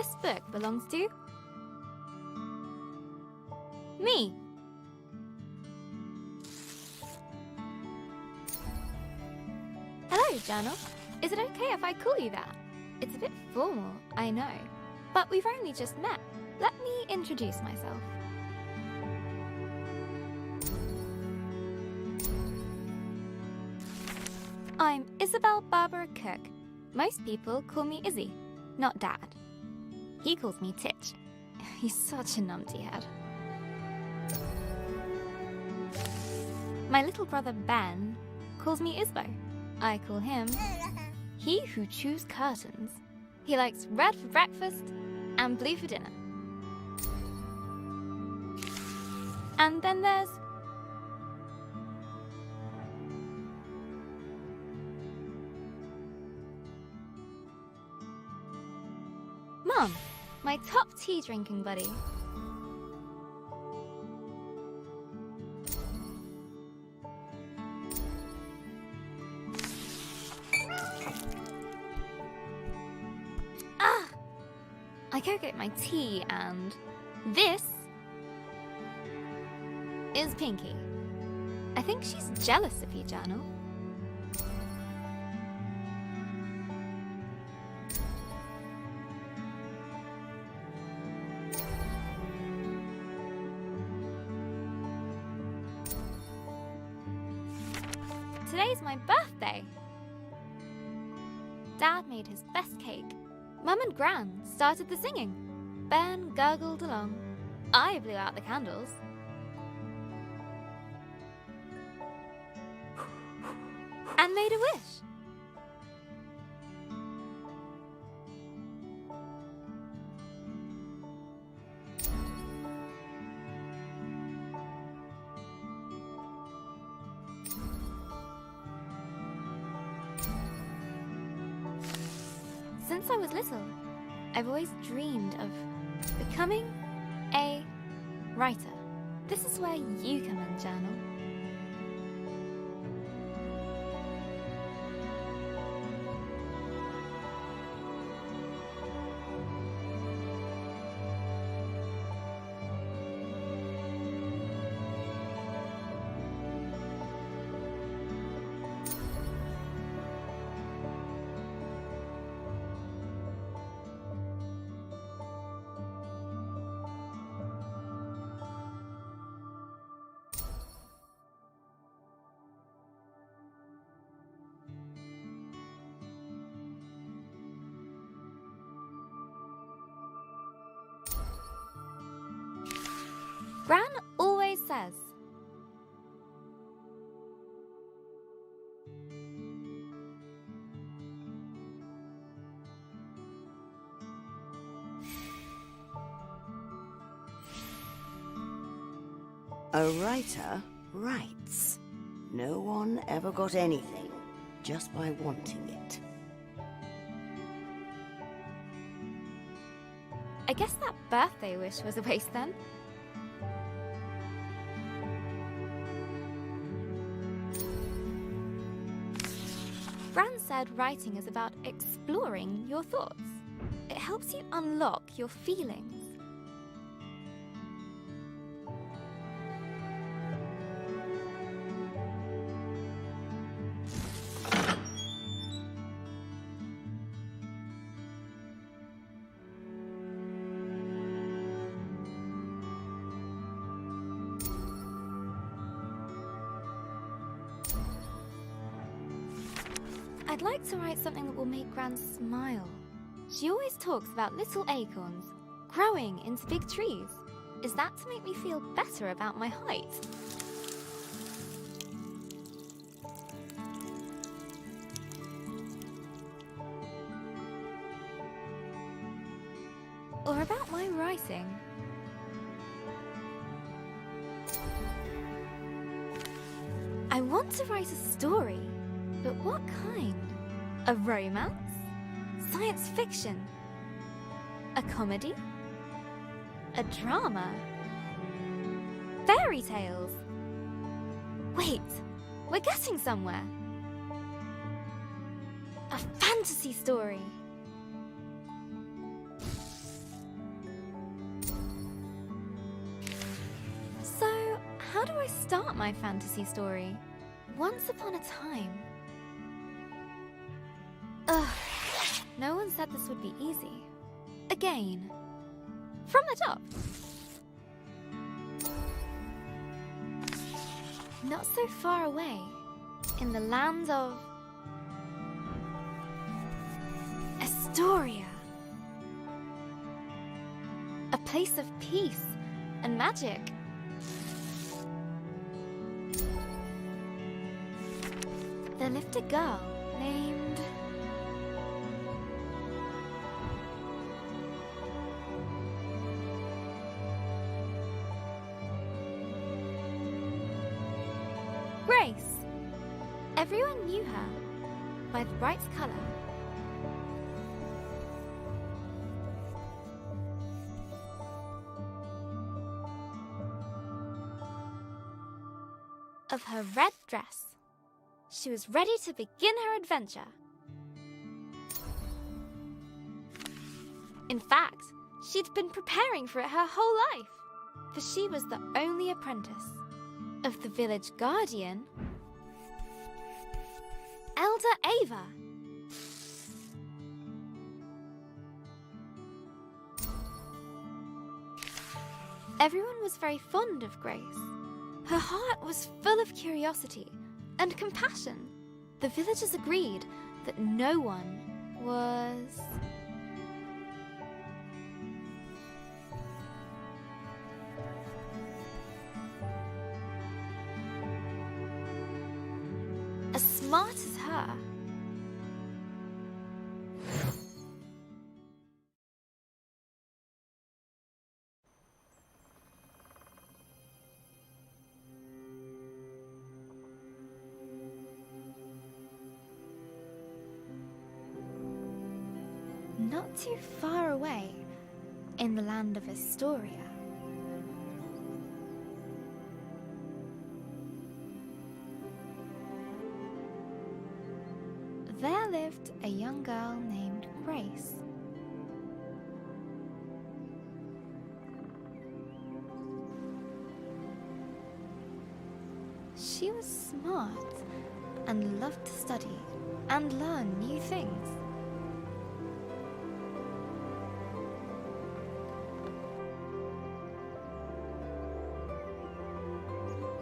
this book belongs to me. Hello, journal. Is it okay if I call you that? It's a bit formal, I know, but we've only just met. Let me introduce myself. I'm Isabel Barbara Cook. Most people call me Izzy, not Dad. He calls me Titch. He's such a numpty head. My little brother Ben calls me Isbo. I call him He Who Chews Curtains. He likes red for breakfast and blue for dinner. And then there's Mom, my top tea drinking buddy. I go get my tea, and this is Pinky. I think she's jealous of you, Journal. Today's my birthday. Dad made his best cake. Mum and Gran started the singing. Ben gurgled along. I blew out the candles. And made a wish. Since I was little, I've always dreamed of becoming a writer. This is where you come in, Journal. Gran always says, a writer writes. No one ever got anything just by wanting it. I guess that birthday wish was a waste then. Gran said writing is about exploring your thoughts. It helps you unlock your feelings. I'd like to write something that will make Gran smile. She always talks about little acorns growing into big trees. Is that to make me feel better about my height? Or about my writing? I want to write a story. But what kind? A romance? Science fiction? A comedy? A drama? Fairy tales? Wait, we're getting somewhere. A fantasy story. my fantasy story. Once upon a time... Ugh, no one said this would be easy. Again. From the top. Not so far away, in the land of... Estoria. A place of peace and magic. There lived a girl named... Grace. Everyone knew her by the bright color. Of her red dress. She was ready to begin her adventure. In fact, she'd been preparing for it her whole life, for she was the only apprentice of the village guardian, Elder Ava. Everyone was very fond of Grace. Her heart was full of curiosity and compassion. The villagers agreed that no one was... as smart as her. Not too far away, in the land of Estoria, there lived a young girl named Grace. She was smart and loved to study and learn new things.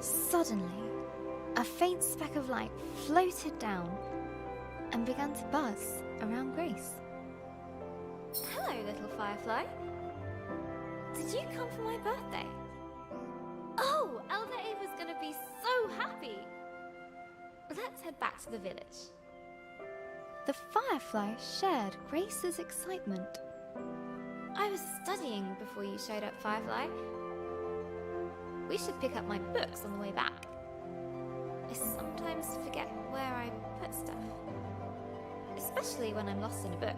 Suddenly, a faint speck of light floated down and began to buzz around Grace. Hello, little firefly. Did you come for my birthday? Oh, Elder Ava's gonna be so happy. Let's head back to the village. The firefly shared Grace's excitement. I was studying before you showed up, Firefly. We should pick up my books on the way back. I sometimes forget where I put stuff, especially when I'm lost in a book.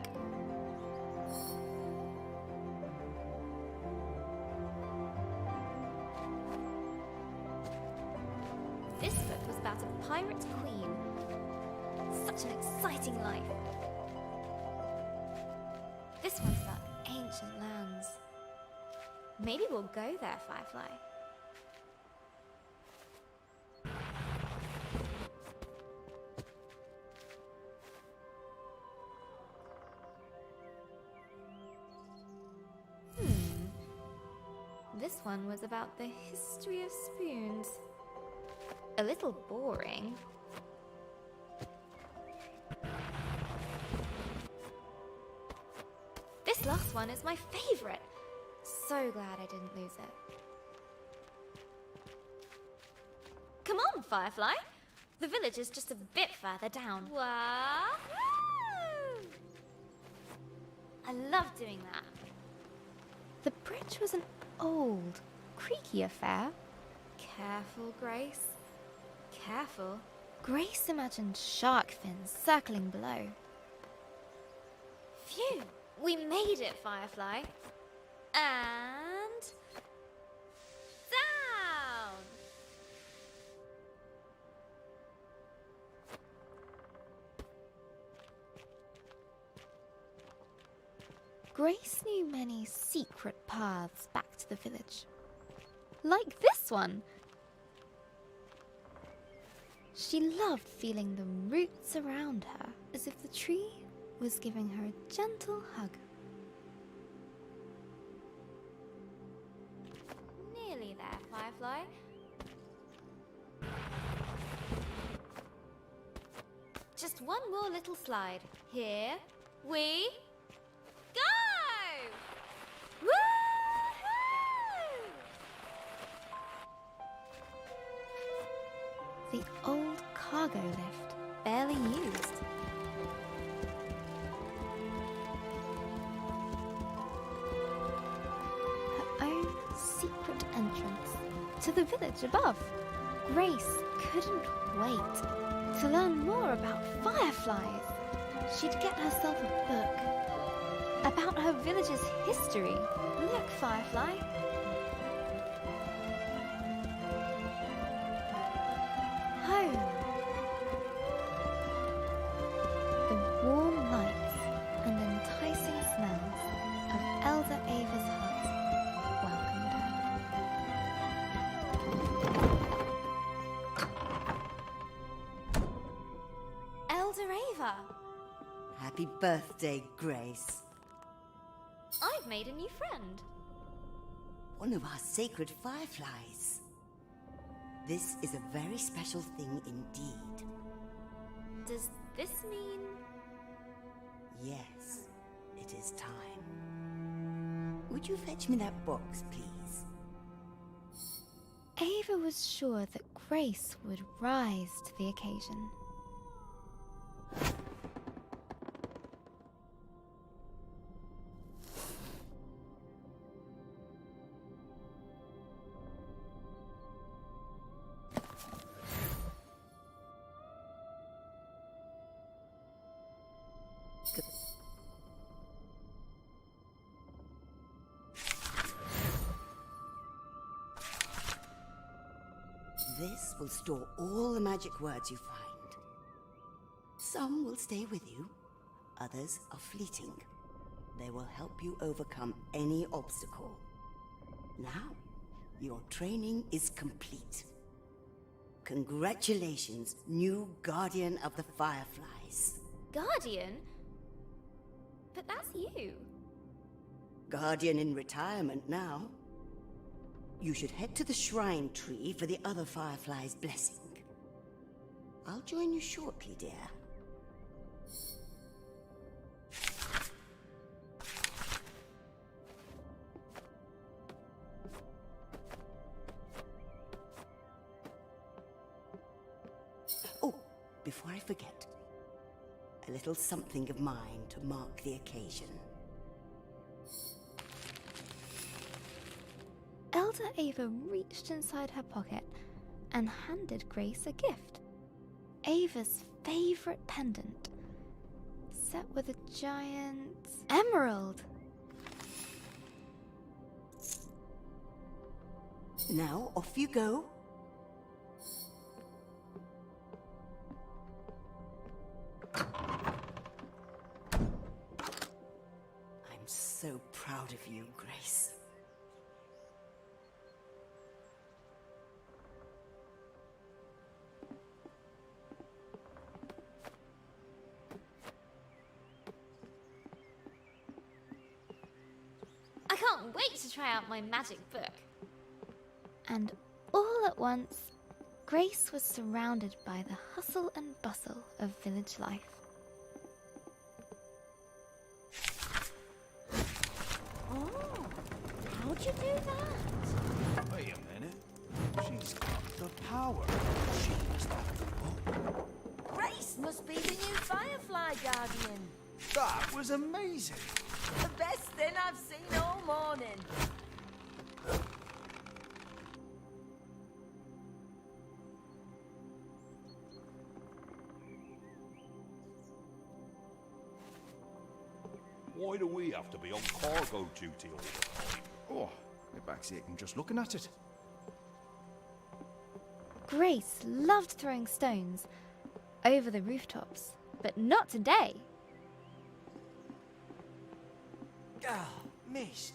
This book was about a pirate queen. Such an exciting life. This one's about ancient lands. Maybe we'll go there, Firefly. This one was about the history of spoons. A little boring. This last one is my favorite. So glad I didn't lose it. Come on, Firefly. The village is just a bit further down. Wahoo! I love doing that. The bridge was an old, creaky affair. Careful, Grace. Careful. Grace imagined shark fins circling below. Phew! We made it, Firefly. And... down! Grace knew many secret paths back to the village. Like this one. She loved feeling the roots around her, as if the tree was giving her a gentle hug. Nearly there, Firefly. Just one more little slide. Here we go! Woohoo! The old cargo lift, barely used. Her own secret entrance to the village above. Grace couldn't wait to learn more about fireflies. She'd get herself a book about her village's history. Look, Firefly. Home. The warm lights and enticing smells of Elder Ava's hut welcomed her. Elder Ava! Happy birthday, Grace. I've made a new friend. One of our sacred fireflies. This is a very special thing indeed. Does this mean... Yes, it is time. Would you fetch me that box, please? Ava was sure that Grace would rise to the occasion. This will store all the magic words you find. Some will stay with you, others are fleeting. They will help you overcome any obstacle. Now, your training is complete. Congratulations, new Guardian of the Fireflies. Guardian? But that's you. Guardian in retirement now. You should head to the shrine tree for the other Firefly's blessing. I'll join you shortly, dear. Oh, before I forget, a little something of mine to mark the occasion. Elder Ava reached inside her pocket and handed Grace a gift. Ava's favorite pendant, set with a giant emerald. Now, off you go. I'm so proud of you, Grace. I can't wait to try out my magic book. And all at once, Grace was surrounded by the hustle and bustle of village life. Oh, how'd you do that? Wait a minute. She's got the power. She must have the book. Grace must be the new Firefly Guardian. That was amazing. The best thing I've seen all morning. Why do we have to be on cargo duty all the time? Oh, my back's aching just looking at it. Grace loved throwing stones over the rooftops, but not today. Ah, missed.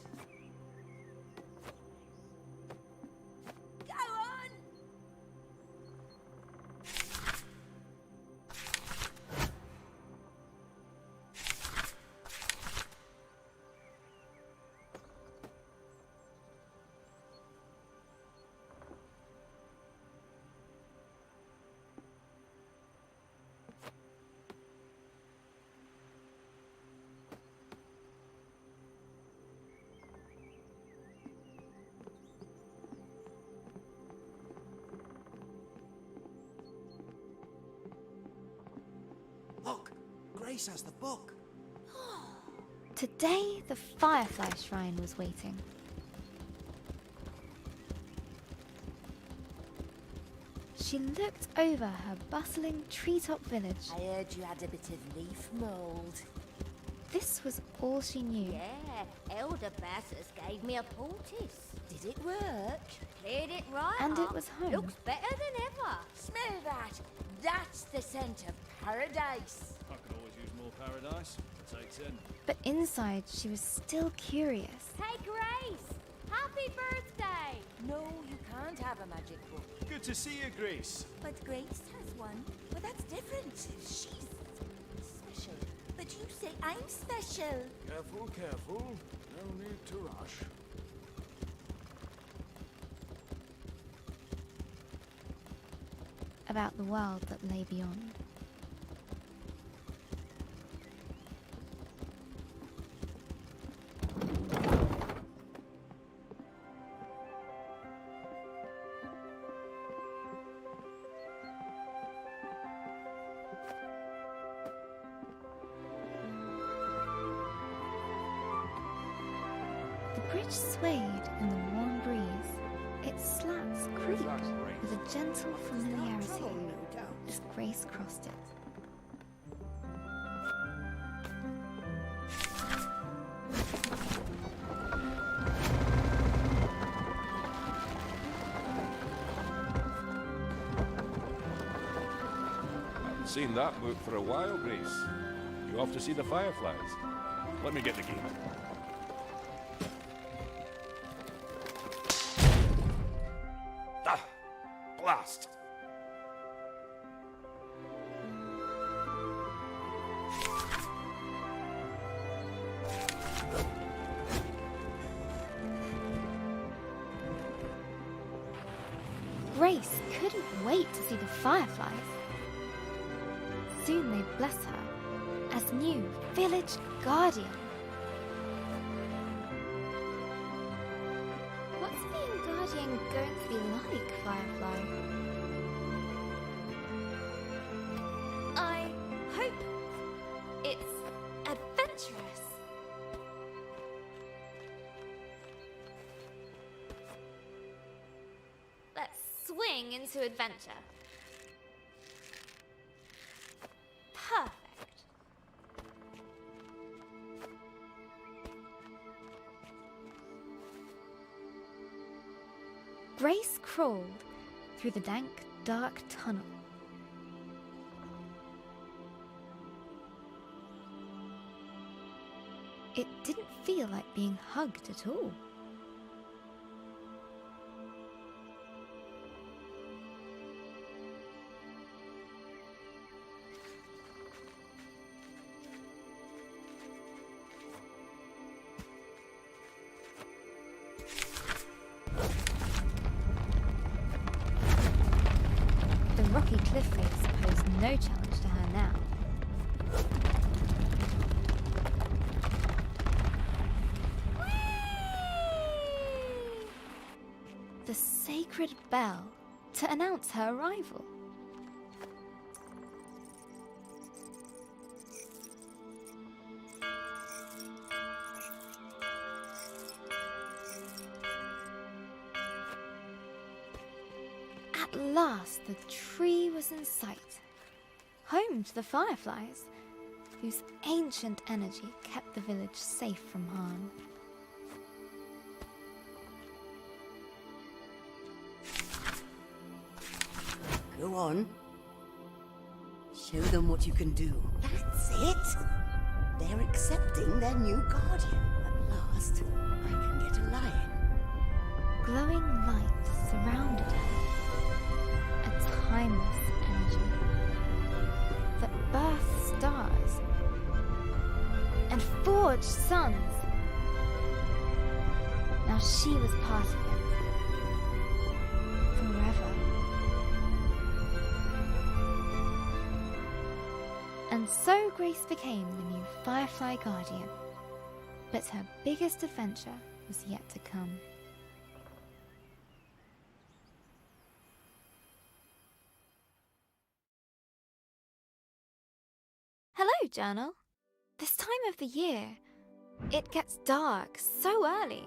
Go on! Look, Grace has the book. Today, the Firefly Shrine was waiting. She looked over her bustling treetop village. I heard you had a bit of leaf mould. This was all she knew. Yeah, Elder Bassus gave me a poultice. Did it work? Cleared it right And up. it was home. Looks better than ever. Smell that. That's the scent of paradise. I can always use more paradise. I'll take 10. But inside, she was still curious. Hey, Grace! Happy birthday! No, you can't have a magic book. Good to see you, Grace. But Grace has one. But that's different. She's special. But you say I'm special. Careful, careful. No need to rush. About the world that lay beyond. The bridge swayed in the warm breeze. Its slats creaked with a gentle familiarity Trouble, no doubt. as Grace crossed it. Haven't seen that book for a while, Grace. You off to see the fireflies? Let me get the game. Ah! Blast! Grace couldn't wait to see the fireflies. Soon they'd bless her as new village guardian. What's being guardian going to be like, Firefly? I hope it's adventurous. Let's swing into adventure. Perfect. Grace crawled through the dank, dark tunnel. It didn't feel like being hugged at all. The rocky cliff face posed no challenge to her now. The sacred bell to announce her arrival. At last, the tree was in sight, home to the fireflies, whose ancient energy kept the village safe from harm. Go on. Show them what you can do. That's it. They're accepting their new guardian. At last, I can get a lion. Glowing light surrounded her, a timeless energy that birthed stars and forged suns. Now she was part of it, forever. And so Grace became the new Firefly Guardian. But her biggest adventure was yet to come. Journal. This time of the year, it gets dark so early.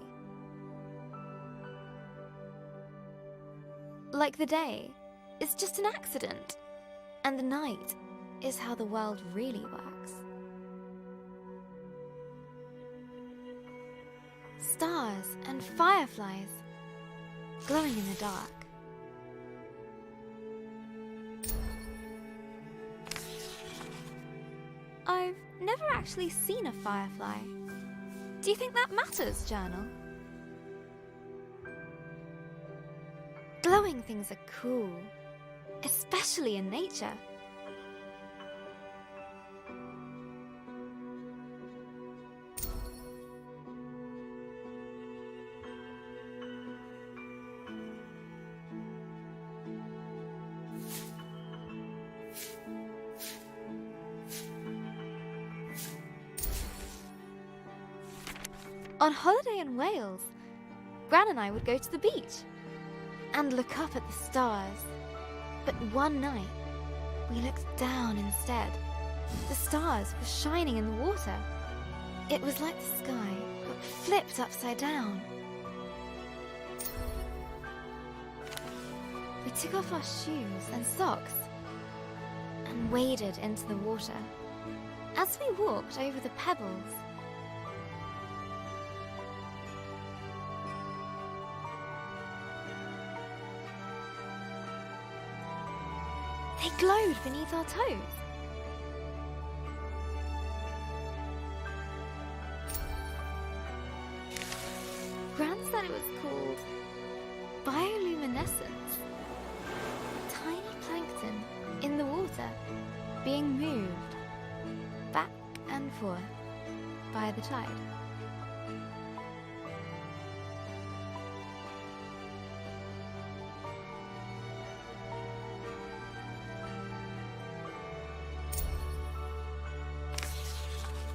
Like the day is just an accident, and the night is how the world really works. Stars and fireflies glowing in the dark. I've never actually seen a firefly. Do you think that matters, Journal? Glowing things are cool, especially in nature. On holiday in Wales, Gran and I would go to the beach and look up at the stars. But one night, we looked down instead. The stars were shining in the water. It was like the sky, but flipped upside down. We took off our shoes and socks and waded into the water. As we walked over the pebbles, they glowed beneath our toes. Gran said it was called bioluminescence. Tiny plankton in the water being moved back and forth by the tide.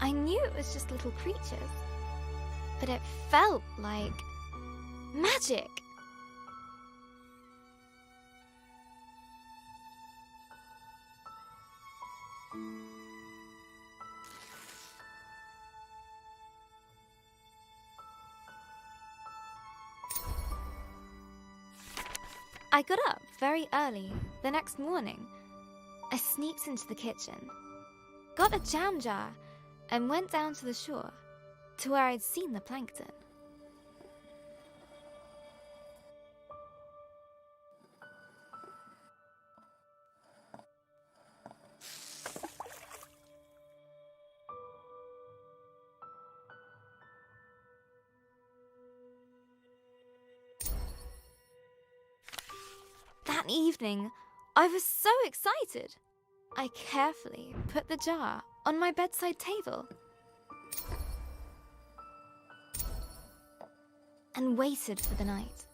I knew it was just little creatures, but it felt like magic. I got up very early the next morning. I sneaked into the kitchen, got a jam jar, and went down to the shore, to where I'd seen the plankton. That evening, I was so excited. I carefully put the jar on my bedside table and waited for the night.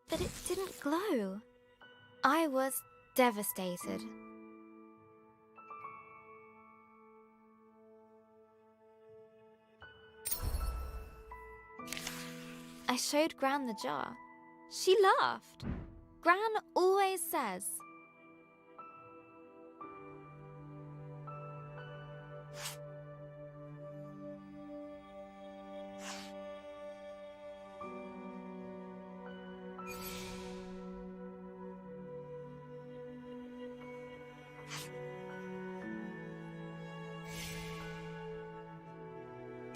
But it didn't glow. I was devastated. I showed Gran the jar. She laughed. Gran always says,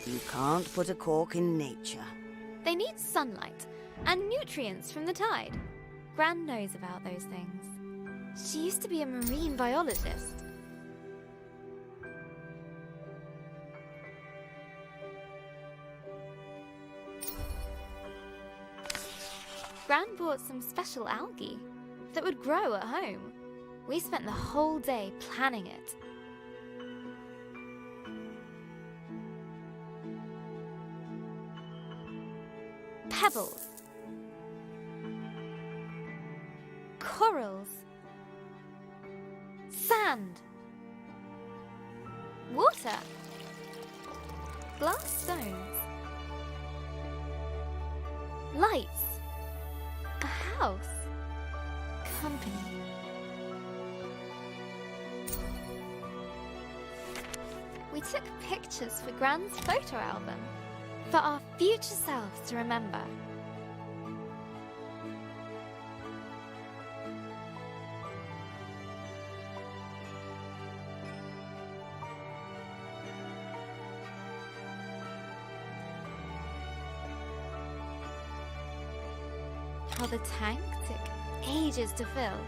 You can't put a cork in nature. they need sunlight and nutrients from the tide. Gran knows about those things. She used to be a marine biologist. Gran bought some special algae that would grow at home. We spent the whole day planning it. Pebbles, corals, sand, water, glass stones, lights, a house, company. We took pictures for Gran's photo album, for our future selves to remember. How the tank took ages to fill.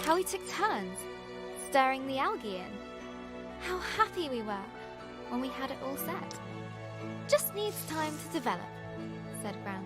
How we took turns stirring the algae in. How happy we were when we had it all set. Just needs time to develop, said Gran.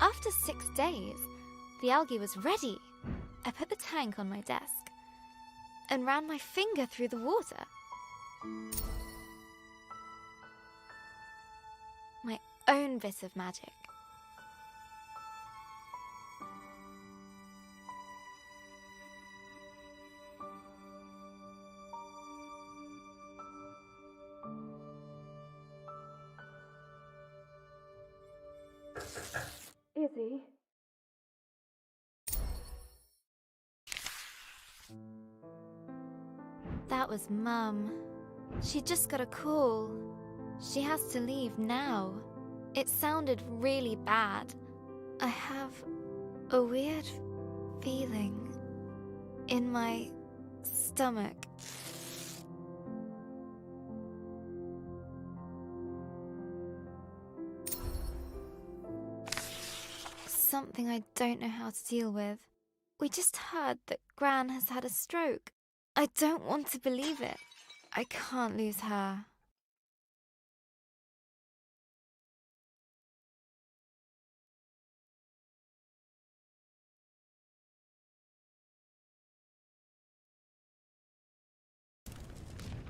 After 6 days, the algae was ready. I put the tank on my desk and ran my finger through the water. My own bit of magic. Izzy? That was Mum. She just got a call. She has to leave now. It sounded really bad. I have a weird feeling in my stomach. Something I don't know how to deal with. We just heard that Gran has had a stroke. I don't want to believe it. I can't lose her.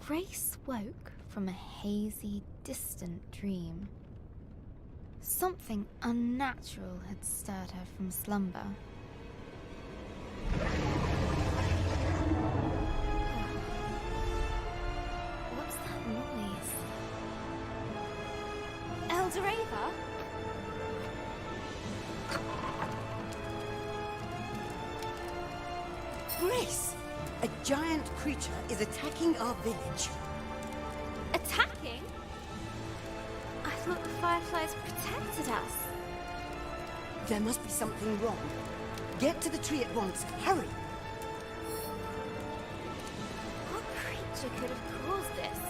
Grace woke from a hazy, distant dream. Something unnatural had stirred her from slumber. What's that noise? Eldoreva? Grace! A giant creature is attacking our village. Attacking? I thought the fireflies protected us. There must be something wrong. Get to the tree at once. Hurry! What creature could have caused this?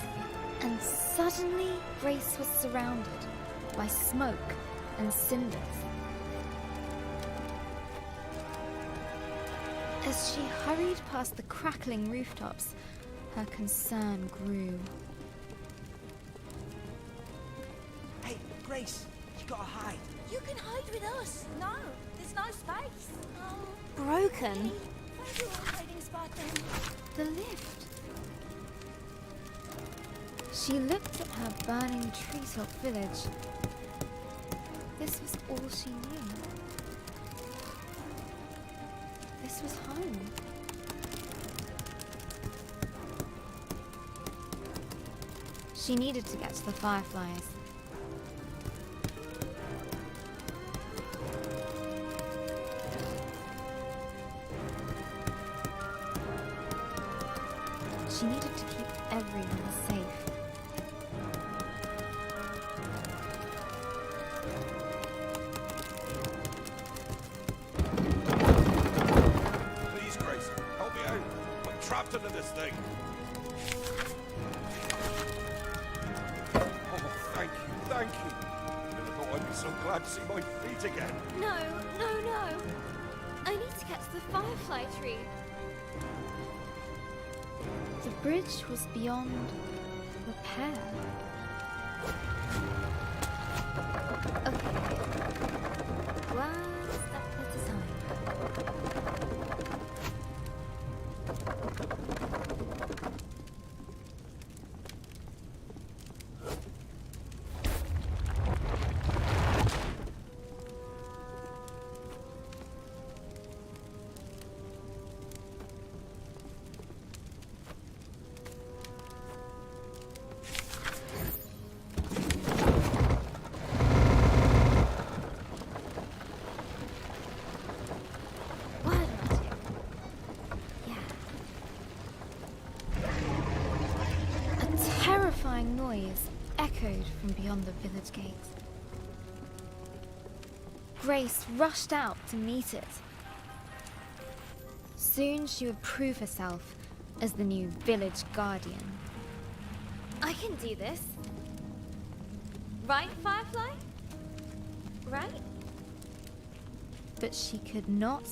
And suddenly, Grace was surrounded by smoke and cinders. As she hurried past the crackling rooftops, her concern grew. Hey, Grace, you gotta hide. You can hide with us. No, there's no space. Broken. Okay. Find your own hiding spot then. The lift. She looked at her burning treetop village. This was all she knew. This was home. She needed to get to the fireflies. She needed to keep everyone safe. Please, Grace, help me out. I'm trapped under this thing. Oh, thank you, thank you. Never thought I'd be so glad to see my feet again. No, no, no. I need to get to the firefly tree. The bridge was beyond repair. Okay. One step at a time. terrifying noise echoed from beyond the village gate. Grace rushed out to meet it. Soon she would prove herself as the new village guardian. I can do this. Right, Firefly? Right? But she could not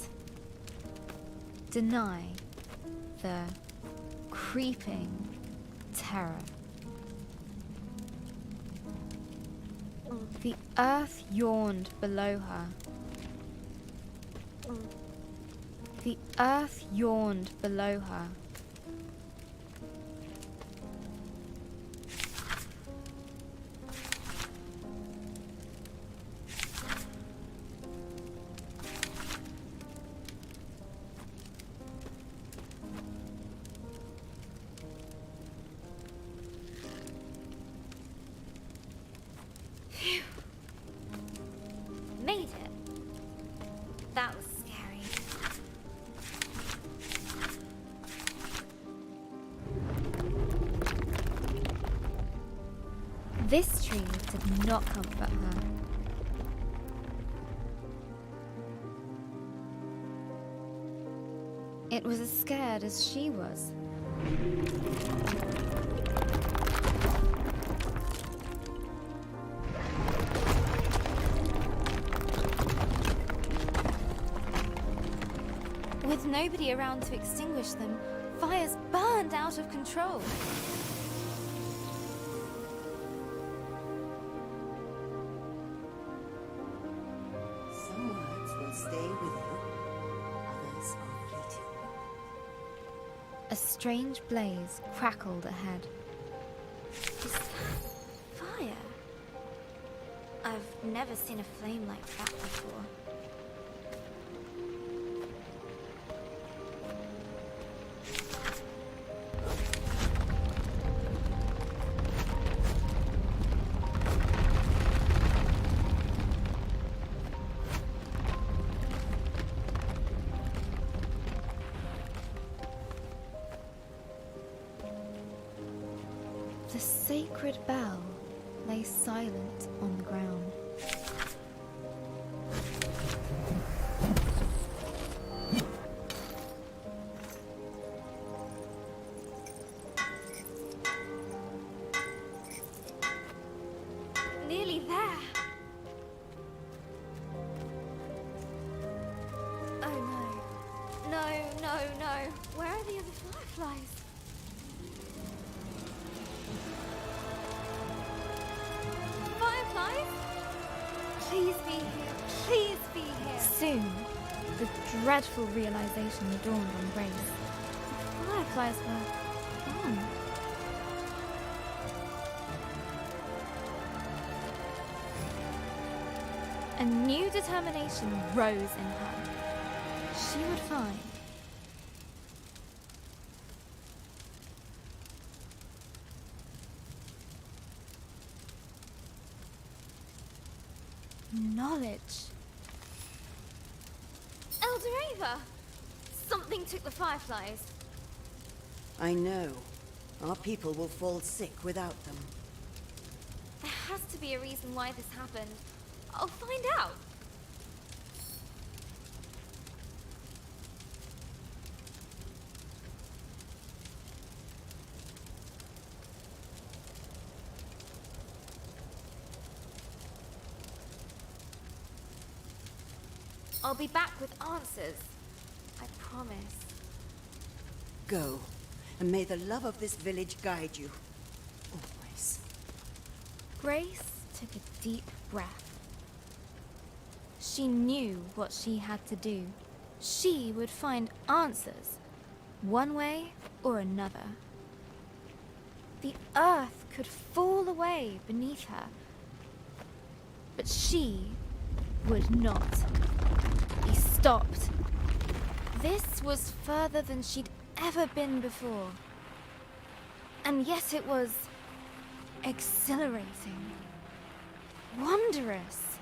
deny the creeping terror. The earth yawned below her. The earth yawned below her. Phew. Made it. That was scary. This tree did not comfort her. It was as scared as she was. With nobody around to extinguish them, fires burned out of control. Some words will stay with you, others are fleeting. A strange blaze crackled ahead. Is that fire? I've never seen a flame like that before. The sacred bell lay silent on the ground. Nearly there. Oh no. No, no, no. Where are the other fireflies? Fireflies? Please be here. Please be here. Soon, the dreadful realization dawned on Grace. The fireflies were gone. A new determination rose in her. She would find. Knowledge. Eldoreva! Something took the fireflies. I know. Our people will fall sick without them. There has to be a reason why this happened. I'll find out. I'll be back with answers. I promise. Go, and may the love of this village guide you. Always. Grace took a deep breath. She knew what she had to do. She would find answers, one way or another. The earth could fall away beneath her, but she would not be stopped. This was further than she'd ever been before. And yet it was exhilarating, wondrous,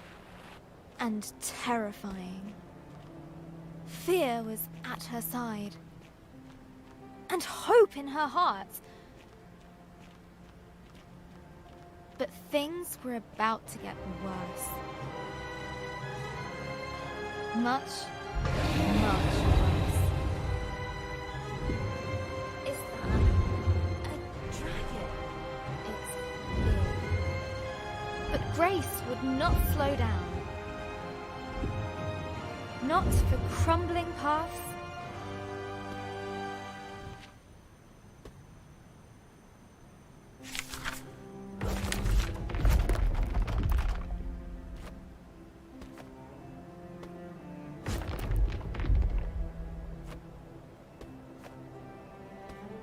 and terrifying. Fear was at her side, and hope in her heart. But things were about to get worse. Much, much worse. Is that a dragon? It's big. But Grace would not slow down. Not for crumbling paths.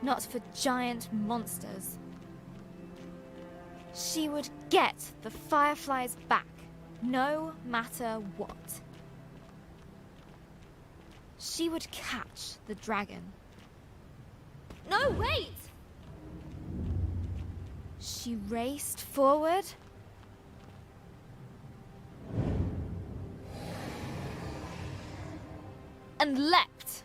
Not for giant monsters. She would get the fireflies back, no matter what. She would catch the dragon. No, wait! She raced forward. And leapt.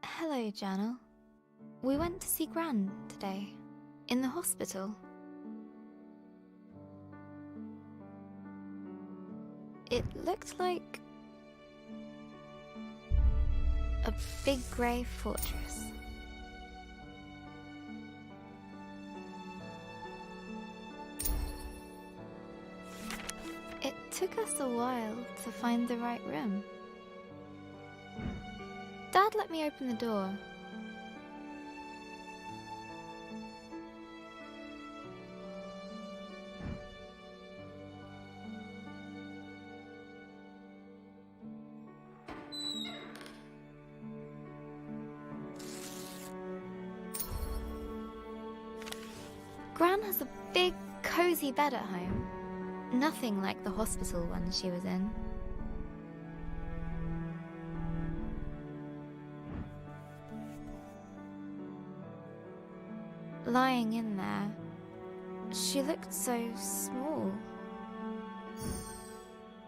Hello, Journal. We went to see Gran today, in the hospital. It looked like a big grey fortress. It took us a while to find the right room. Dad let me open the door. Gran has a big, cozy bed at home. Nothing like the hospital one she was in. Lying in there, she looked so small.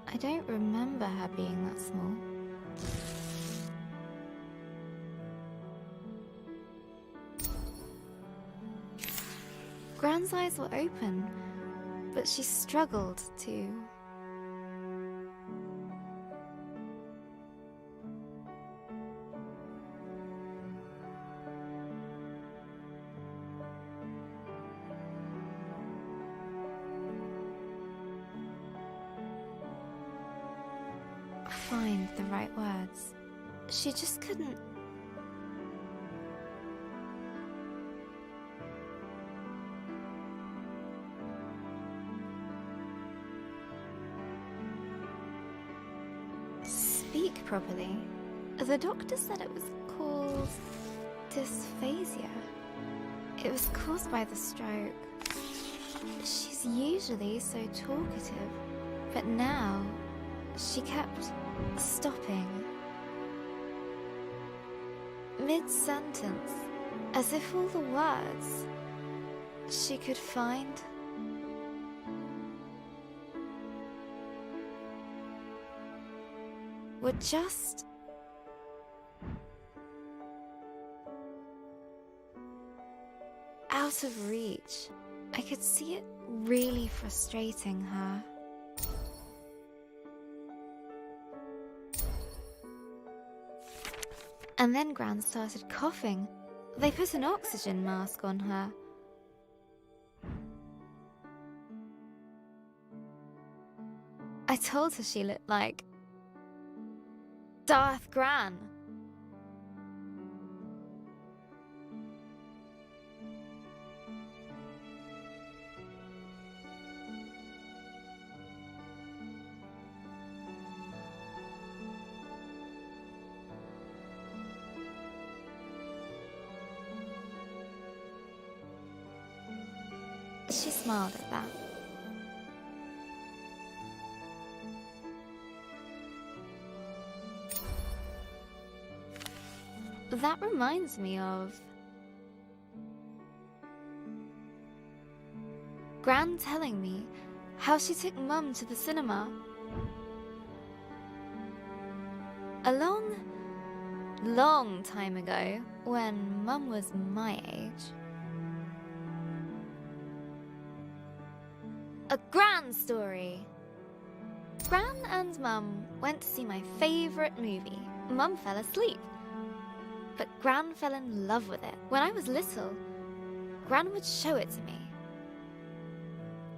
I don't remember her being that small. Gran's eyes were open, but she struggled to. Find the right words. She just couldn't. Speak properly. The doctor said it was called dysphasia. It was caused by the stroke. She's usually so talkative, but now she kept stopping mid-sentence, as if all the words she could find were just out of reach. I could see it really frustrating her. And then Gran started coughing. They put an oxygen mask on her. I told her she looked like Darth Gran. She smiled at that. That reminds me of Gran telling me how she took Mum to the cinema. A long, long time ago, when Mum was my age. A Gran story! Gran and Mum went to see my favourite movie. Mum fell asleep, but Gran fell in love with it. When I was little, Gran would show it to me.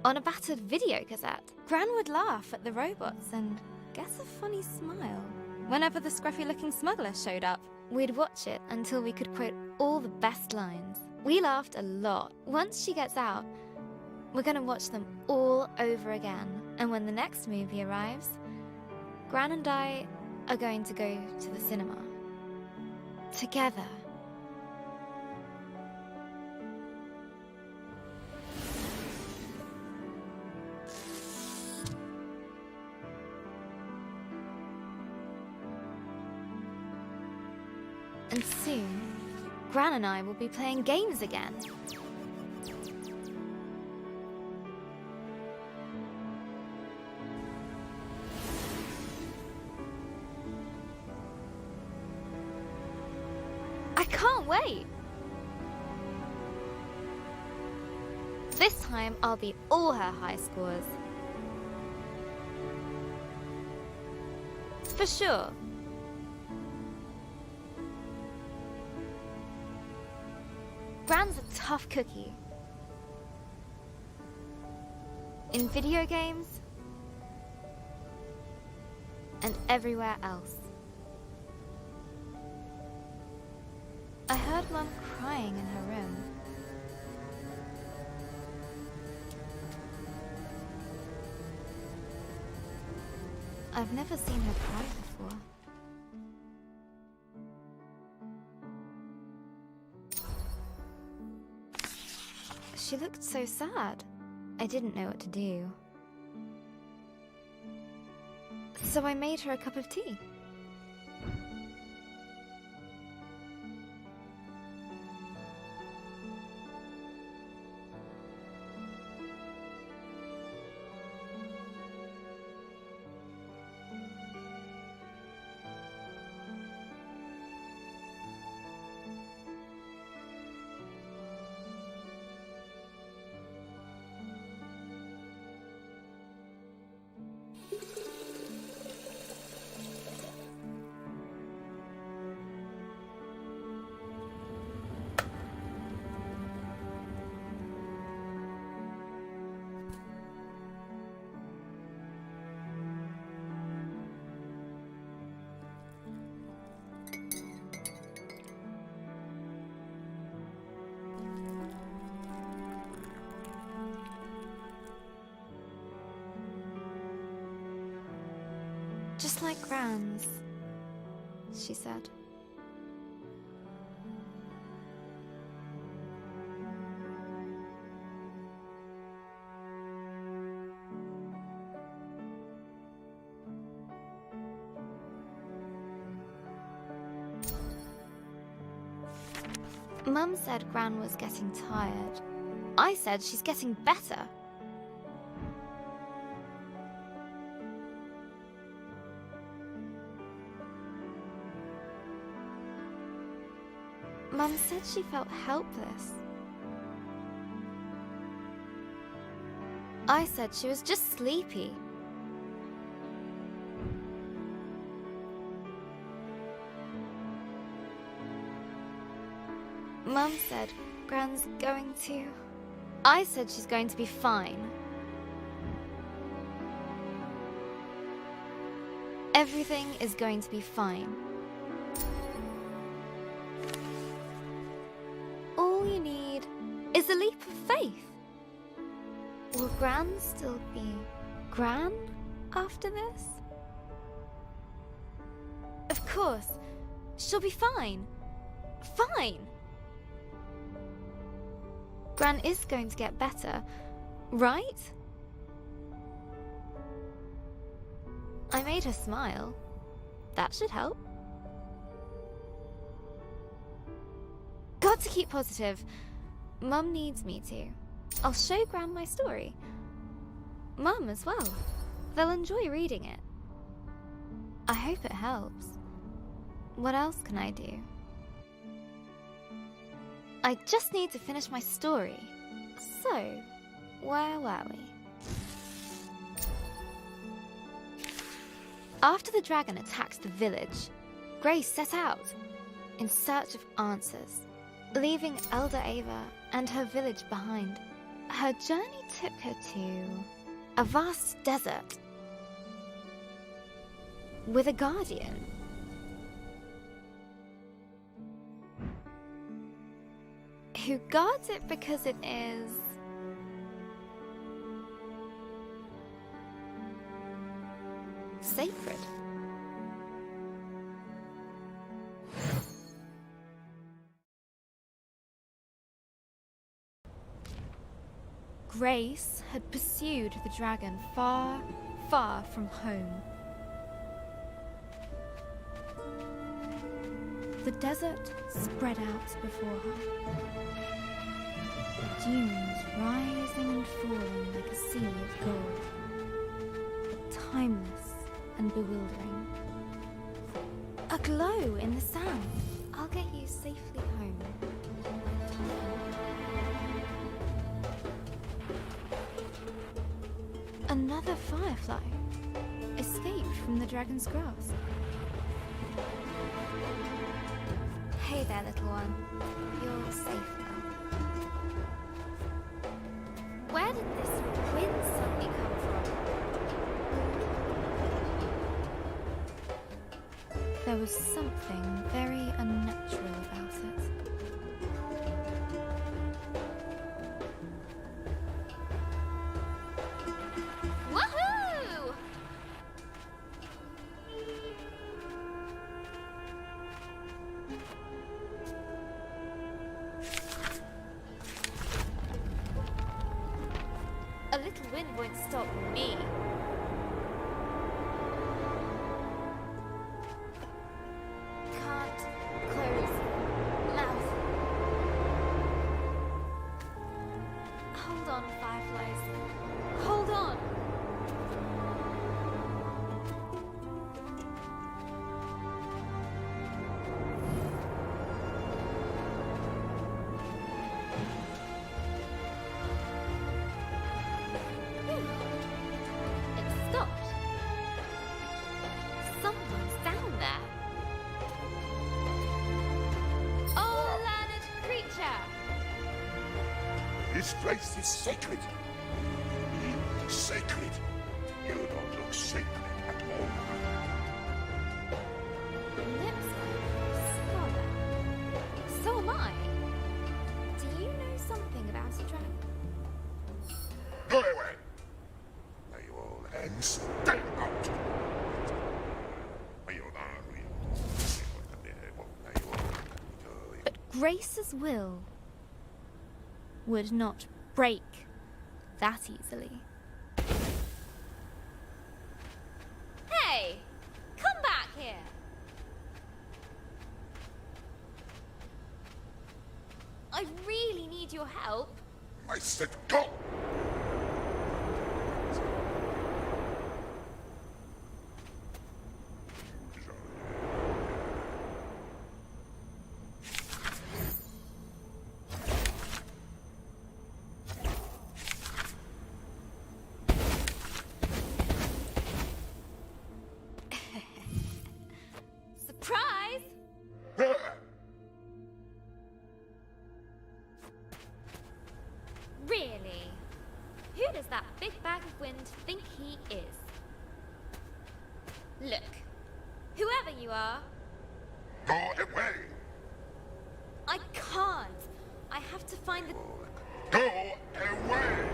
On a battered video cassette, Gran would laugh at the robots and guess a funny smile. Whenever the scruffy-looking smuggler showed up, we'd watch it until we could quote all the best lines. We laughed a lot. Once she gets out, we're going to watch them all over again. And when the next movie arrives, Gran and I are going to go to the cinema. Together. And soon, Gran and I will be playing games again. I can't wait! This time, I'll beat all her high scores. For sure. Gran's a tough cookie. In video games, and everywhere else. I heard Mum crying in her room. I've never seen her cry before. She looked so sad. I didn't know what to do. So I made her a cup of tea. Just like Gran's, she said. Mum said Gran was getting tired. I said she's getting better. Mum said she felt helpless. I said she was just sleepy. Mum said Gran's going to... I said she's going to be fine. Everything is going to be fine. All you need is a leap of faith. Will Gran still be Gran after this? Of course. She'll be fine. Fine. Gran is going to get better, right? I made her smile. That should help. Got to keep positive. Mum needs me to. I'll show Gran my story. Mum as well. They'll enjoy reading it. I hope it helps. what else can I do? I just need to finish my story. So, where were we? After the dragon attacked the village, Grace set out in search of answers, leaving Elder Ava and her village behind. Her journey took her to a vast desert with a guardian. Who guards it because it is sacred. Grace had pursued the dragon far, far from home. The desert spread out before her. Dunes rising and falling like a sea of gold. Timeless and bewildering. A glow in the sand. I'll get you safely home. Another firefly escaped from the dragon's grasp. Hey there, little one. You're safe now. Where did this wind suddenly come from? There was something very unnatural about it. Woohoo! A little wind won't stop me. Can't close mouth. Hold on, fireflies. Hold on. It stopped. Someone's down there. Oh, learned creature! This place is sacred. Sacred. You don't look sacred at all. Lips scarlet. So am I. Do you know something about a dragon? Go away. Now you all and stand out. But Grace's will would not break that easily. Hey! Come back here! I really need your help. I said go. Surprise! Really? Who does that big bag of wind think he is? Look, whoever you are, Go away. I can't. I have to find the... Go away.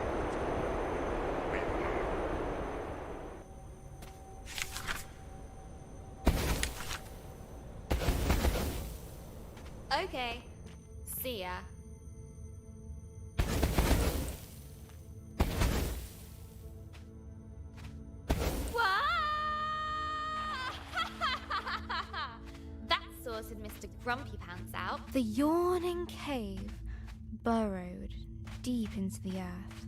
Okay. See ya. That sorted Mr. Grumpy Pants out. The yawning cave burrowed deep into the earth.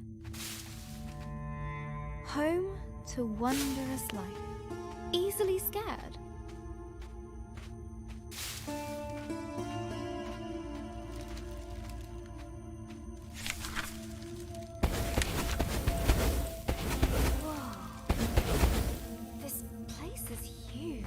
Home to wondrous life. Easily scared. huge.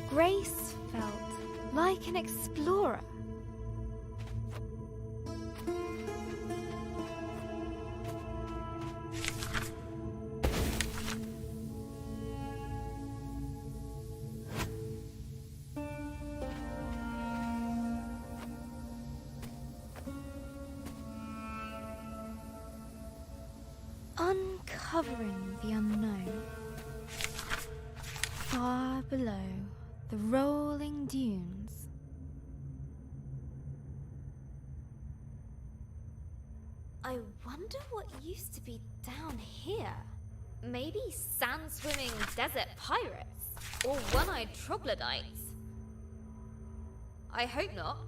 Grace felt like an explorer. Uncovering the unknown. Far below the rolling dunes. I wonder what used to be down here. Maybe sand-swimming desert pirates? Or one-eyed troglodytes? I hope not.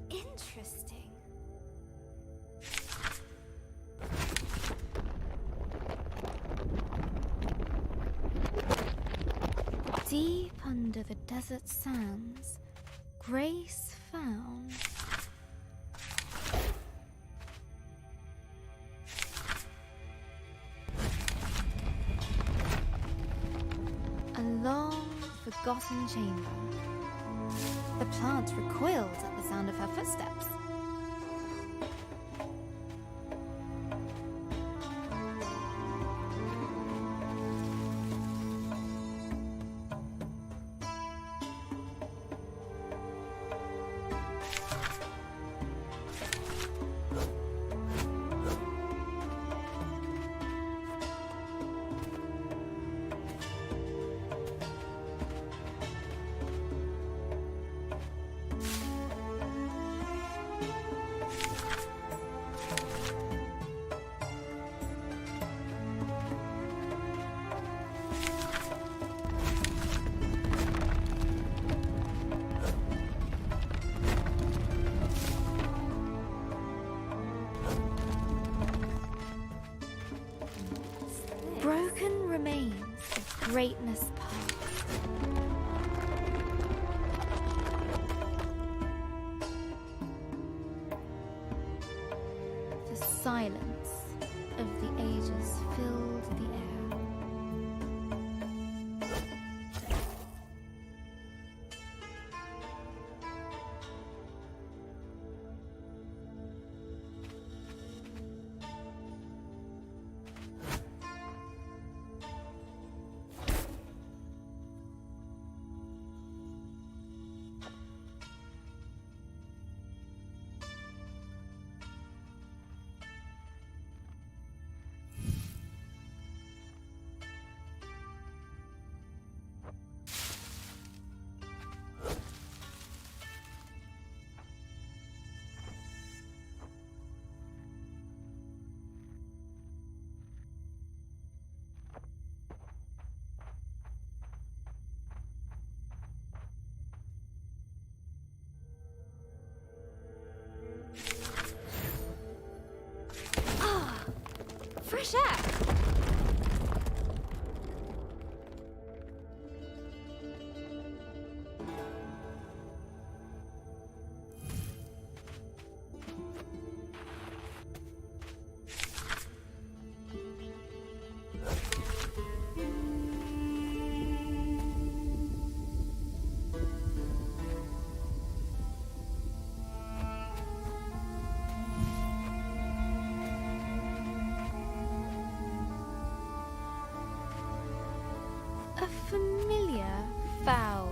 Interesting. Deep under the desert sands, Grace found a long forgotten chamber. The plant recoiled at the sound of her footsteps. Broken remains of greatness past. The silence of the ages filled the air.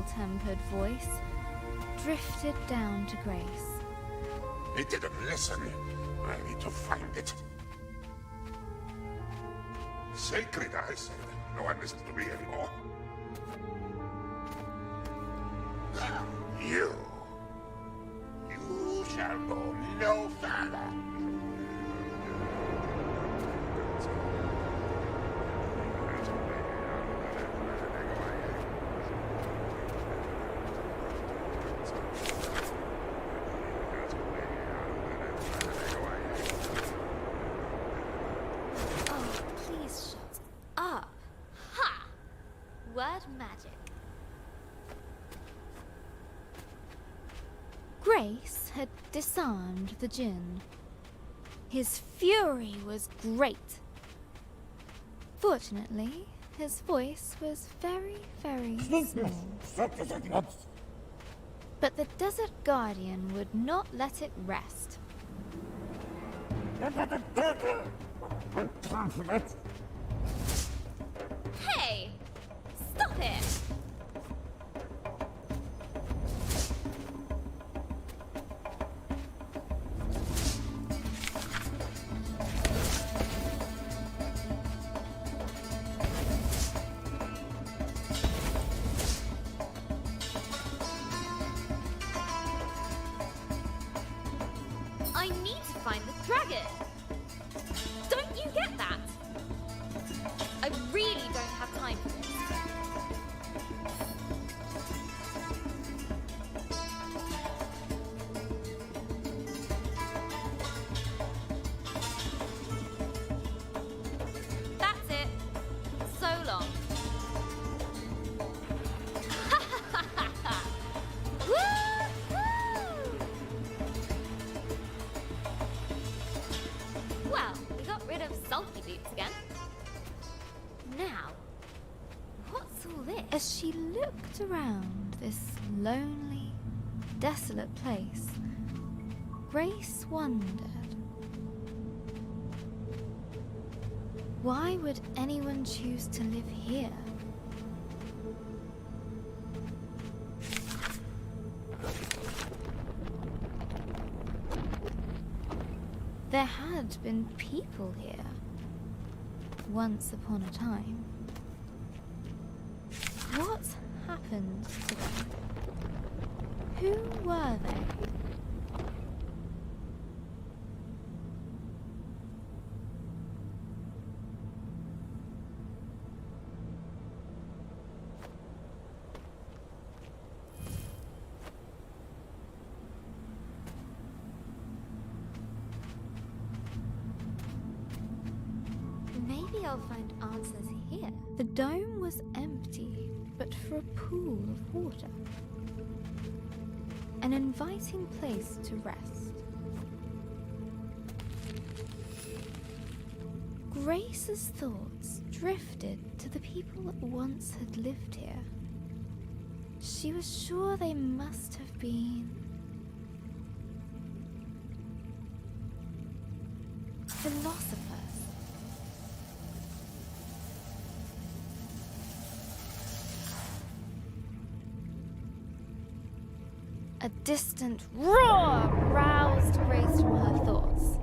ill-tempered voice drifted down to Grace. It didn't listen. I need to find it. Sacred, I said. No one listens to me anymore. You. You shall go no further. Oh, please shut up. Ha! Word magic. Grace had disarmed the djinn. His fury was great. Fortunately, his voice was very, very small. But the Desert Guardian would not let it rest. Hey! Stop it! I need to find the dragon! Don't you get that? I really don't have time for this. That's it. So long. Woo-hoo! Well, we got rid of sulky boots again. Now, what's all this? As she looked around this lonely, desolate place, Grace wondered, why would anyone choose to live here? There had been people here, once upon a time. What happened to them? Who were they? Maybe I'll find answers here. The dome was empty, but for a pool of water. An inviting place to rest. Grace's thoughts drifted to the people that once had lived here. She was sure they must have been philosophers. A distant roar roused Grace from her thoughts.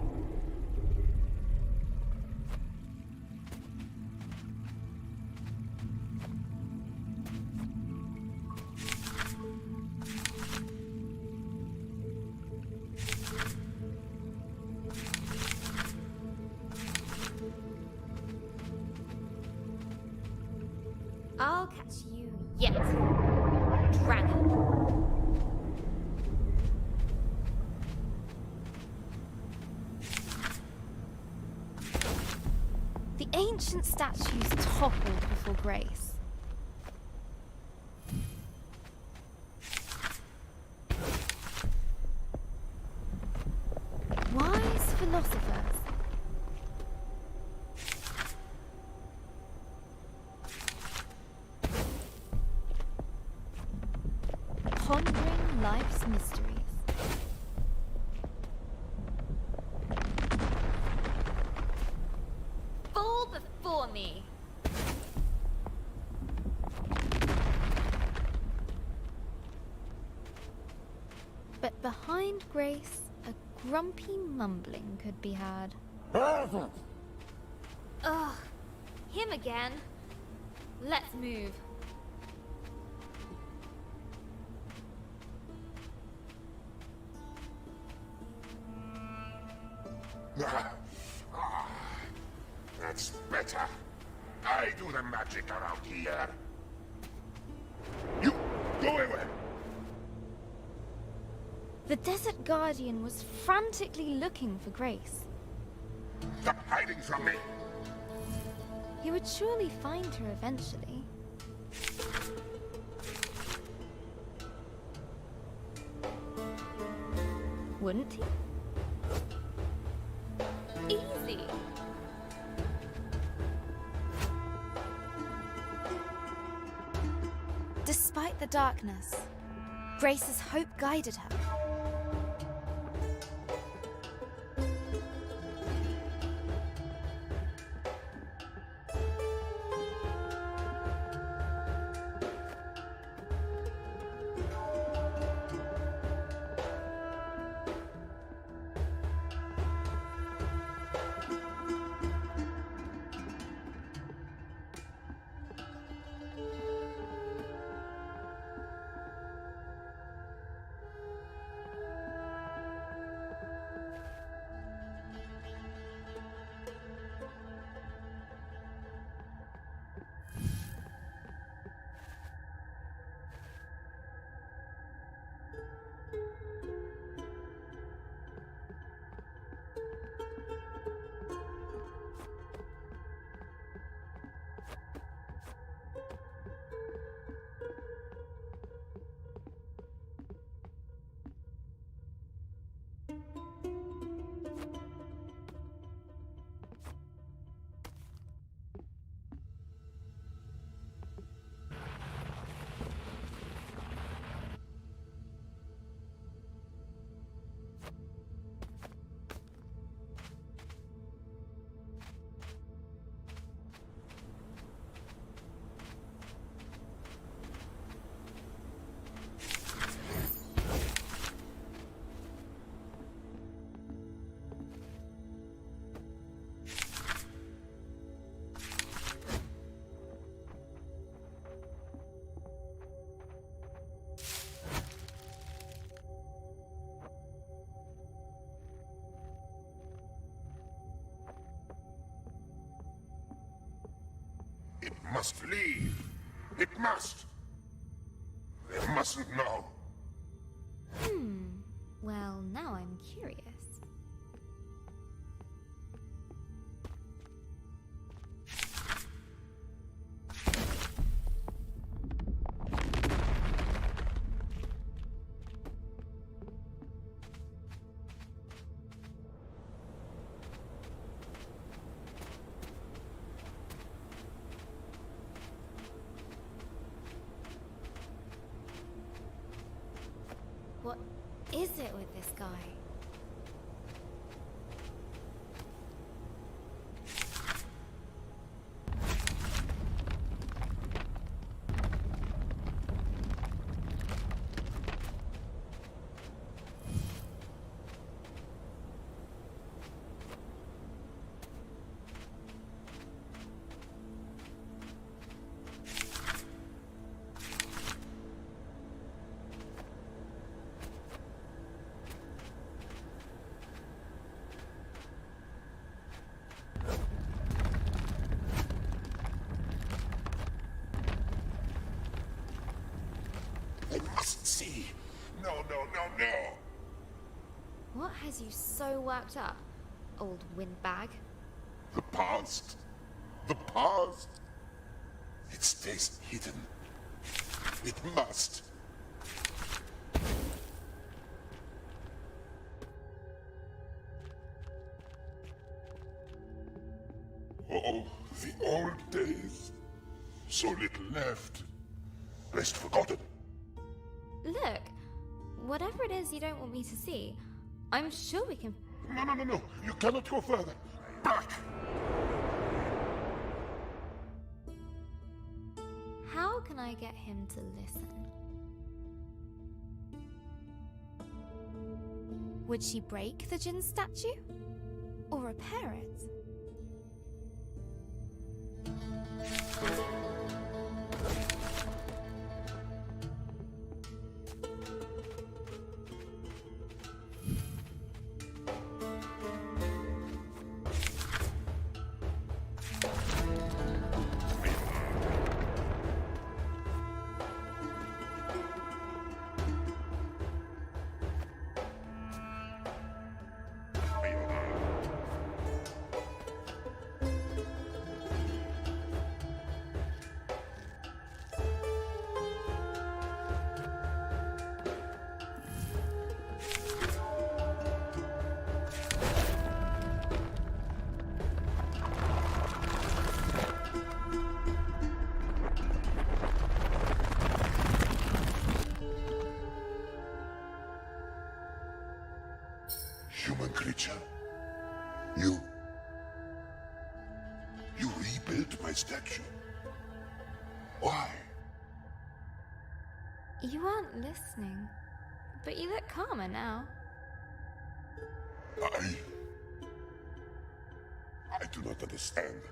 I'll catch you yet, dragon. The ancient statues toppled before Grace. Wise philosophers. Pondering life's mysteries. Fall before me. But behind Grace, a grumpy mumbling could be heard. Ugh, him again. Let's move. That's better. I do the magic around here. You go away. The Desert Guardian was frantically looking for Grace. Stop hiding from me. He would surely find her eventually. Wouldn't he? Easy. Despite the darkness, Grace's hope guided her. It must leave. It must. They mustn't know. Well, now I'm curious. What is it with this guy? They mustn't see. No, no, no, no. What has you so worked up, old windbag? The past. The past. It stays hidden. It must. Oh, the old days. So little left. Best forgotten. Look, whatever it is you don't want me to see, I'm sure we can... No, no, no, no. You cannot go further. Back! How can I get him to listen? Would she break the Jinn statue? Or repair it? Human creature. You rebuilt my statue. Why? You aren't listening, but you look calmer now. I do not understand.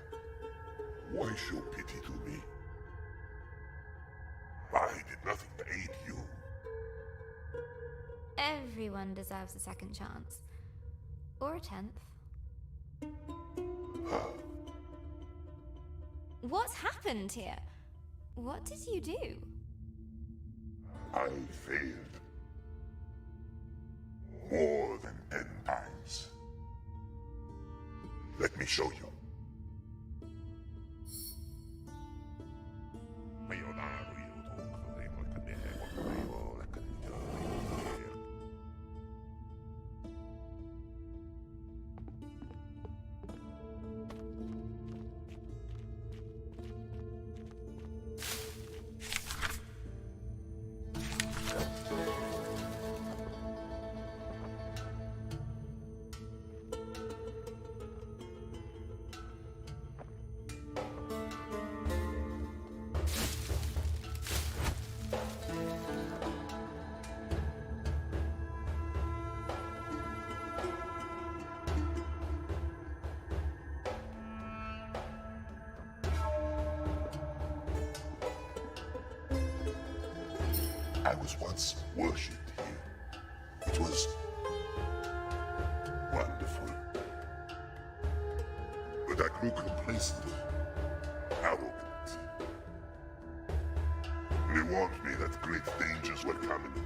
Why show pity to me? I did nothing to aid you. Everyone deserves a second chance. Or a 10th. What's happened here? What did you do? I failed. More than 10 times. Let me show you. I was once worshipped here. It was wonderful. But I grew complacent, arrogant. They warned me that great dangers were coming.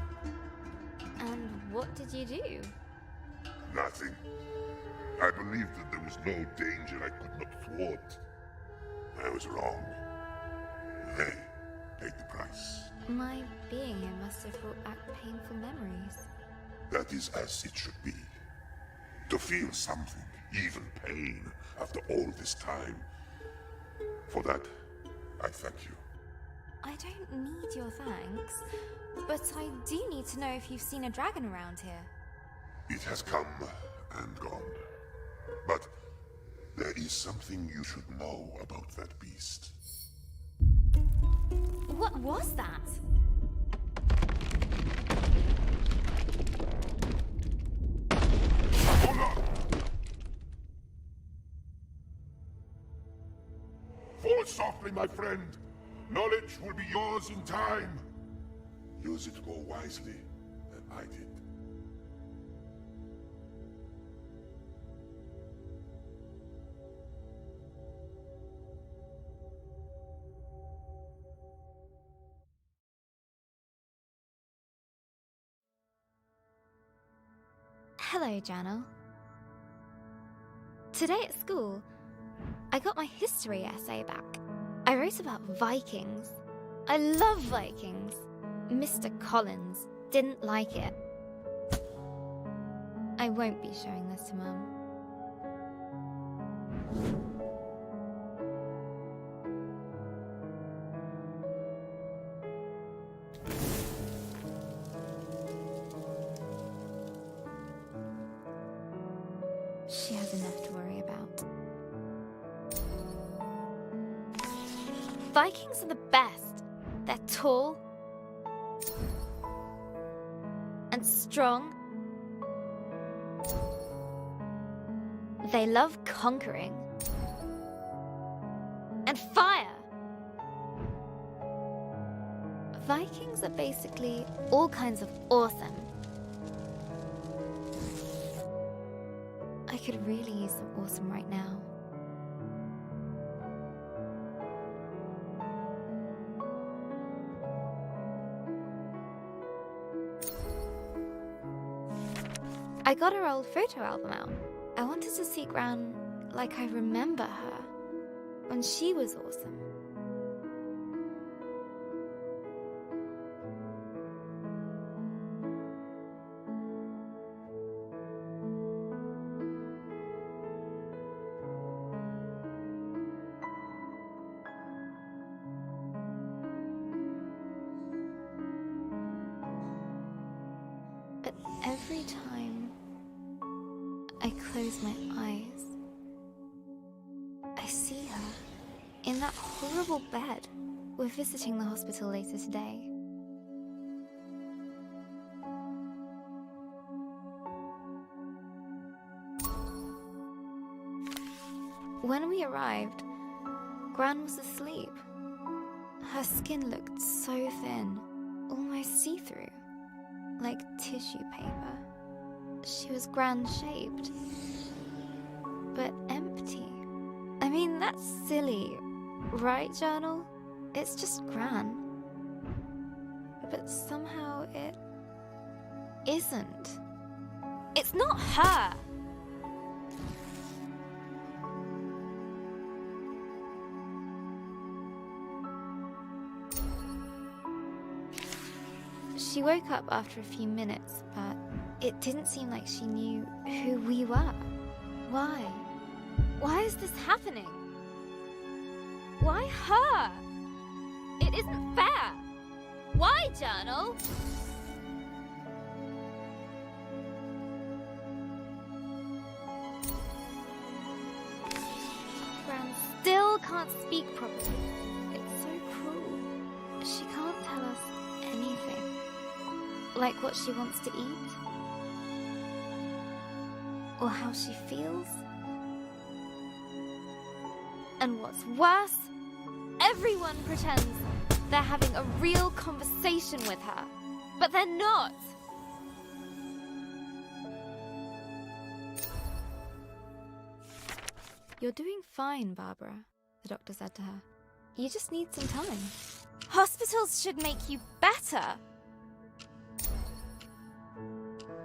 And what did you do? Nothing. I believed that there was no danger I could not thwart. I was wrong. They paid the price. My being here must have brought back painful memories. That is as it should be. To feel something, even pain, after all this time. For that, I thank you. I don't need your thanks, but I do need to know if you've seen a dragon around here. It has come and gone. But there is something you should know about that beast. What was that? Hold on! Fall softly, my friend. Knowledge will be yours in time. Use it more wisely than I did. Hello, Journal. Today at school, I got my history essay back. I wrote about Vikings. I love Vikings. Mr. Collins didn't like it. I won't be showing this to Mum. She has enough to worry about. Vikings are the best. They're tall and strong They love conquering. And fire! Vikings are basically all kinds of awesome. I could really use some awesome right now. I got her old photo album out. I wanted to see Gran like I remember her, when she was awesome. But every time I close my eyes, I see her in that horrible bed. We're visiting the hospital later today. When we arrived, Gran was asleep. Her skin looked so thin, almost see-through, like tissue paper. She was Gran-shaped, but empty. I mean, that's silly, right, Journal? It's just Gran. But somehow it isn't. It's not her! She woke up after a few minutes, but it didn't seem like she knew who we were. Why? Why is this happening? Why her? It isn't fair. Why, Journal? Gran still can't speak properly. It's so cruel. She can't tell us anything. Like what she wants to eat? Or how she feels? And what's worse, everyone pretends they're having a real conversation with her, but they're not. You're doing fine, Barbara, the doctor said to her. You just need some time. Hospitals should make you better.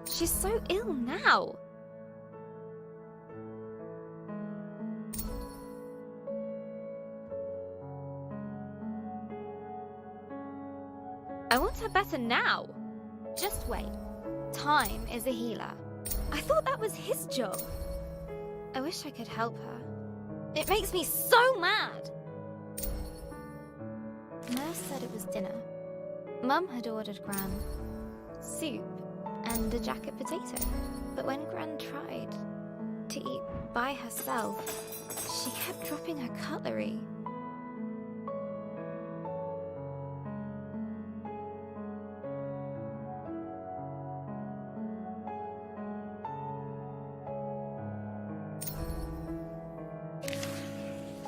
She's so ill now. I want her better now. Just wait. Time is a healer. I thought that was his job. I wish I could help her. It makes me so mad. Nurse said it was dinner. Mum had ordered Gran soup and a jacket potato. But when Gran tried to eat by herself, she kept dropping her cutlery.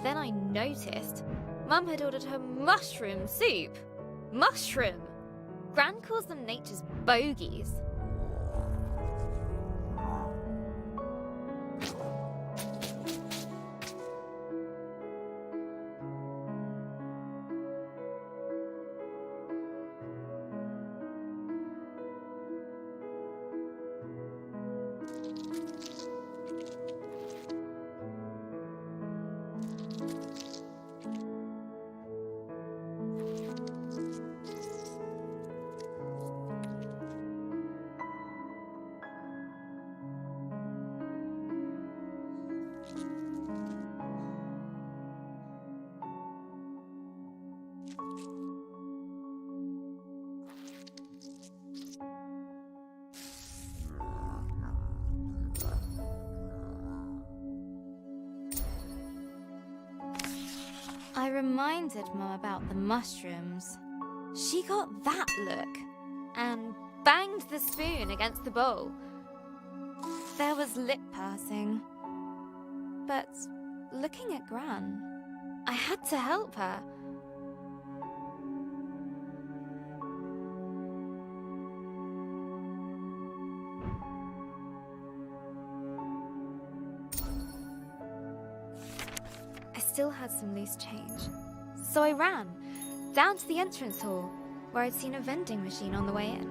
Then I noticed Mum had ordered her mushroom soup. Mushroom! Gran calls them nature's bogies. I reminded Mum about the mushrooms. She got that look and banged the spoon against the bowl. There was lip pursing. But looking at Gran, I had to help her. I still had some loose change, so I ran down to the entrance hall where I'd seen a vending machine on the way in.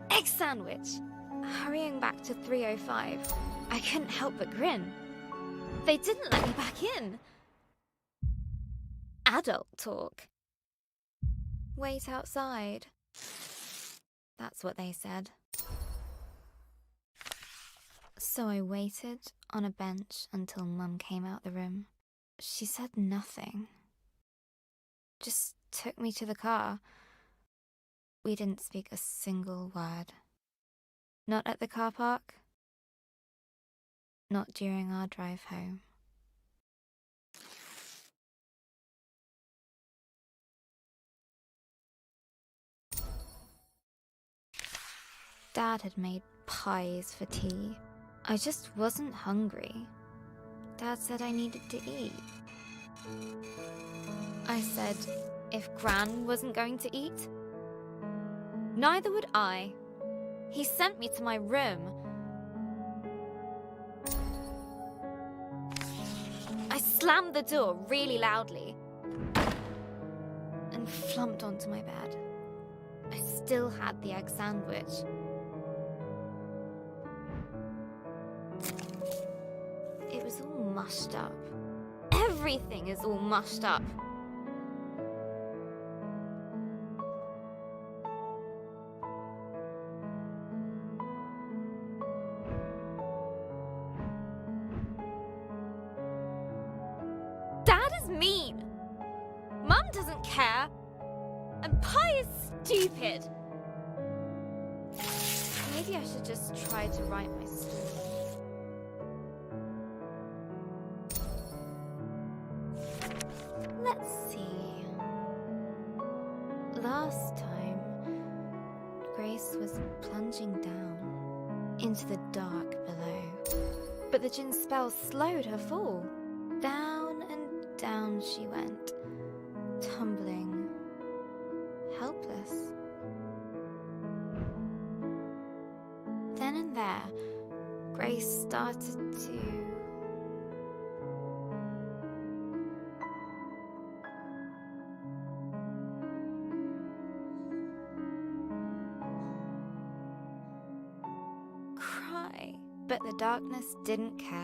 Egg sandwich! Hurrying back to 305, I couldn't help but grin. They didn't let me back in. Adult talk. Wait outside. That's what they said. So I waited on a bench until Mum came out the room. She said nothing. Just took me to the car. We didn't speak a single word. Not at the car park. Not during our drive home. Dad had made pies for tea. I just wasn't hungry. Dad said I needed to eat. I said if Gran wasn't going to eat, neither would I. He sent me to my room. I slammed the door really loudly and flumped onto my bed. I still had the egg sandwich. It was all mushed up. Everything is all mushed up. Dad is mean. Mum doesn't care. And pie is stupid. Maybe I should just try to write my story. Let's see. Last time, Grace was plunging down into the dark below. But the djinn spell slowed her fall. Down and down she went, tumbling, helpless. Then and there, Grace started to cry, but the darkness didn't care.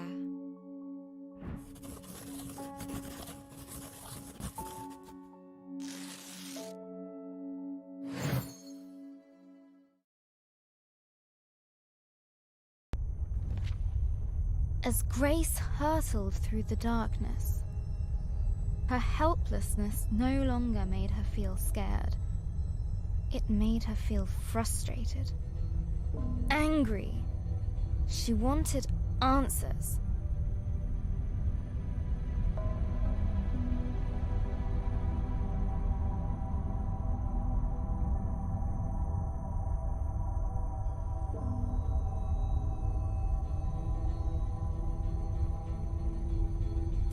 As Grace hurtled through the darkness, her helplessness no longer made her feel scared. It made her feel frustrated, angry. She wanted answers.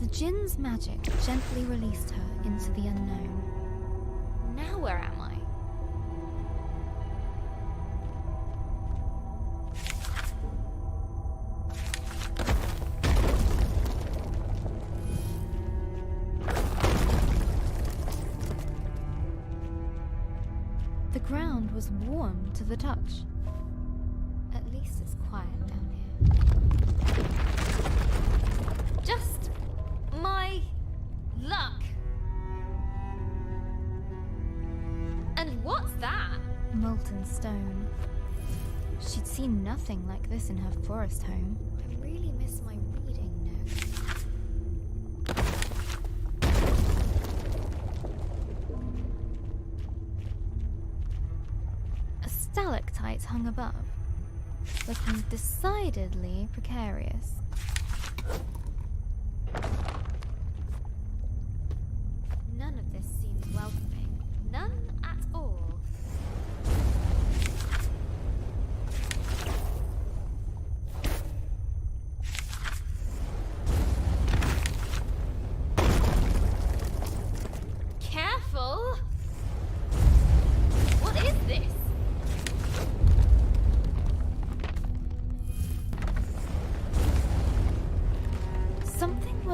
The djinn's magic gently released her into the unknown. Now where am I? The ground was warm to the touch. At least it's quiet down here. Just my luck. And what's that? Molten stone. She'd seen nothing like this in her forest home. I really miss my reading notes. A stalactite hung above, looking decidedly precarious. None of this seemed welcoming. None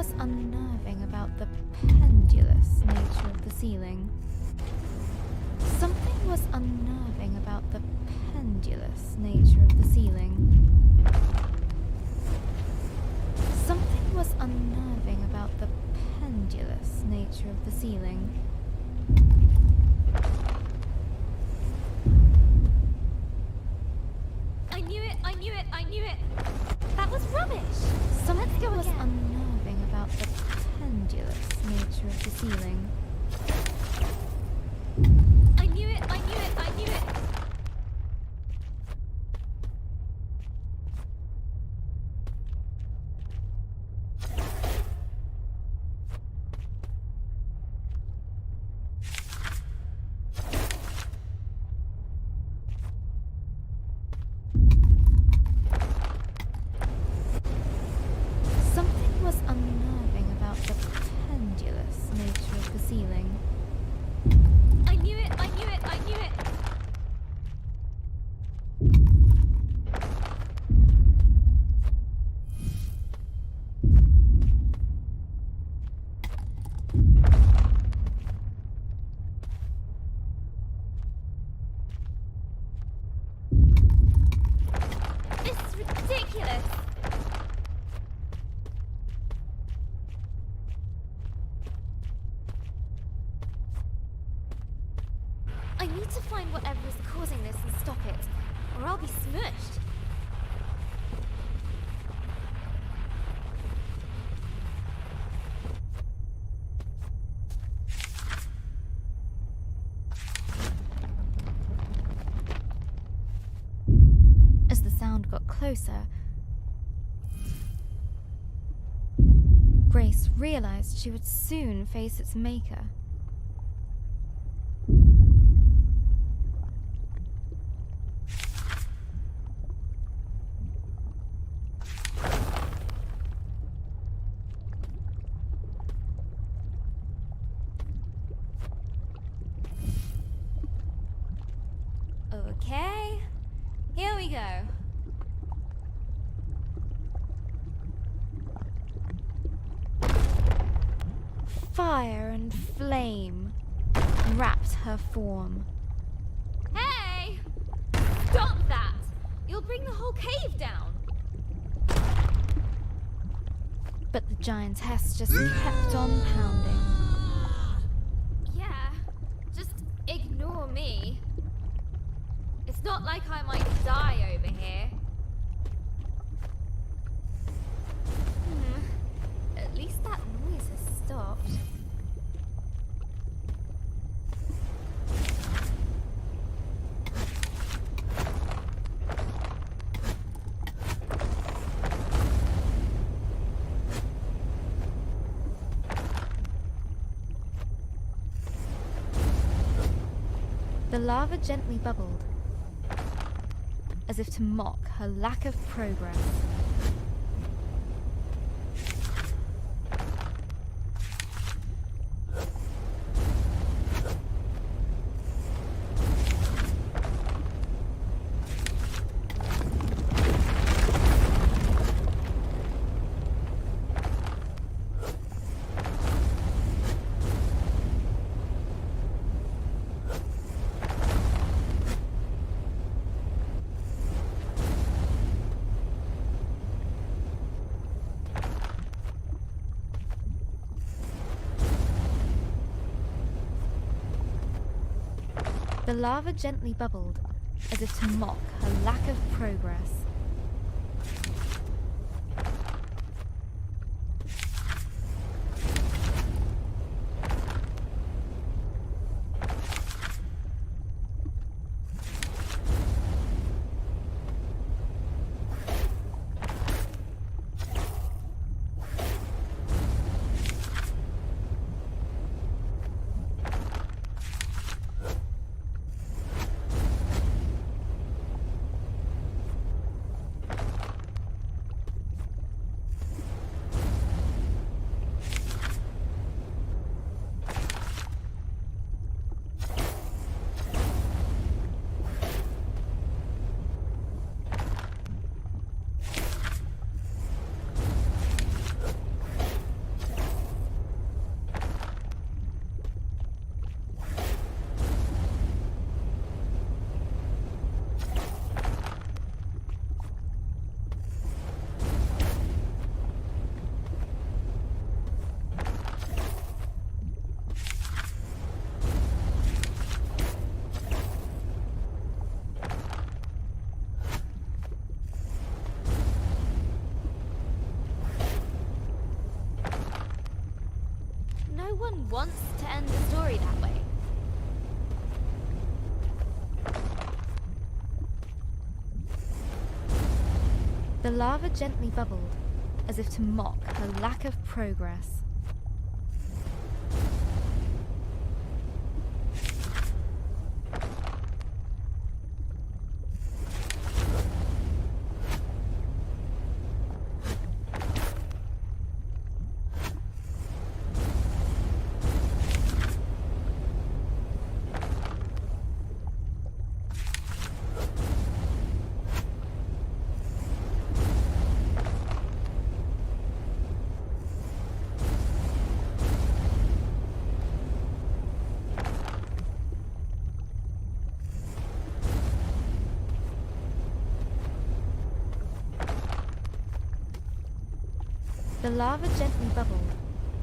was unnerving about the pendulous nature of the ceiling. Something was unnerving about the pendulous nature of the ceiling. Something was unnerving about the pendulous nature of the ceiling. I knew it, I knew it, I knew it! That was rubbish! Something was unnerving about the pendulous nature of the ceiling. I knew it, I knew it, I knew it! Something was unnerving about the pendulous nature of the ceiling. I knew it, I knew it, I knew it! This is ridiculous! I need to find whatever is causing this and stop it, or I'll be smushed. As the sound got closer, Grace realized she would soon face its maker. Okay, here we go. Fire and flame wrapped her form. Hey! Stop that! You'll bring the whole cave down. But the giantess just kept on pounding. Yeah, just ignore me. It's not like I might die over here. At least that noise has stopped. The lava gently bubbled, as if to mock her lack of progress. The lava gently bubbled, as if to mock her lack of progress. wants to end the story that way. The lava gently bubbled, as if to mock her lack of progress. The lava gently bubbled,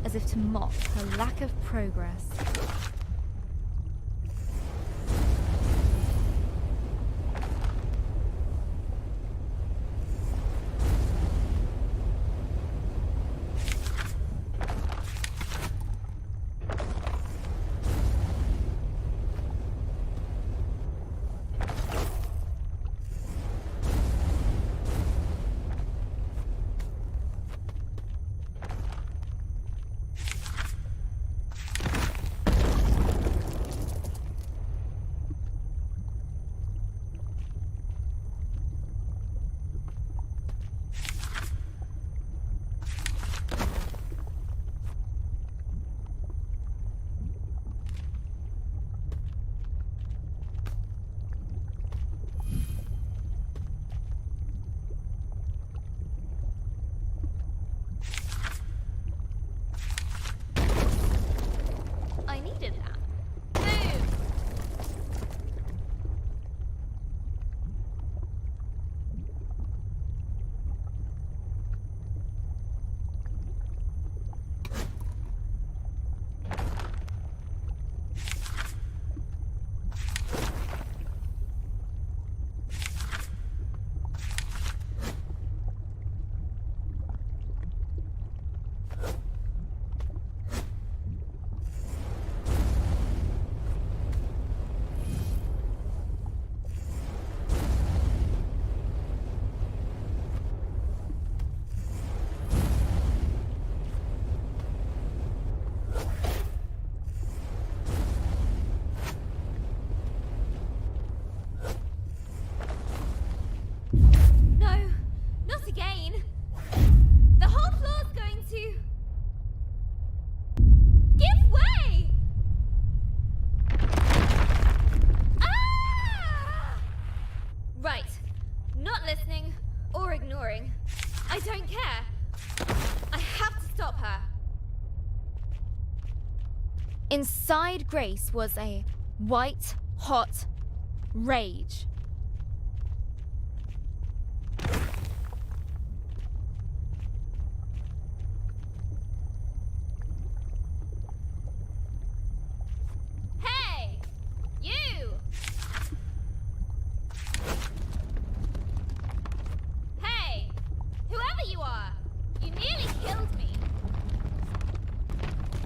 as if to mock her lack of progress. I needed that. Boom! No, not again. The whole floor's going to give way. Ah! Right, not listening or ignoring. I don't care. I have to stop her. Inside Grace was a white, hot rage. Hey! You! Hey! Whoever you are! You nearly killed me!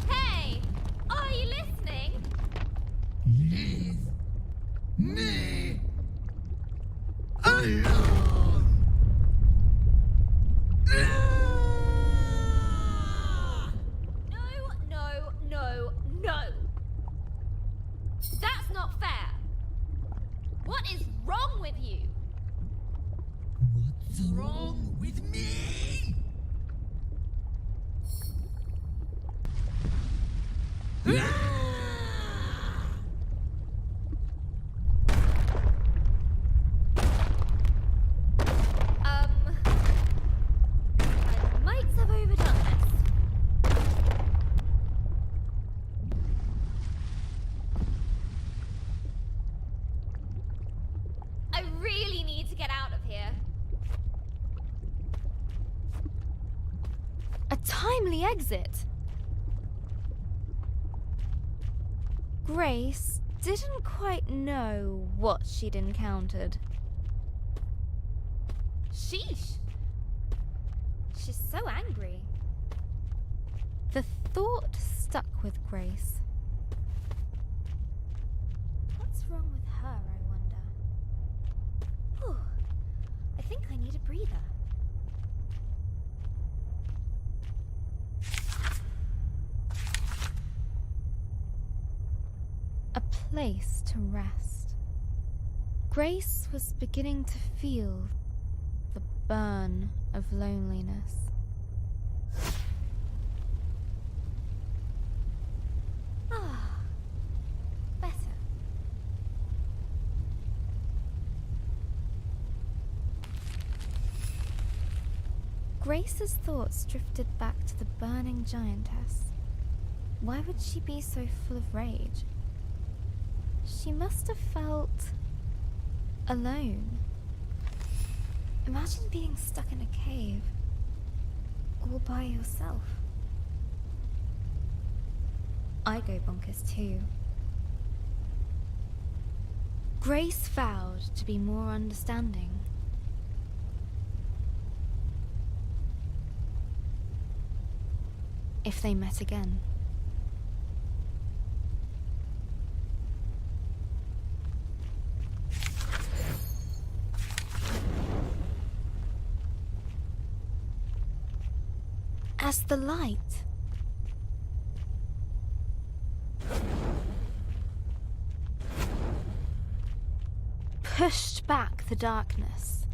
Hey! Are you listening? Leave me alone! No! That's not fair! What is wrong with you? What's wrong with me? I might have overdone this. I really need to get out of here. A timely exit. Grace didn't quite know what she'd encountered. Sheesh. She's so angry. The thought stuck with Grace. What's wrong with her, I wonder? Whew. I think I need a breather. A place to rest. Grace was beginning to feel the burn of loneliness. Ah, better. Grace's thoughts drifted back to the burning giantess. Why would she be so full of rage? She must have felt alone. Imagine being stuck in a cave, all by yourself. I go bonkers too. Grace vowed to be more understanding. If they met again. As the light pushed back the darkness,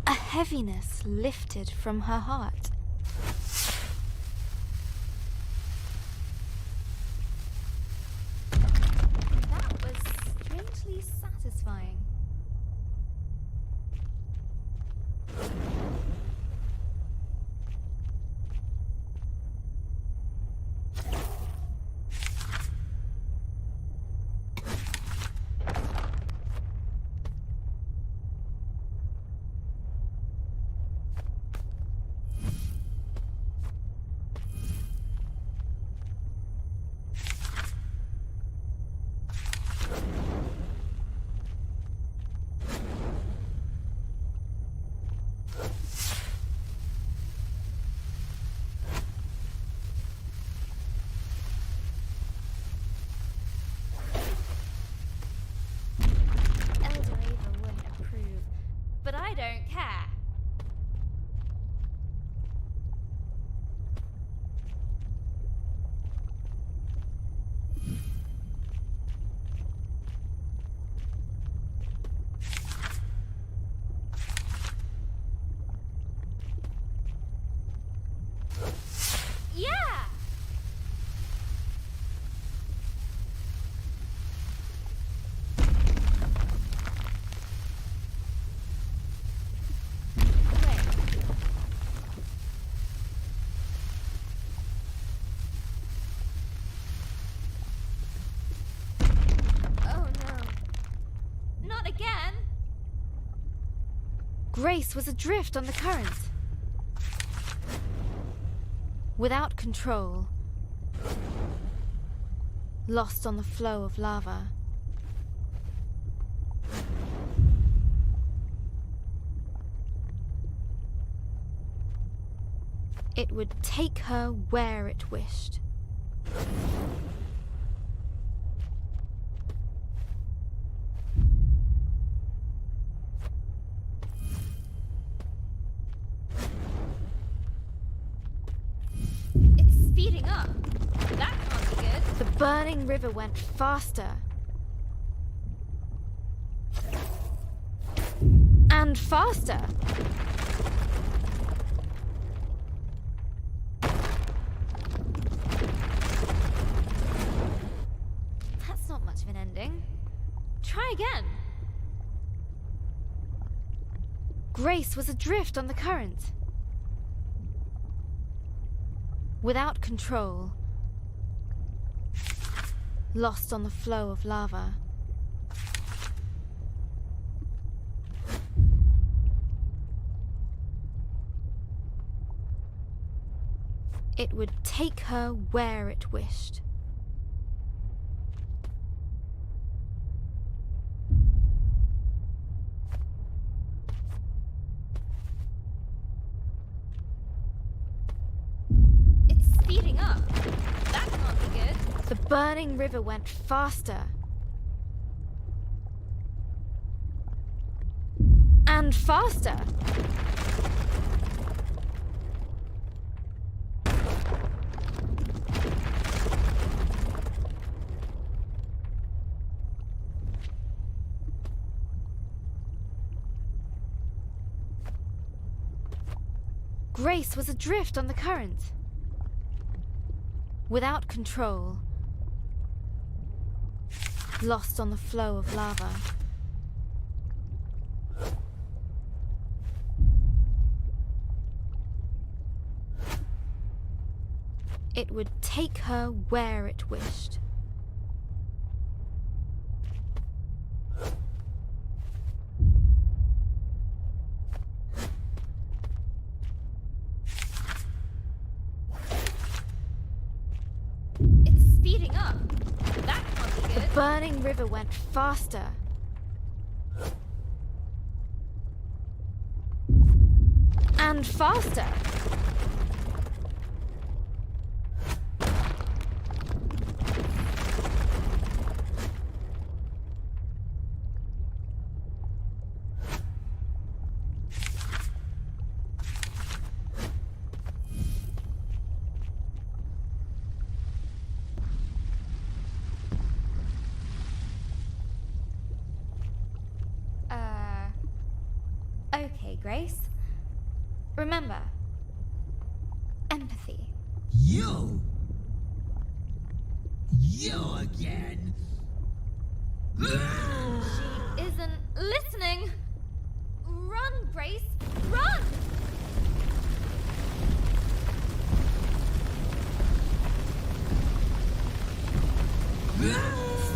a heaviness lifted from her heart. That was strangely satisfying. But I don't care. Yeah! Again? Grace was adrift on the current. Without control. Lost on the flow of lava. It would take her where it wished. Speeding up. That can't be good. The burning river went faster. And faster. That's not much of an ending. Try again. Grace was adrift on the current. Without control. Lost on the flow of lava. It would take her where it wished. up. That can't be good. The burning river went faster. And faster. Grace was adrift on the current. Without control. Lost on the flow of lava. It would take her where it wished. It's speeding up. That can't be good. The burning river went faster. And faster. Okay, Grace. Remember, empathy. You! You again! She isn't listening. Run, Grace, run!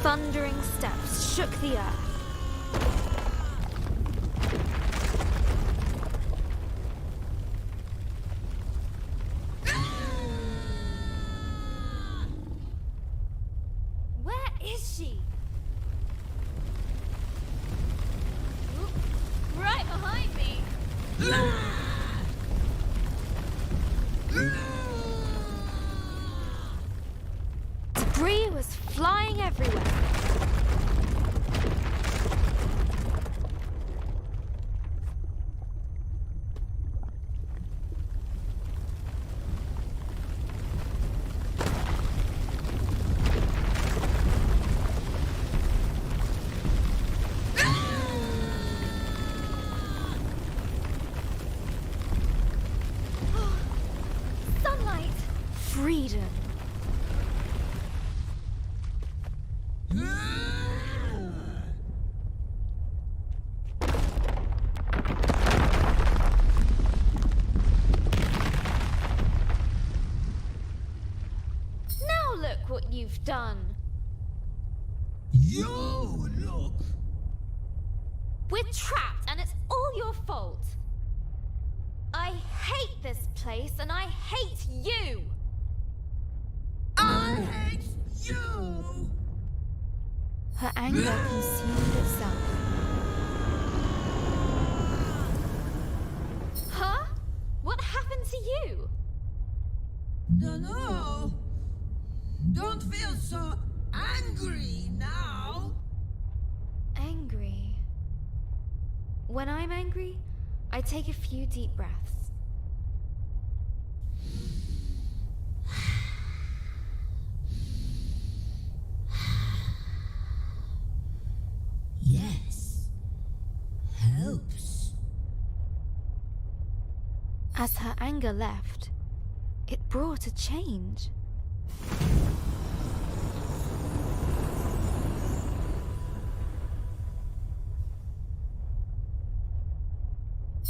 Thundering steps shook the earth. Where is she? Oop, right behind me. Debris was flying everywhere. Sunlight. Freedom. Now look what you've done. You look! We're trapped and it's all your fault. I hate this place and I hate you. I hate you! Her anger consumed itself. Huh? What happened to you? No. Don't feel so angry now. Angry. When I'm angry, I take a few deep breaths. Yes. Helps. As her anger left, it brought a change.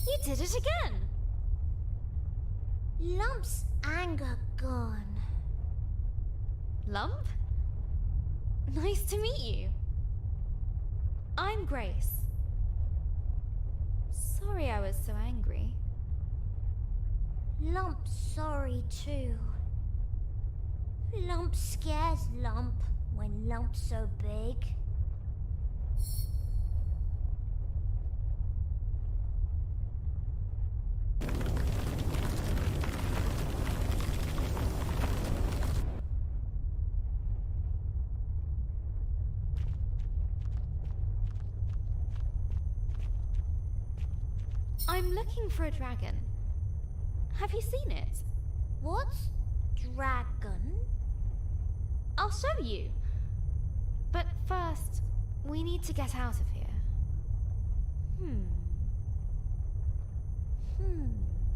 You did it again. Lump's anger gone. Lump? Nice to meet you. I'm Grace. Sorry I was so angry. Lump's sorry too. Lump scares Lump when Lump's so big. I'm looking for a dragon. Have you seen it? What? Dragon? I'll show you. But first, we need to get out of here.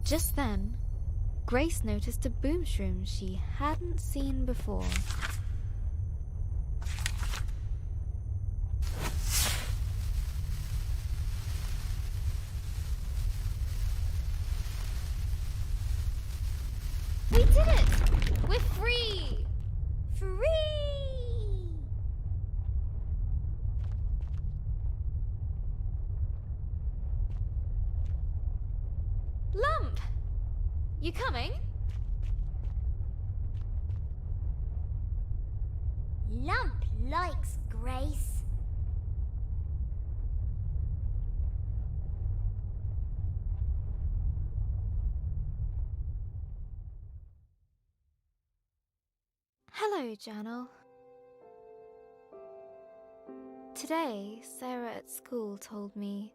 Just then, Grace noticed a boom shroom she hadn't seen before. We did it! We're free! Free! Lump! You coming? Lump likes Grace. Hello, Journal. Today, Sarah at school told me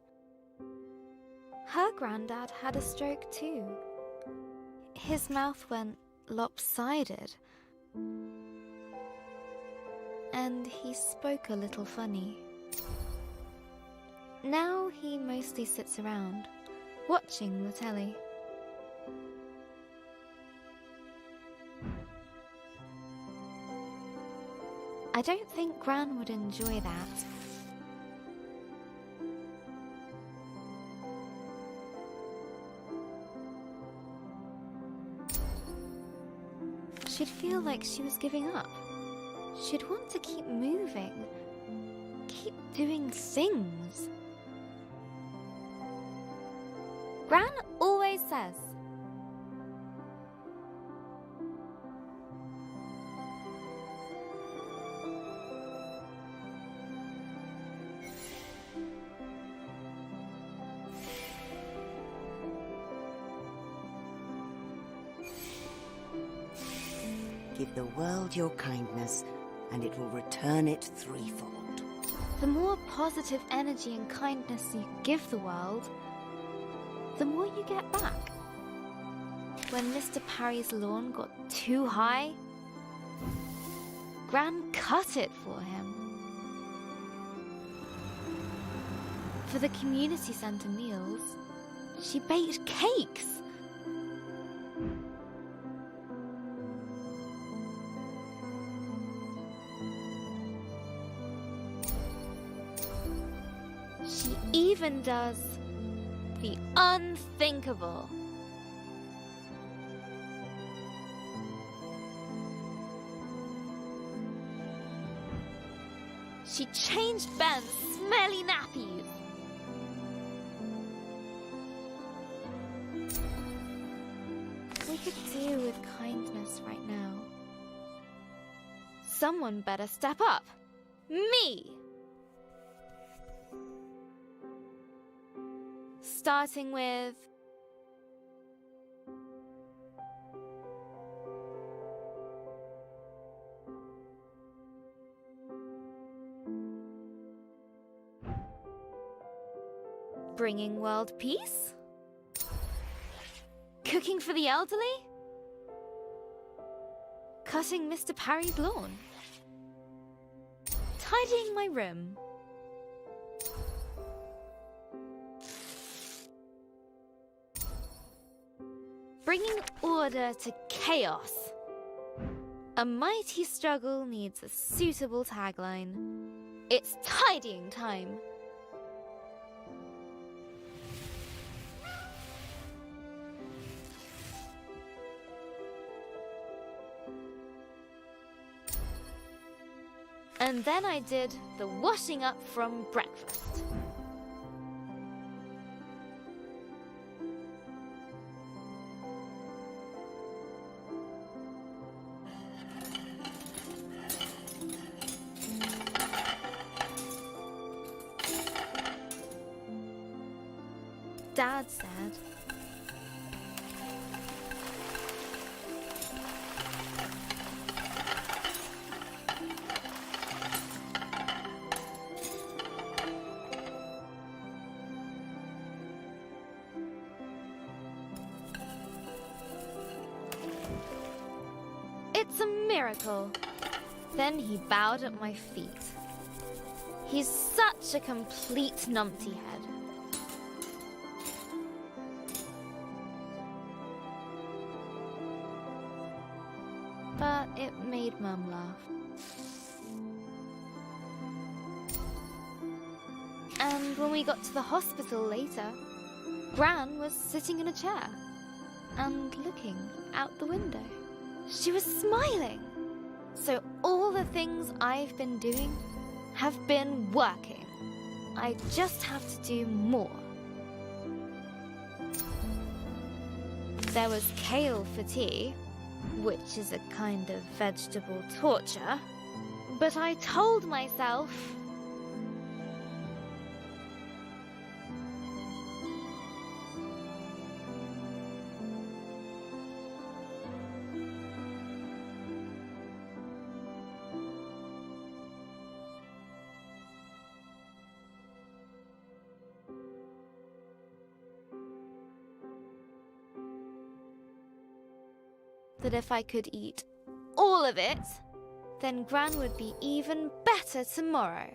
her granddad had a stroke too. His mouth went lopsided, and he spoke a little funny. Now he mostly sits around, watching the telly. I don't think Gran would enjoy that. She'd feel like she was giving up. She'd want to keep moving, keep doing things. Gran always says, Give the world your kindness, and it will return it threefold. the more positive energy and kindness you give the world, the more you get back. When Mr. Parry's lawn got too high, Gran cut it for him. For the community centre meals, she baked cakes. She even does the unthinkable. She changed Ben's smelly nappies. We could do with kindness right now. Someone better step up. Me! Starting with... bringing world peace? Cooking for the elderly? Cutting Mr. Parry's lawn? Tidying my room? Bringing order to chaos? A mighty struggle needs a suitable tagline. It's tidying time. And then I did the washing up from breakfast. Dad said, miracle. Then he bowed at my feet. He's such a complete numpty head. But it made Mum laugh. And when we got to the hospital later, Gran was sitting in a chair and looking out the window. She was smiling. So all the things I've been doing have been working. I just have to do more. There was kale for tea, which is a kind of vegetable torture, but I told myself that if I could eat all of it, then Gran would be even better tomorrow.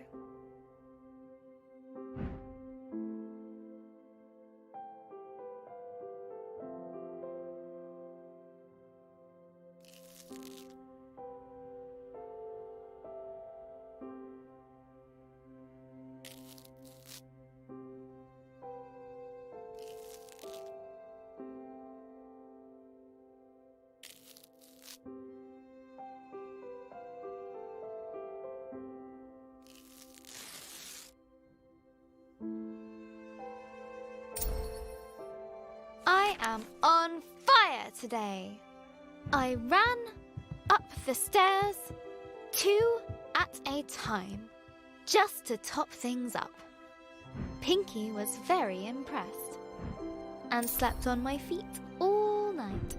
I am on fire today. I ran up the stairs 2 at a time, just to top things up. Pinky was very impressed and slept on my feet all night.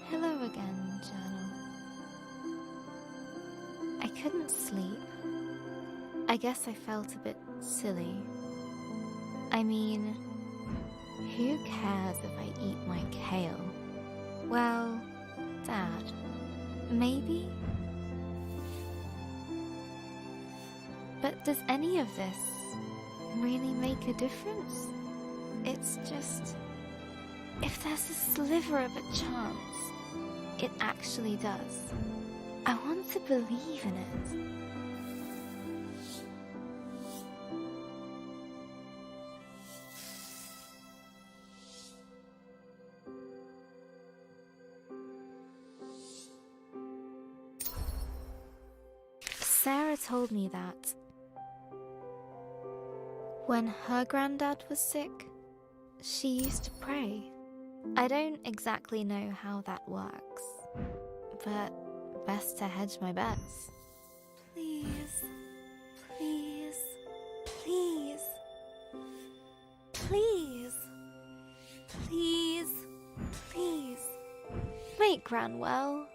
Hello again, journal. I couldn't sleep. I guess I felt a bit silly. I mean, who cares if I eat my kale? Well, Dad, maybe? But does any of this really make a difference? It's just, if there's a sliver of a chance, it actually does. I want to believe in it. Sarah told me that when her granddad was sick, she used to pray. I don't exactly know how that works, but best to hedge my bets. Please, please, please, please, please, please, make Gran well.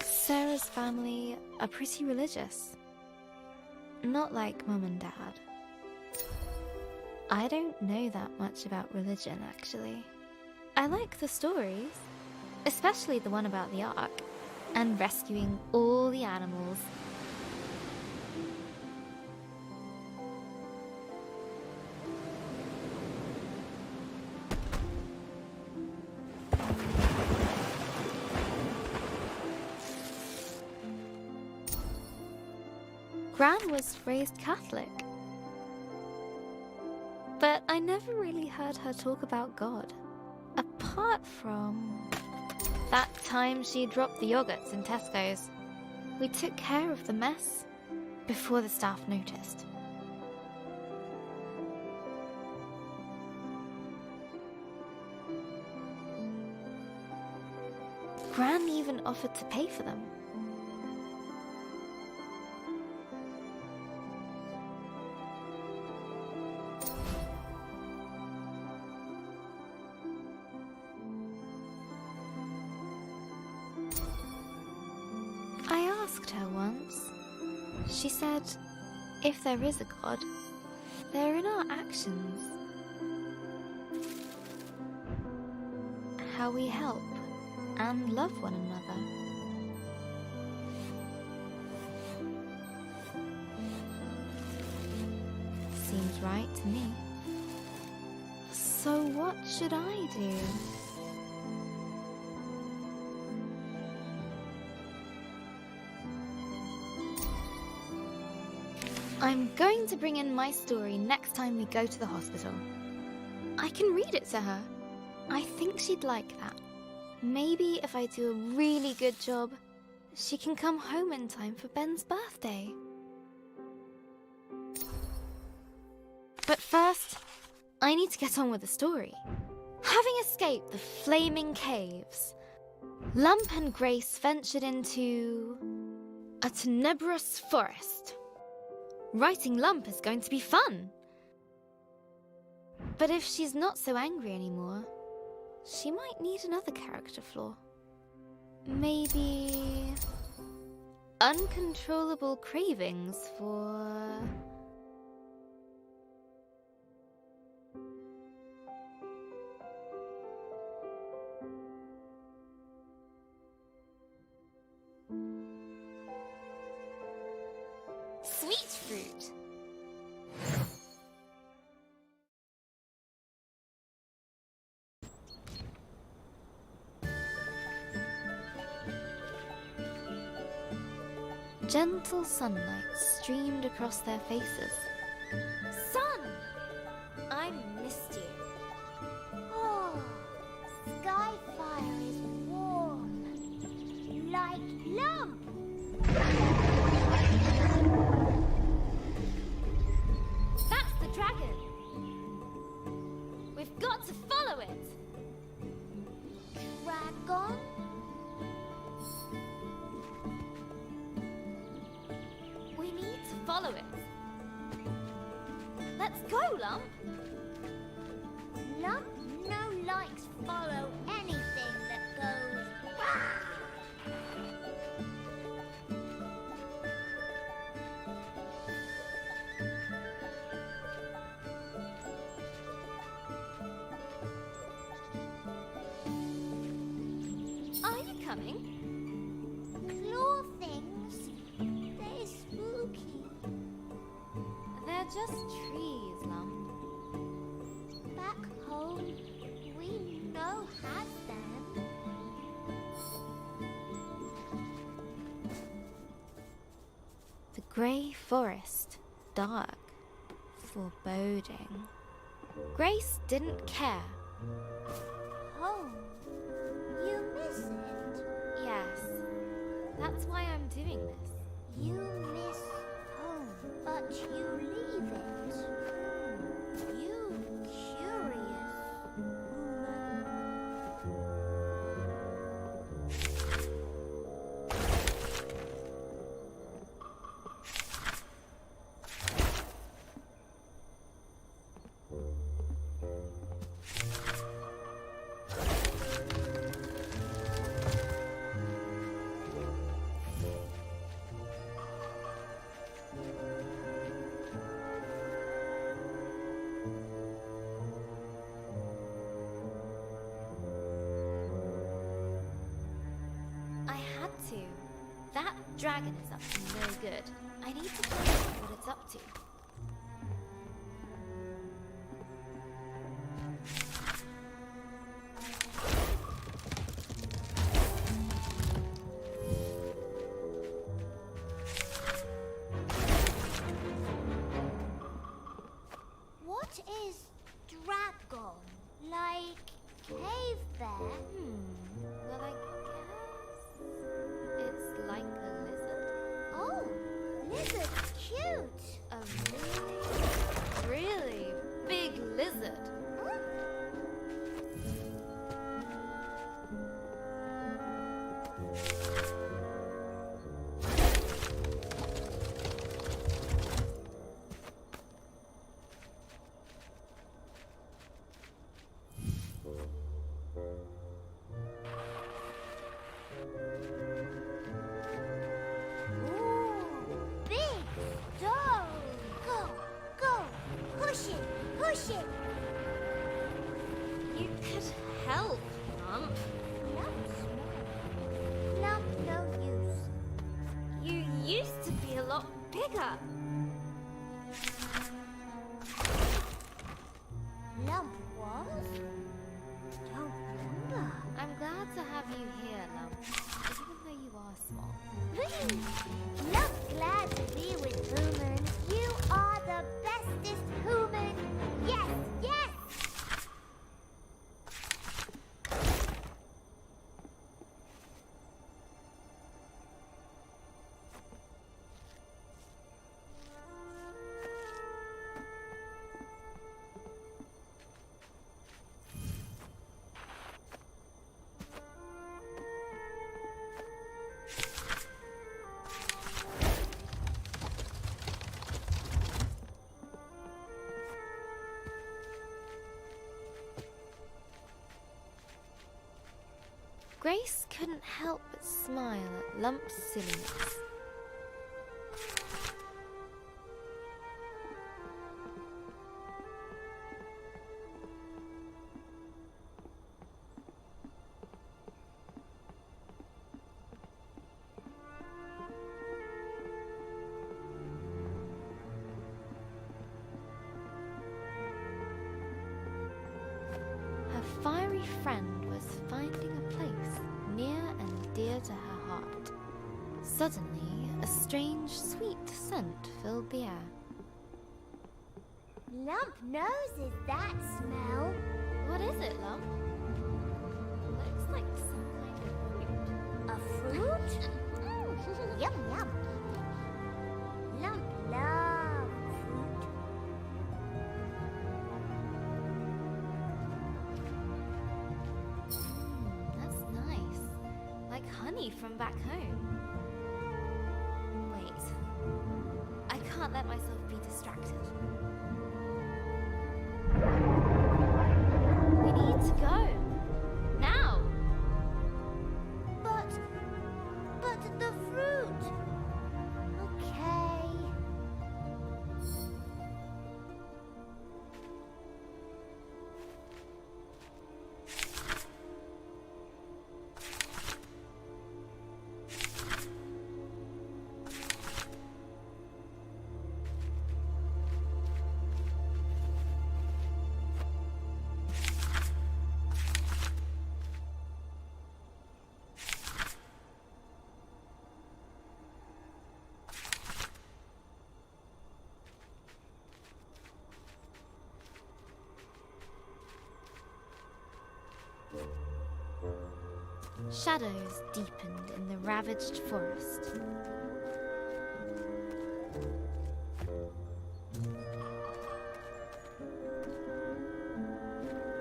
Sarah's family are pretty religious. Not like Mum and Dad. I don't know that much about religion, actually. I like the stories, especially the one about the Ark, and rescuing all the animals. Gran was raised Catholic. But I never really heard her talk about God. Apart from that time she dropped the yogurts in Tesco's. We took care of the mess before the staff noticed. Gran even offered to pay for them. I asked her once. She said, if there is a God, they're in our actions. How we help and love one another. Seems right to me. So what should I do? I'm going to bring in my story next time we go to the hospital. I can read it to her. I think she'd like that. Maybe if I do a really good job, she can come home in time for Ben's birthday. But first, I need to get on with the story. Having escaped the flaming caves, Lump and Grace ventured into a tenebrous forest. Writing Lump is going to be fun. But if she's not so angry anymore, she might need another character flaw. Maybe uncontrollable cravings for... sweet fruit. Gentle sunlight streamed across their faces. Sun! I missed you. Oh, Skyfire is warm. Like Lump. That's the dragon. We've got to follow it. Dragon? We need to follow it. Let's go, Lump. Lump no likes follow anything that goes. Are you coming? Claw things. They're spooky. They're just trees, Lump. Back home, we no had them. The grey forest, dark, foreboding. Grace didn't care. Home. You miss it. Yes. That's why I'm doing this. You miss home, but you leave it. You curious woman. I had to. That dragon is up to no good. I need to find out what it's up to. Ooh, big stone. Go, go, push it, push it. You could help, Lump. Lump small. Lump no use. You used to be a lot bigger. Lump was? Don't remember. I'm glad to have you here, Lump, even though you are small. Lump glad to be with humans. You are the bestest human. Yes, yes. Grace couldn't help but smile at Lump's silliness. Her fiery friend was finding a place near and dear to her heart. Suddenly, a strange, sweet scent filled the air. Lump noses that smell. What is it, Lump? Looks like some kind of fruit. A fruit? Yum, yum. Lump loves fruit. That's nice. Like honey from back home. Wait. I can't let myself be distracted. We need to go. Now! But the fruit. Okay. Shadows deepened in the ravaged forest.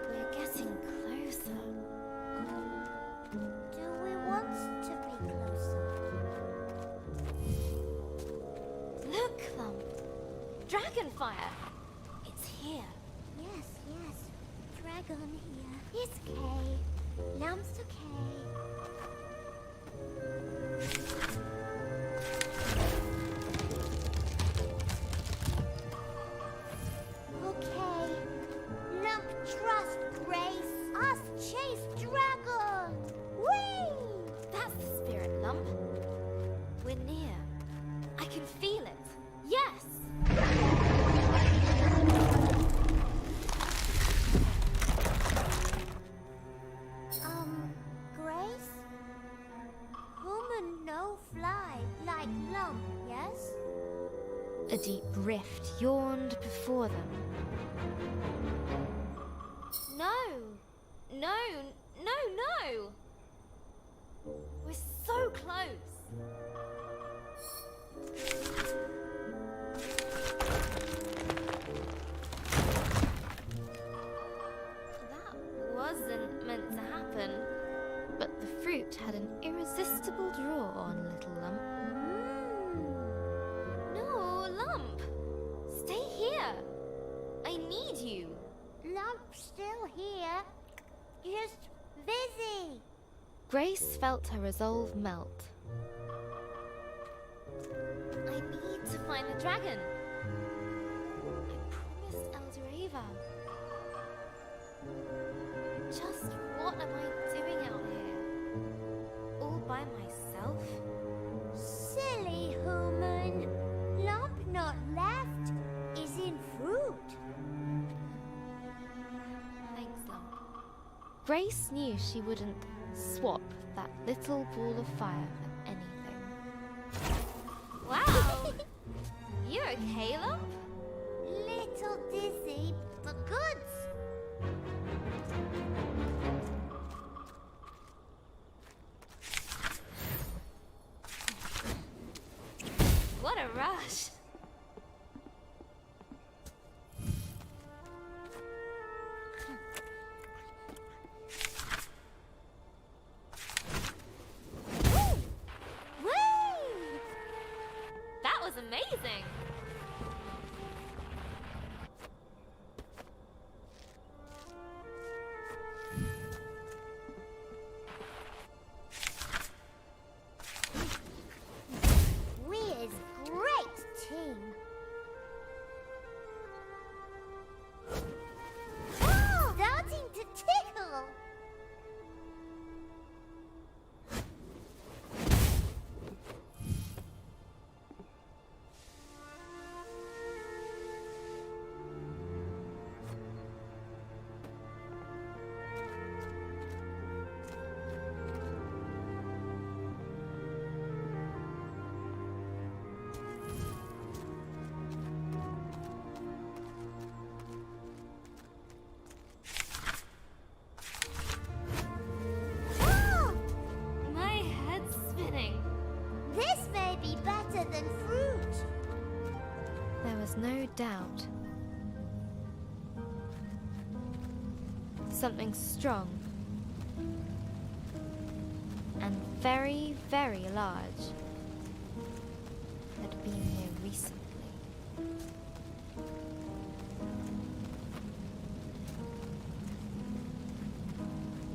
We're getting closer. Do we want to be closer? Look, Lump! Dragonfire! It's here. Yes, yes. Dragon here. It's okay. Lump's okay. Okay. Lump trust Grace. Us chase dragon. Whee! That's the spirit, Lump. We're near. I can feel it. Yes! Grace? Human no fly like Lump, yes? A deep rift yawned before them. No! No! No, no! We're so close! That wasn't meant to happen. But the fruit had an irresistible draw on little Lump. No, Lump! Stay here! I need you! Lump's still here. Just busy. Grace felt her resolve melt. I need to find the dragon. I promised Eldoreva. Just what am I doing out here? All by myself? Silly human. Lump not left is in fruit. Thanks, Lump. Grace knew she wouldn't swap that little ball of fire for anything. Wow! You okay, Lump? Little dizzy, but goods. What a rush! Whee! That was amazing! We is great team. Oh, starting to tickle. Oh, My head's spinning. this may be better than fruit. There was no doubt. Something strong and very, very large had been here recently.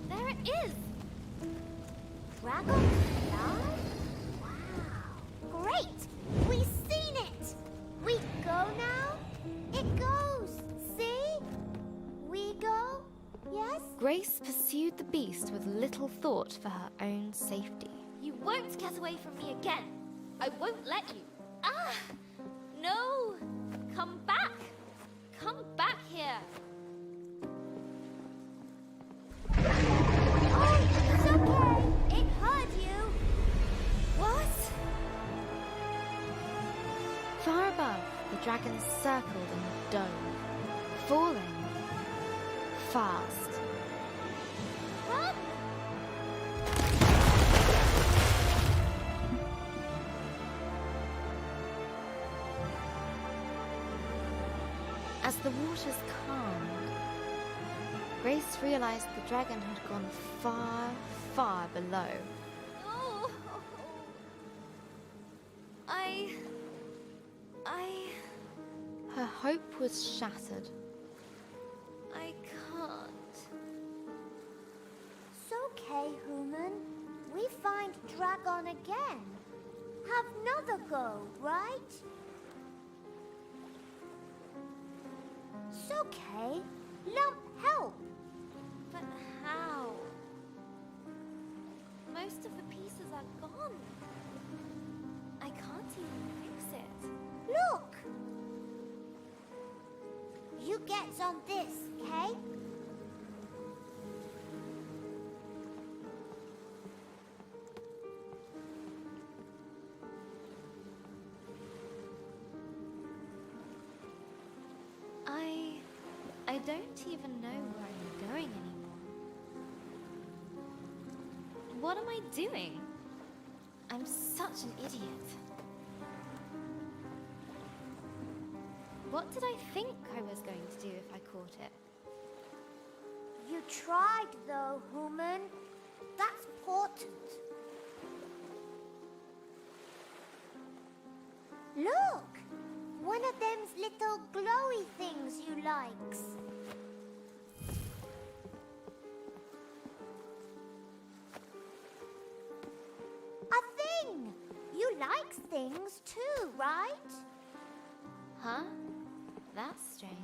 There it is! Dragon alive? Wow. Great! We've seen it! We go now? It goes! See? We go? Yes? Grace pursued the beast with little thought for her own safety. You won't get away from me again. I won't let you. Ah! No! Come back! Come back here! Oh, it's okay! It hurt you! What? Far above, the dragon circled in a dome, falling fast. Run! As the waters calmed, Grace realized the dragon had gone far, far below. No! I... Her hope was shattered. I can't. It's okay, human. We find dragon again. Have another go, right? It's okay. Lump help. But how? Most of the pieces are gone. I can't even fix it. Look. You get on this, okay? I don't even know where I'm going anymore. What am I doing? I'm such an idiot. What did I think I was going to do if I caught it? You tried though, human. That's important. Look! One of them's little glowy things you likes. thing. You like things too, right? Huh? That's strange.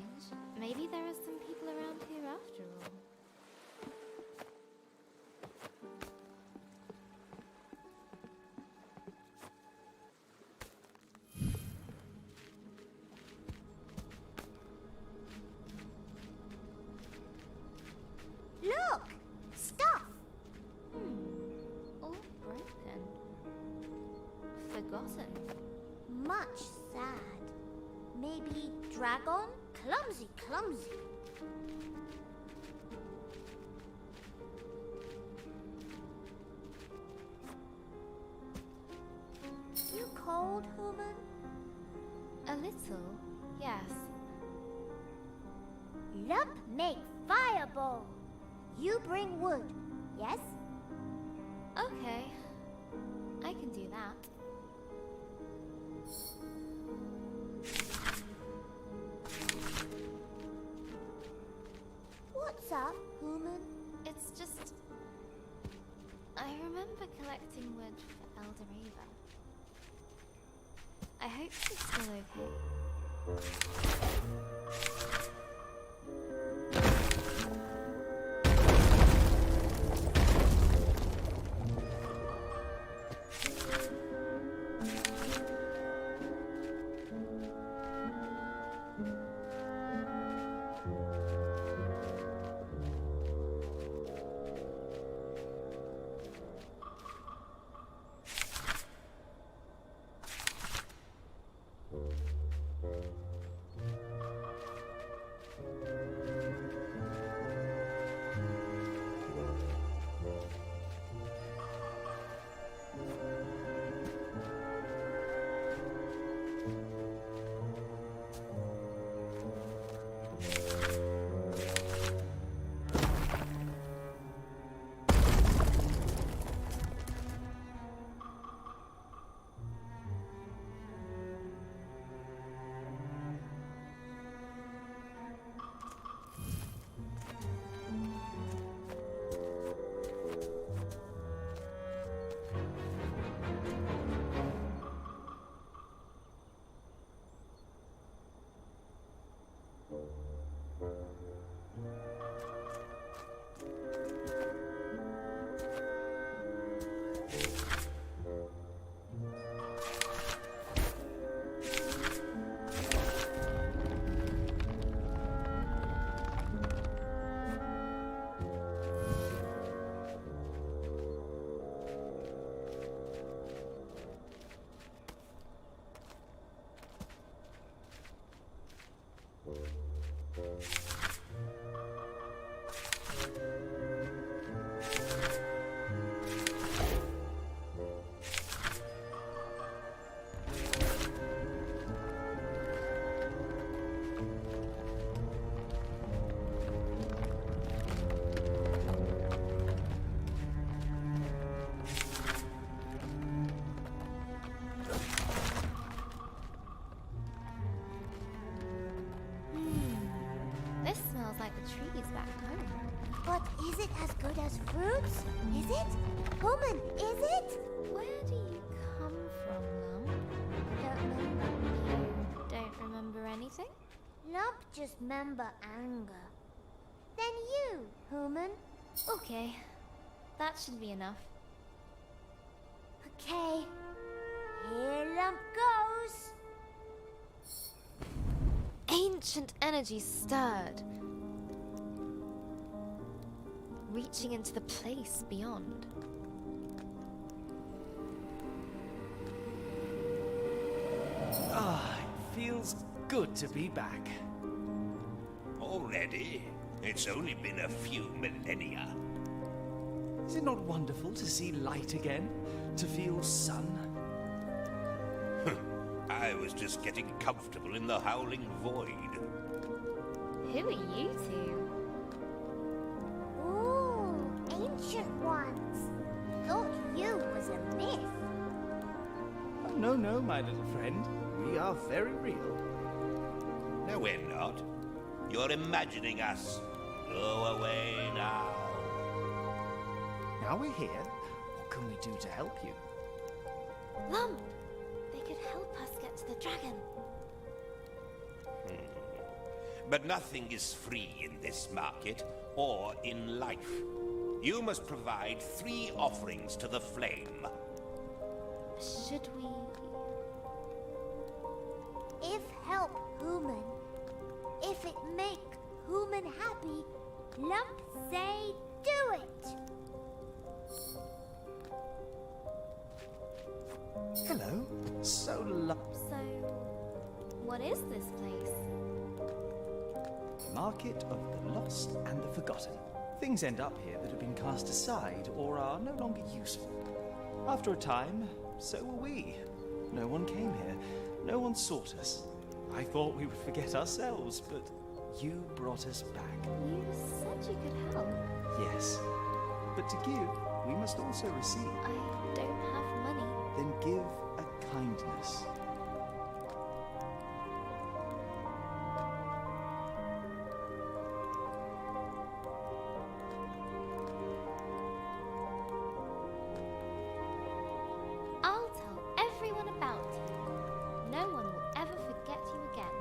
Maybe there are some people around here after all. Look! Stuff! All broken. Forgotten. Much sad. Maybe dragon? Clumsy, clumsy. You cold, human? A little, yes. Lump make fireball. You bring wood, yes? Okay. I can do that. What's up, human? It's just... I remember collecting wood for Elder Eva. I hope she's still okay. This smells like the trees back home. But is it as good as fruits? Is it? Human, is it? Where do you come from, Lump? Don't remember. You don't remember anything? Lump just remember anger. Then you, human. Okay. That should be enough. Okay. Here Lump goes. Ancient energy stirred, reaching into the place beyond. Ah, it feels good to be back. Already? It's only been a few millennia. Is it not wonderful to see light again? To feel sun? I was just getting comfortable in the howling void. Who are you two? Ooh, ancient ones. Thought you was a myth. Oh, no, my little friend. We are very real. No, we're not. You're imagining us. Go away now. Now we're here, what can we do to help you? Lump! They could help us get to the dragon. But nothing is free in this market, or in life. You must provide 3 offerings to the flame. Should we... If help human, if it make human happy, Lump say do it. Hello. So So, what is this place? Market of the lost and the forgotten. Things end up here that have been cast aside or are no longer useful. After a time, so were we. No one came here. No one sought us. I thought we would forget ourselves, but you brought us back. You said you could help. Yes. But to give, we must also receive. I don't have money. Then give a kindness. I'll tell everyone about you. No one will ever forget you again.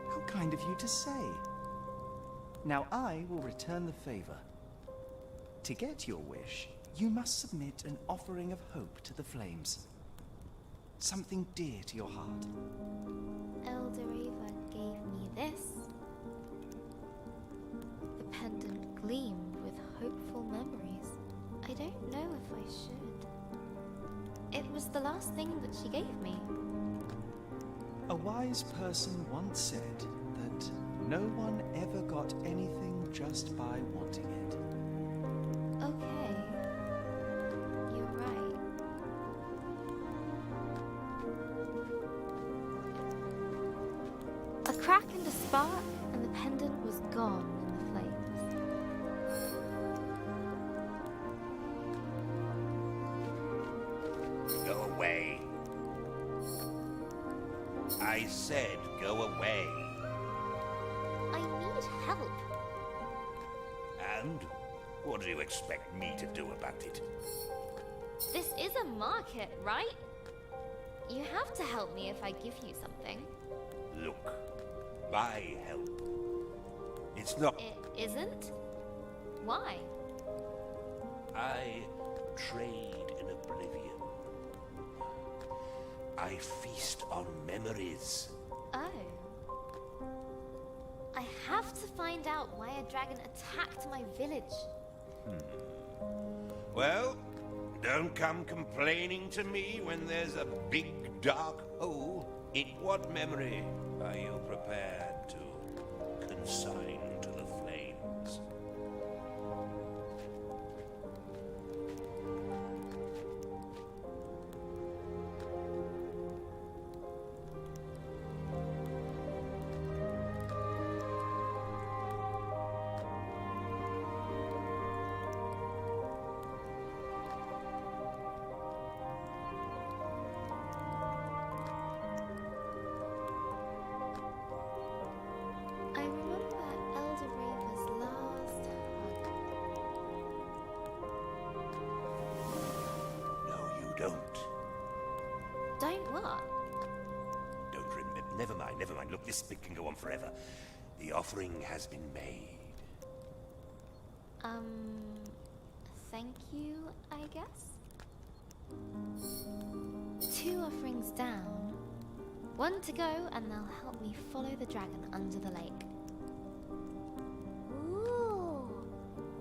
How kind of you to say. Now I will return the favor. To get your wish, you must submit an offering of hope to the flames. Something dear to your heart. Elder Eva gave me this. The pendant gleamed with hopeful memories. I don't know if I should. It was the last thing that she gave me. A wise person once said that no one ever got anything just by wanting it. Okay. You're right. A crack and a spark, and the pendant was gone in the flames. Go away. I said go away. I need help. And what do you expect me to do about it? This is a market, right? You have to help me if I give you something. Look, my help. It's not... It isn't? Why? I trade in oblivion. I feast on memories. Oh. I have to find out why a dragon attacked my village. Well, don't come complaining to me when there's a big dark hole. In what memory are you prepared to consign to the flames? I remember Elder Raver's last hug. No, you don't. Don't what? Don't remember. Never mind, never mind. Look, this bit can go on forever. The offering has been made. Thank you, I guess? 2 offerings down. 1 to go, and they'll help me follow the dragon under the lake. Ooh,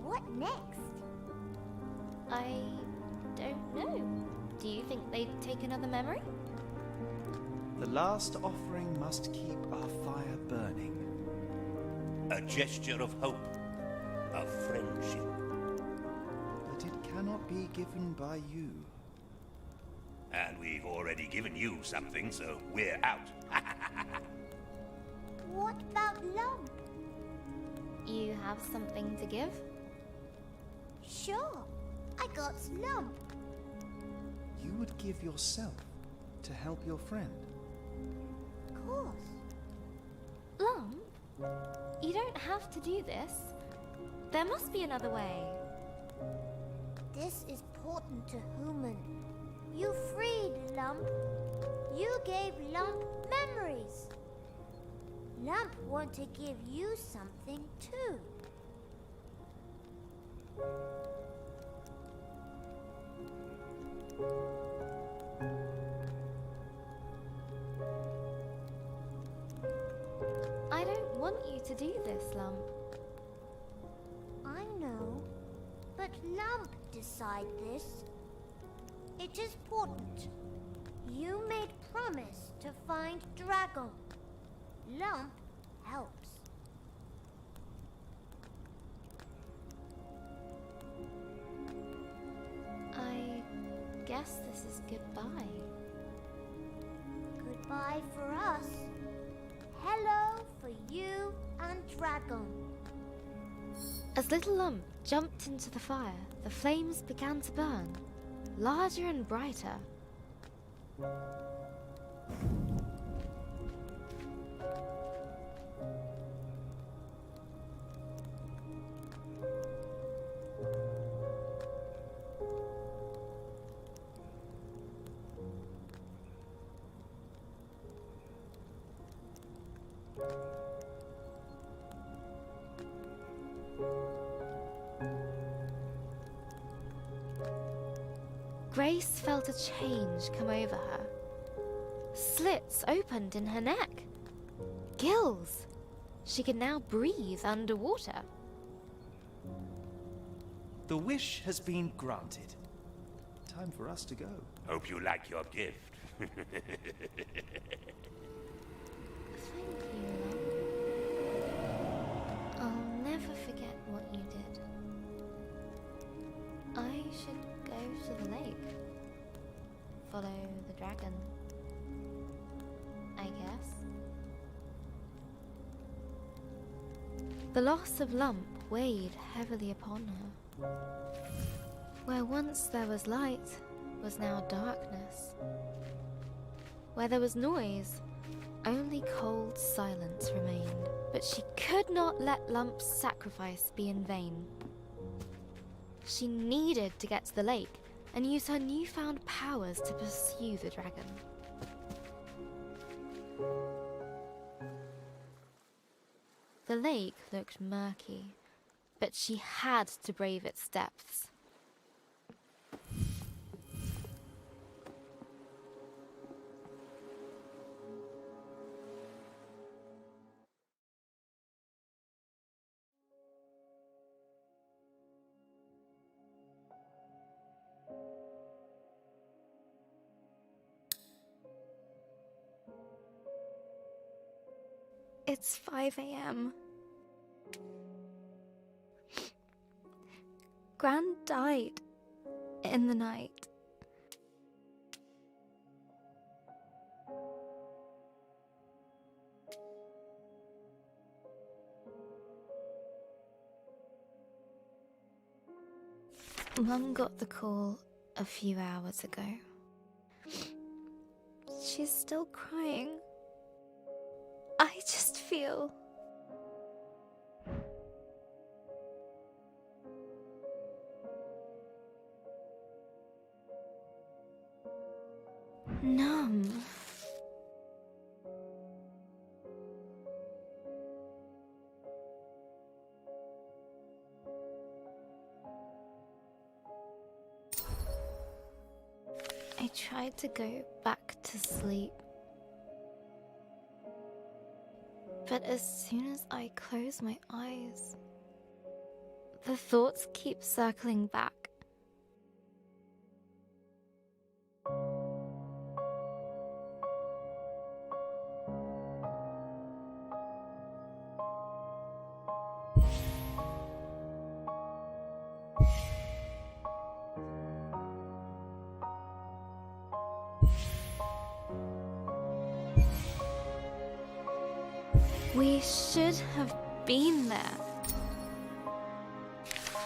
what next? I don't know. Do you think they'd take another memory? The last offering must keep our fire burning. A gesture of hope, of friendship. But it cannot be given by you. And we've already given you something, so we're out. What about Lump? You have something to give? Sure, I got Lump. You would give yourself to help your friend. Of course. Lump? You don't have to do this. There must be another way. This is important to human. You freed Lump. You gave Lump memories. Lump want to give you something too. I don't want you to do this, Lump. I know, but Lump decide this. It is important. You made promise to find Dragon. Lump helps. I guess this is goodbye. Goodbye for us. Hello for you and Dragon. As little Lump jumped into the fire, the flames began to burn, larger and brighter. Grace felt a change come over her. Slits opened in her neck. Gills. She could now breathe underwater. The wish has been granted. Time for us to go. Hope you like your gift. Thank you, Lump. I'll never forget what you did. I should go to the lake. Follow the dragon. I guess. The loss of Lump weighed heavily upon her. Where once there was light was now darkness. Where there was noise, only cold silence remained. But she could not let Lump's sacrifice be in vain. She needed to get to the lake and use her newfound powers to pursue the dragon. The lake looked murky, but she had to brave its depths. It's 5 a.m. Gran died in the night. Mum got the call a few hours ago. She's still crying. I just feel... numb. I tried to go back to sleep. But as soon as I close my eyes, the thoughts keep circling back. We should have been there.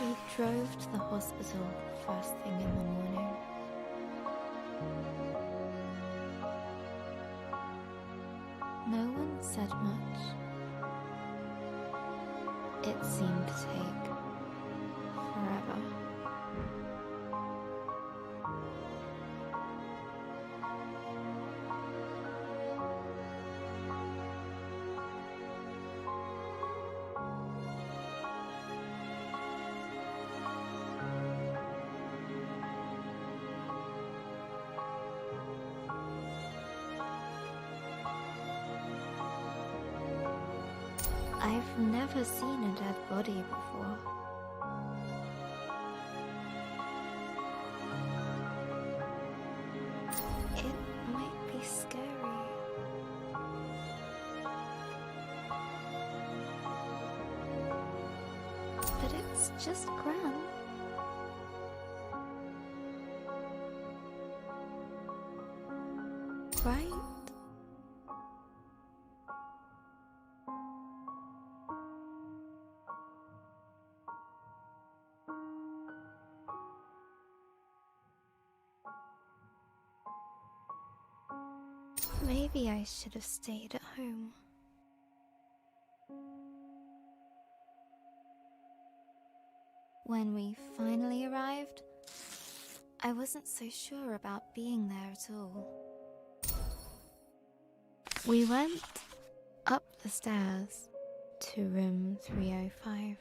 We drove to the hospital first thing in the morning. No one said much. It seemed to take forever. I've never seen a dead body before. It might be scary. But it's just Gran. Right? Maybe I should have stayed at home. When we finally arrived, I wasn't so sure about being there at all. We went up the stairs to room 305.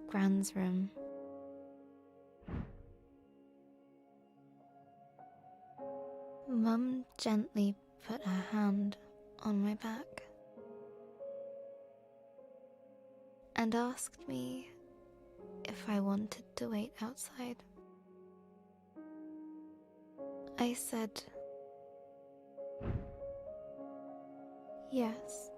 Gran's room. Mum gently put her hand on my back and asked me if I wanted to wait outside. I said yes.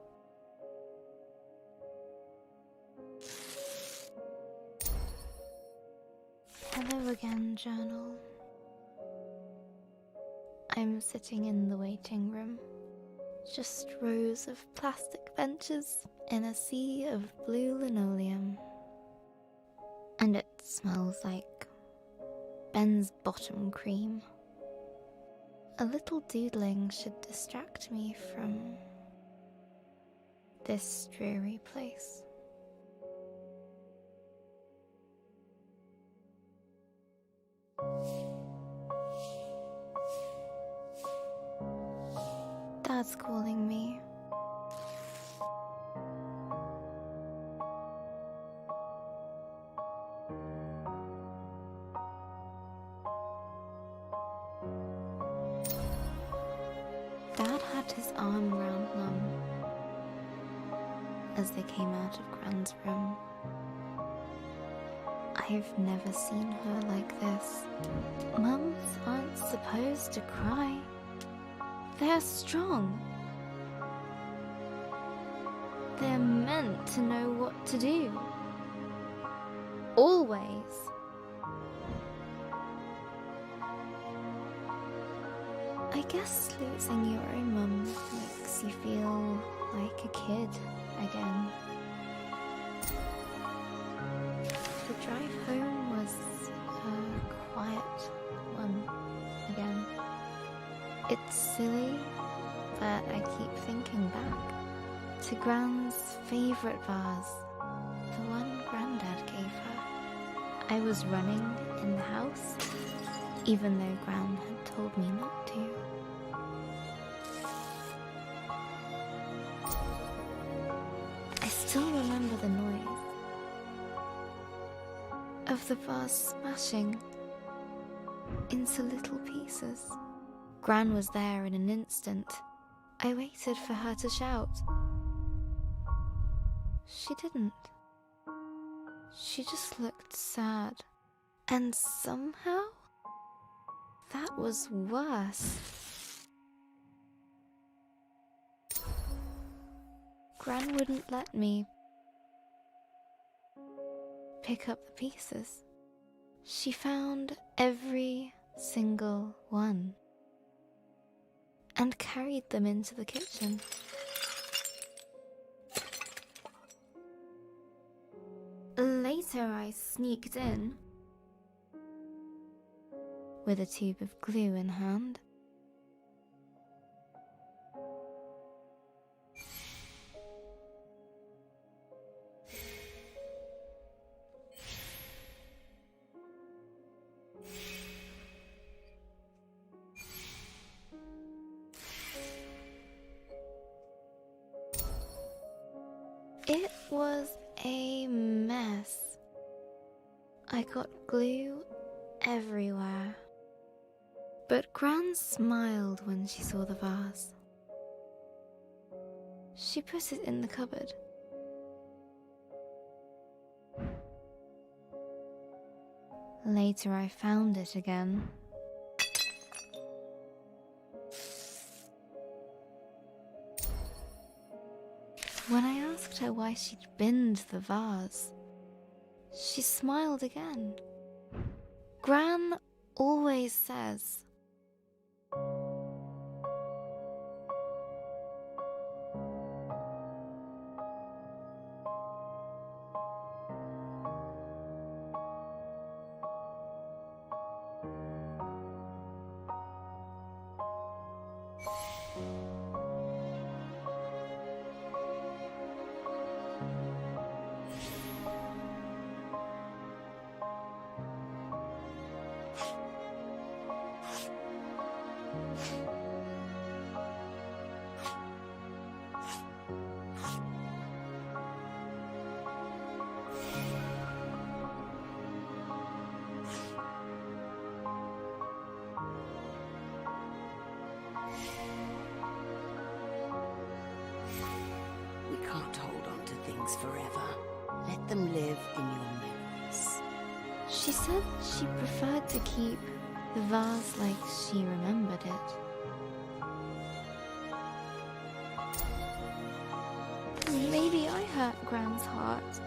Hello again, journal. I'm sitting in the waiting room. Just rows of plastic benches in a sea of blue linoleum. And it smells like Ben's bottom cream. A little doodling should distract me from this dreary place. Dad's calling me. Dad had his arm round Mum as they came out of Gran's room. I've never seen her like this. Mums aren't supposed to cry. They're strong. They're meant to know what to do. Always. I guess losing your own mum makes you feel like a kid again. The drive home was a quiet one again. It's silly, but I keep thinking back to Gran's favourite vase, the one Grandad gave her. I was running in the house, even though Gran had told me not to. I still remember the noise of the vase smashing into little pieces. Gran was there in an instant. I waited for her to shout. She didn't. She just looked sad. And somehow, that was worse. Gran wouldn't let me pick up the pieces. She found every single one and carried them into the kitchen. Later I sneaked in with a tube of glue in hand. It was a mess. I got glue everywhere. But Gran smiled when she saw the vase. She put it in the cupboard. Later I found it again. When I asked her why she'd binned the vase, she smiled again. Gran always says, We can't hold on to things forever. Let them live in your memories. she said she preferred to keep the vase like she remembered it. Maybe I hurt Gran's heart,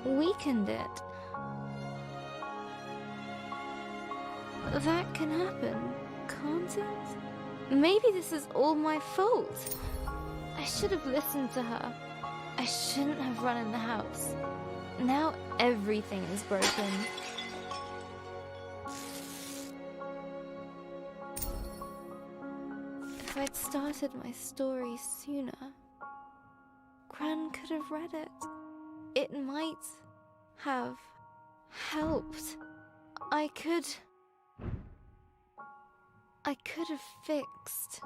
weakened it. That can happen, can't it? Maybe this is all my fault. I should have listened to her. I shouldn't have run in the house. Now everything is broken. If I'd started my story sooner, Gran could have read it. It might have helped. I could have fixed.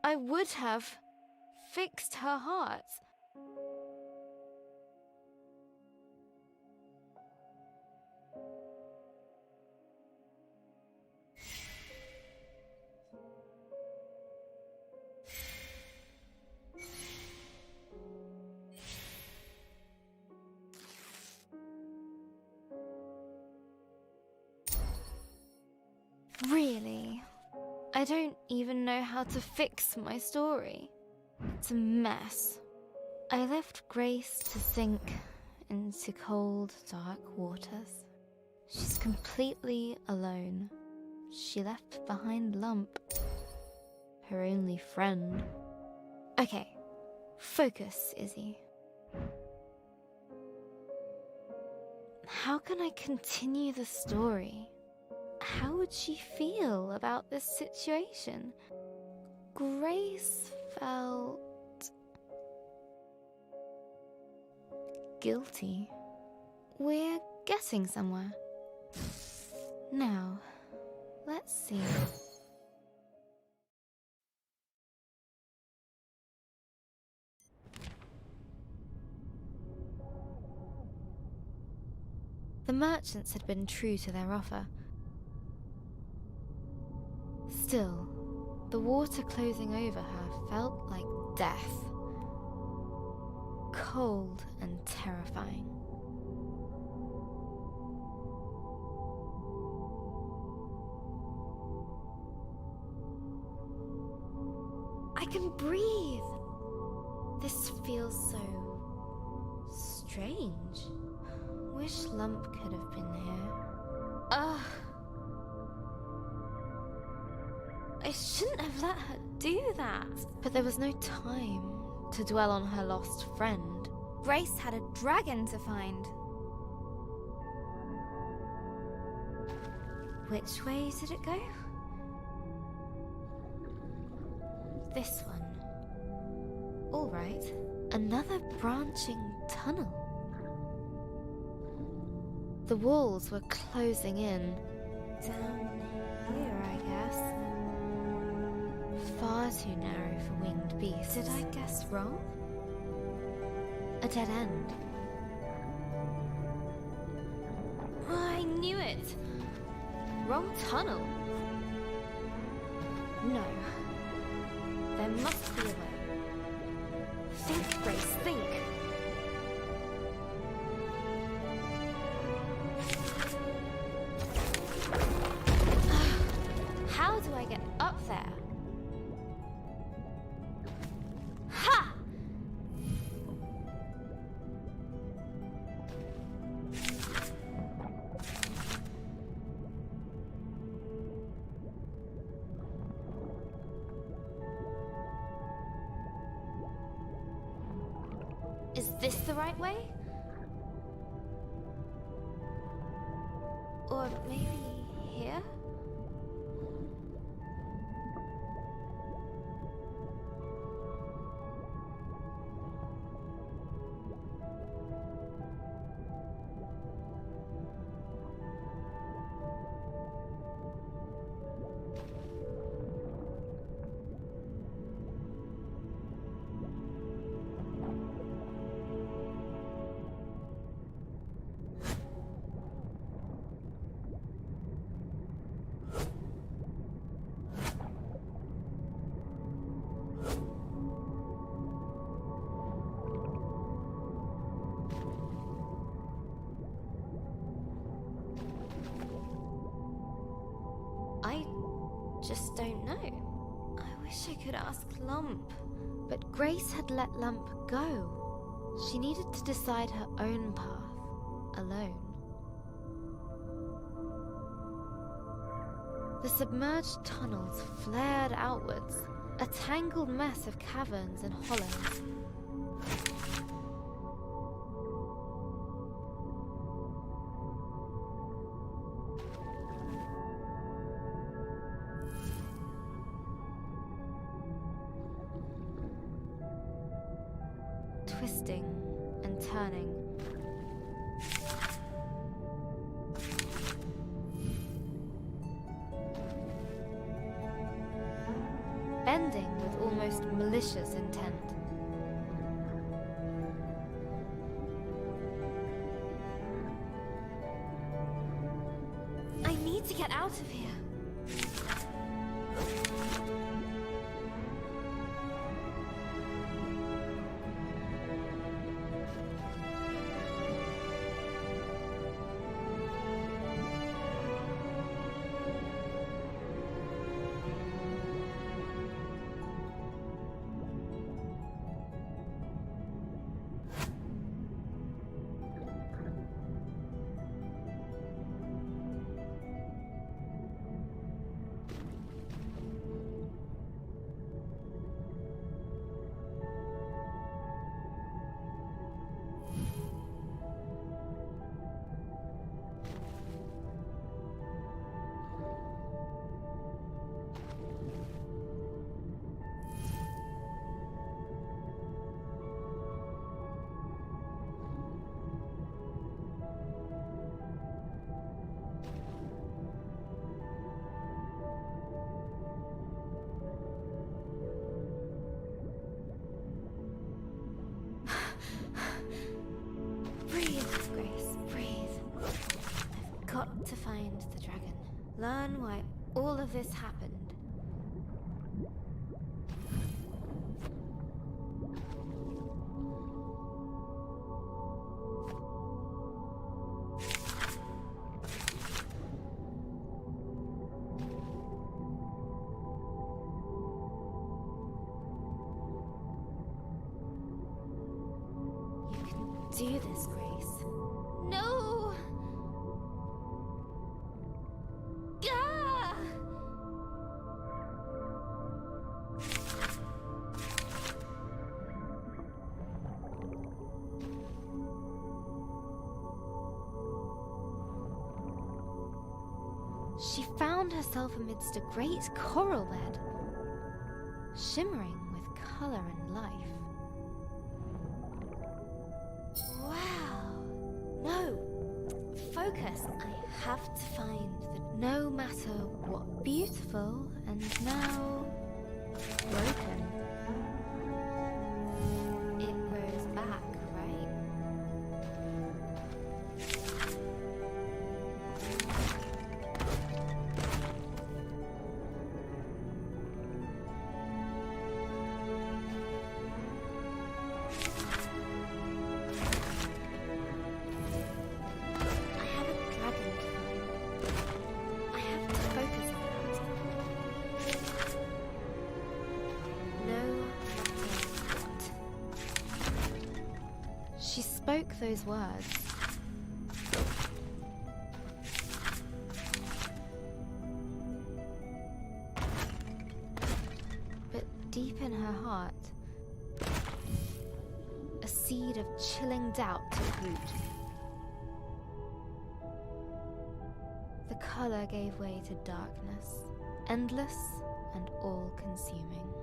I would have fixed her heart. Really? I don't even know how to fix my story. It's a mess. I left Grace to sink into cold, dark waters. She's completely alone. She left behind Lump, her only friend. Okay, focus, Izzy. How can I continue the story? How would she feel about this situation? Grace felt guilty. We're getting somewhere. Now, let's see. The merchants had been true to their offer. Still, the water closing over her felt like death. Cold and terrifying. I can breathe! This feels so strange. Wish Lump could have been here. Ugh! I shouldn't have let her do that. But there was no time to dwell on her lost friend. Grace had a dragon to find. Which way did it go? This one. All right. Another branching tunnel. The walls were closing in. Down here, I guess. Far too narrow for winged beasts. Did I guess wrong? A dead end. it! Wrong tunnel. No. There must be a way. Think, Grace, think. How do I get up there? Ha! Is this the right way? Or maybe here? I just don't know. I wish I could ask Lump. But Grace had let Lump go. She needed to decide her own path, alone. The submerged tunnels flared outwards, a tangled mess of caverns and hollows. Twisting and turning. Bending with almost malicious intent. I need to get out of here. Got to find the dragon. Learn why all of this happened. You can do this, Grace. No! She found herself amidst a great coral bed, shimmering with color and life. Wow! No! Focus! I have to find the... No matter what beautiful and now broken, it grows back, right? She spoke those words. But deep in her heart, a seed of chilling doubt took root. The color gave way to darkness, endless and all-consuming.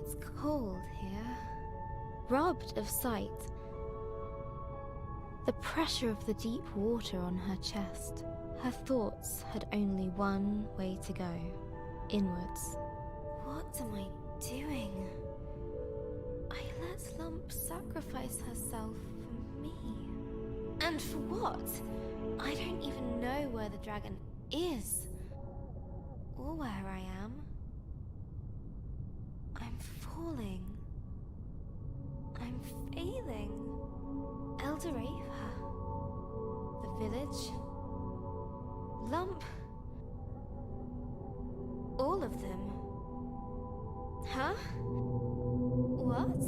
It's cold here, robbed of sight. The pressure of the deep water on her chest. Her thoughts had only one way to go, inwards. What am I doing? I let Lump sacrifice herself for me. And for what? I don't even know where the dragon is, or where I am. I'm falling. I'm failing. Eldoreva. The village. Lump. All of them. Huh? What?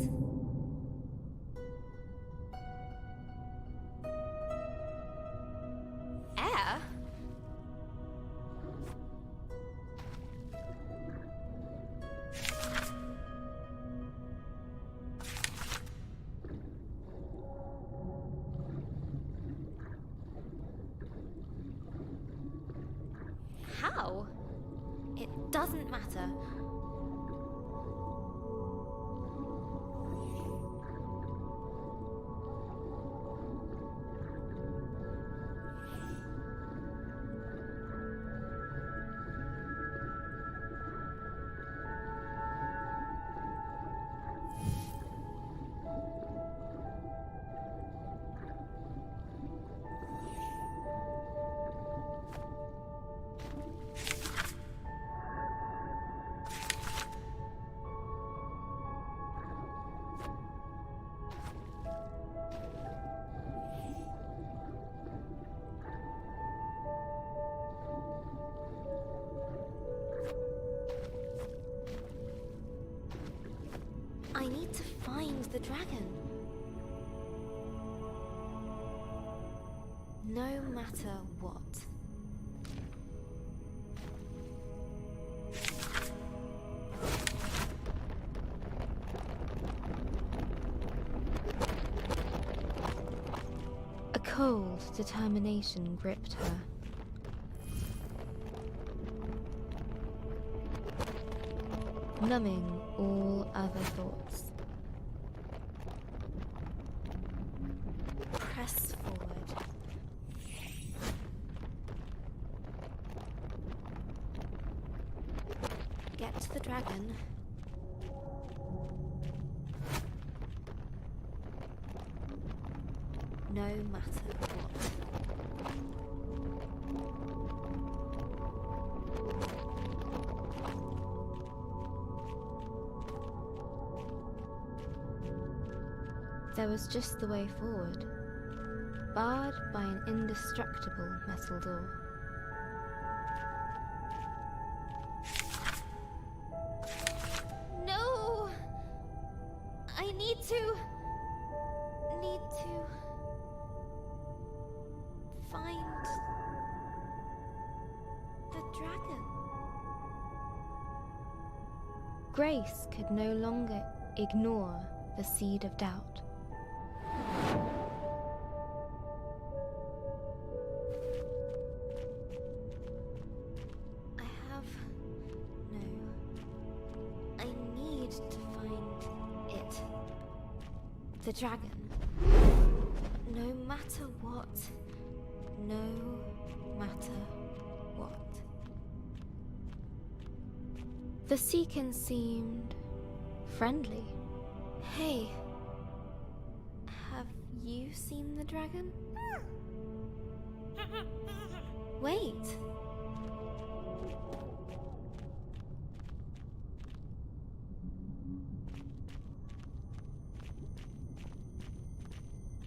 Air? How? It doesn't matter. I need to find the dragon. No matter what. A cold determination gripped her. Numbing all other thoughts. Press forward. Get to the dragon. No matter what. There was just the way forward, barred by an indestructible metal door. No! I need to find the dragon. Grace could no longer ignore the seed of doubt. The dragon. No matter what. No matter what. The Seekin seemed friendly. Hey, have you seen the dragon? Wait.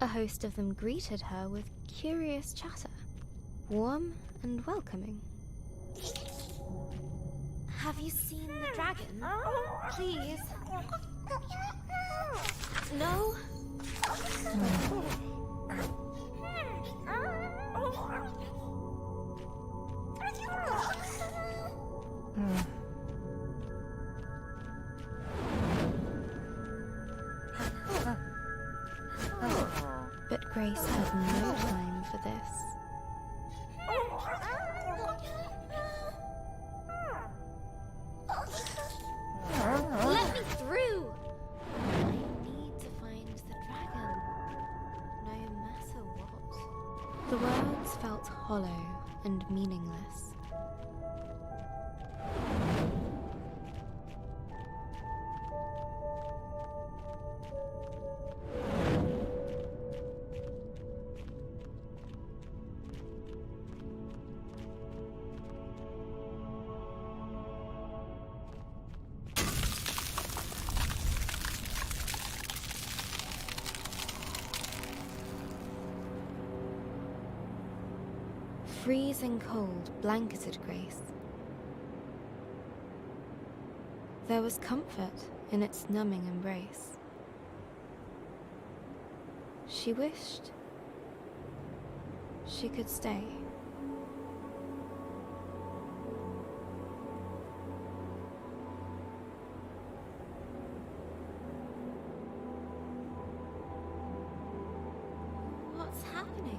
A host of them greeted her with curious chatter, warm and welcoming. Have you seen the dragon? Please. No? Grace had no time for this. Let me through! I need to find the dragon, no matter what. The words felt hollow and meaningless. Freezing cold blanketed Grace. There was comfort in its numbing embrace. She wished she could stay. What's happening?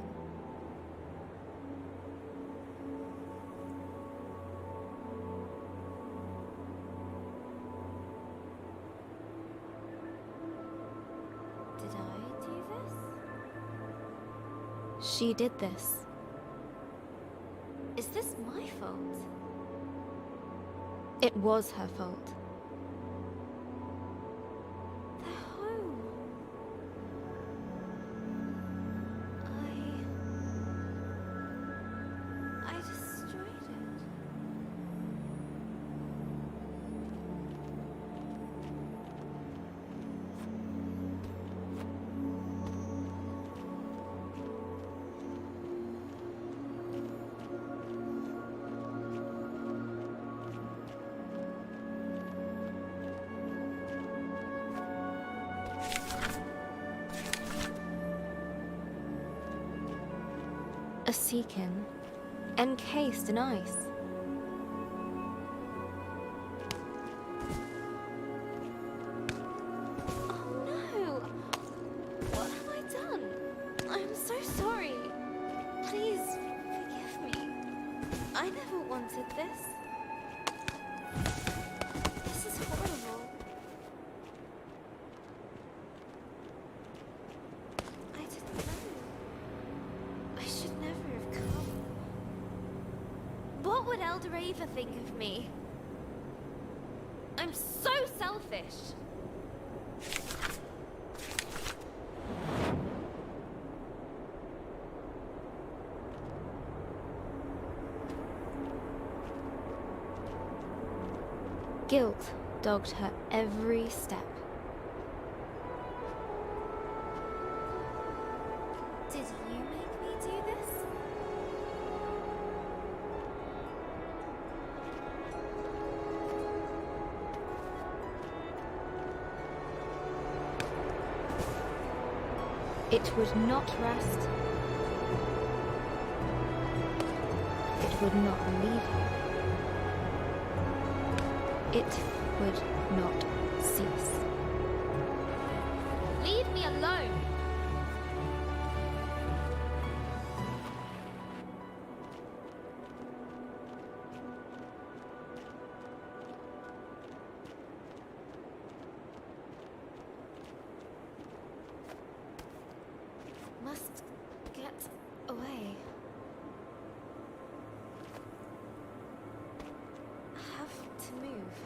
Did I do this? She did this. Is this my fault? It was her fault. They're home. I destroyed it. A seakin, encased in ice. Oh no! What have I done? I'm so sorry. Please forgive me. I never wanted this. This is horrible. I didn't know. I should never have come. What would Elder Ava think of me? I'm so selfish. Guilt dogged her every step. Did you make me do this? It would not rest. It would not leave her. It would not cease. Leave me alone. Must get away. Have to move.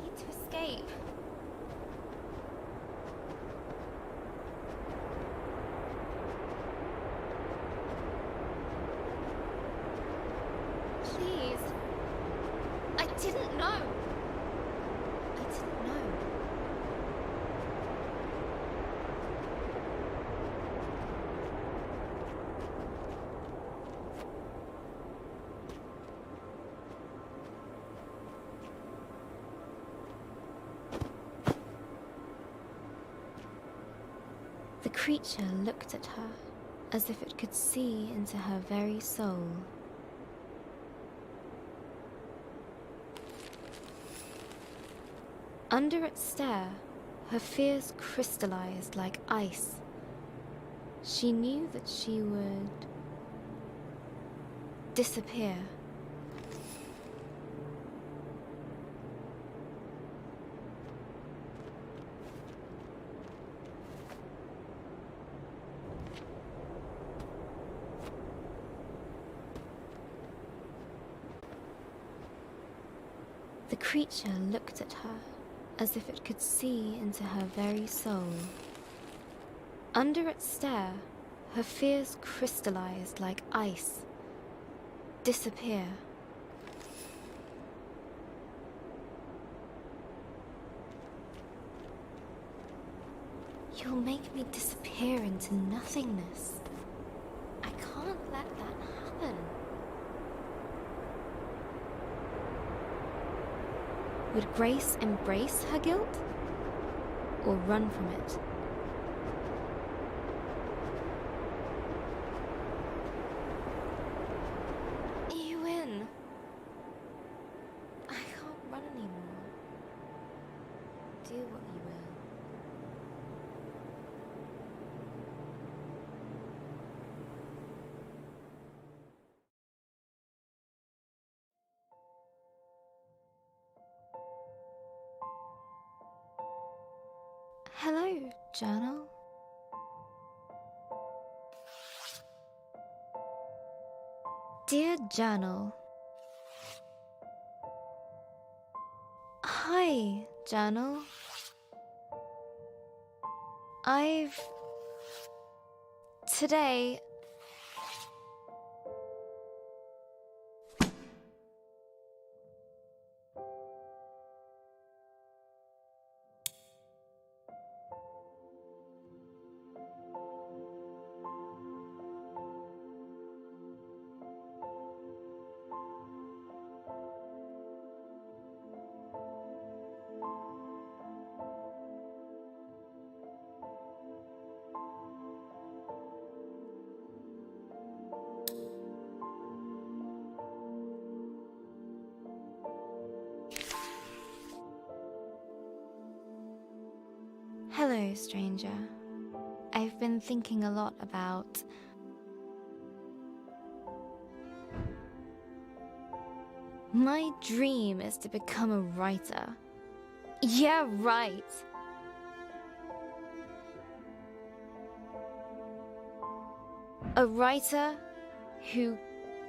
Need to escape. Please. I didn't know. I didn't know. The creature looked at her as if it could see into her very soul. Under its stare, her fears crystallized like ice. She knew that she would disappear. The creature looked at her as if it could see into her very soul. Under its stare, her fears crystallized like ice. Disappear. You'll make me disappear into nothingness. I can't let that happen. Would Grace embrace her guilt or run from it? You win. I can't run anymore. Do what you will. Hello, journal. Dear journal. Hi, journal. Today... Hello, stranger. I've been thinking a lot about... My dream is to become a writer. Yeah, right. A writer who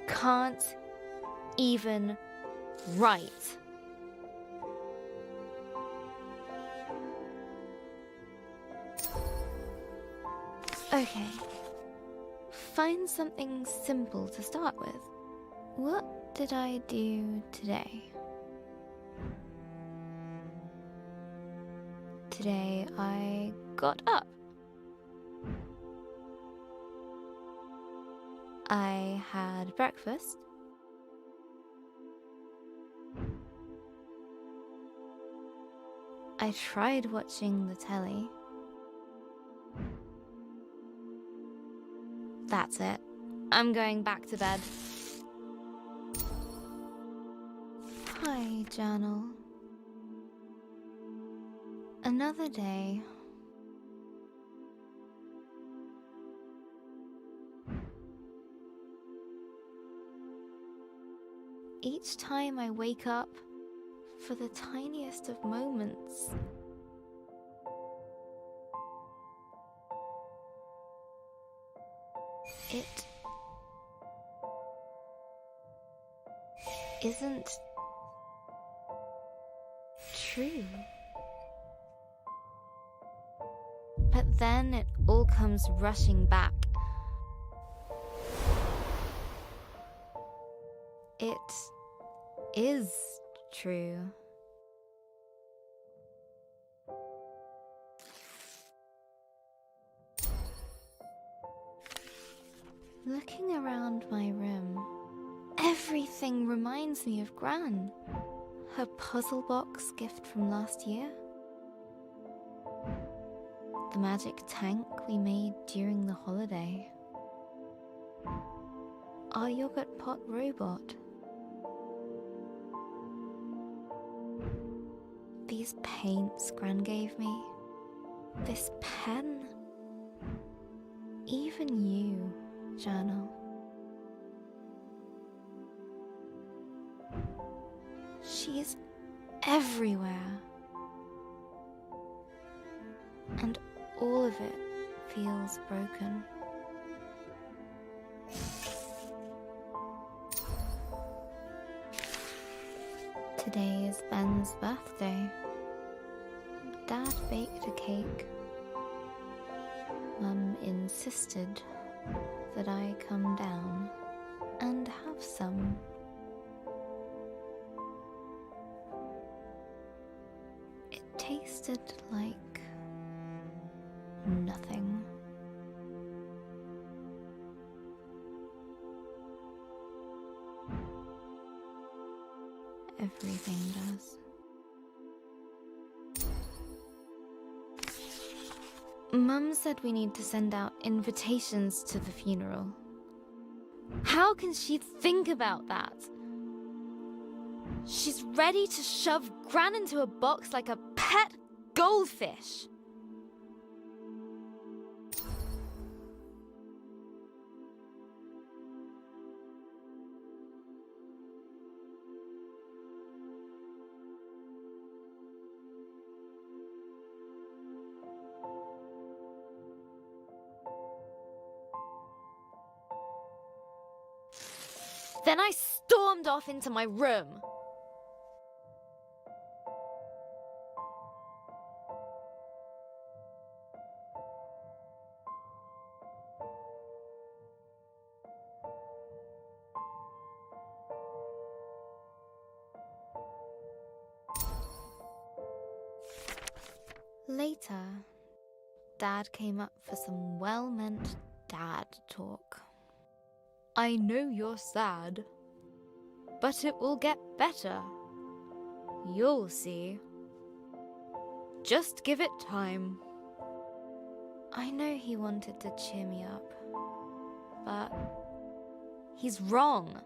can't even write. Okay. Find something simple to start with. What did I do today? Today I got up. I had breakfast. I tried watching the telly. That's it. I'm going back to bed. Hi, journal. Another day. Each time I wake up, for the tiniest of moments, it isn't true. But then it all comes rushing back. It is true. Looking around my room, everything reminds me of Gran. Her puzzle box gift from last year. The magic tank we made during the holiday. Our yogurt pot robot. These paints Gran gave me. This pen. Even you, journal. She's everywhere. And all of it feels broken. Today is Ben's birthday. Dad baked a cake. Mum insisted that I come down and have some. It tasted like nothing. Everything does. Mum said we need to send out invitations to the funeral. How can she think about that? She's ready to shove Gran into a box like a pet goldfish. Then I stormed off into my room. Later, Dad came up for some well-meant dad talk. I know you're sad, but it will get better. You'll see. Just give it time. I know he wanted to cheer me up, but he's wrong.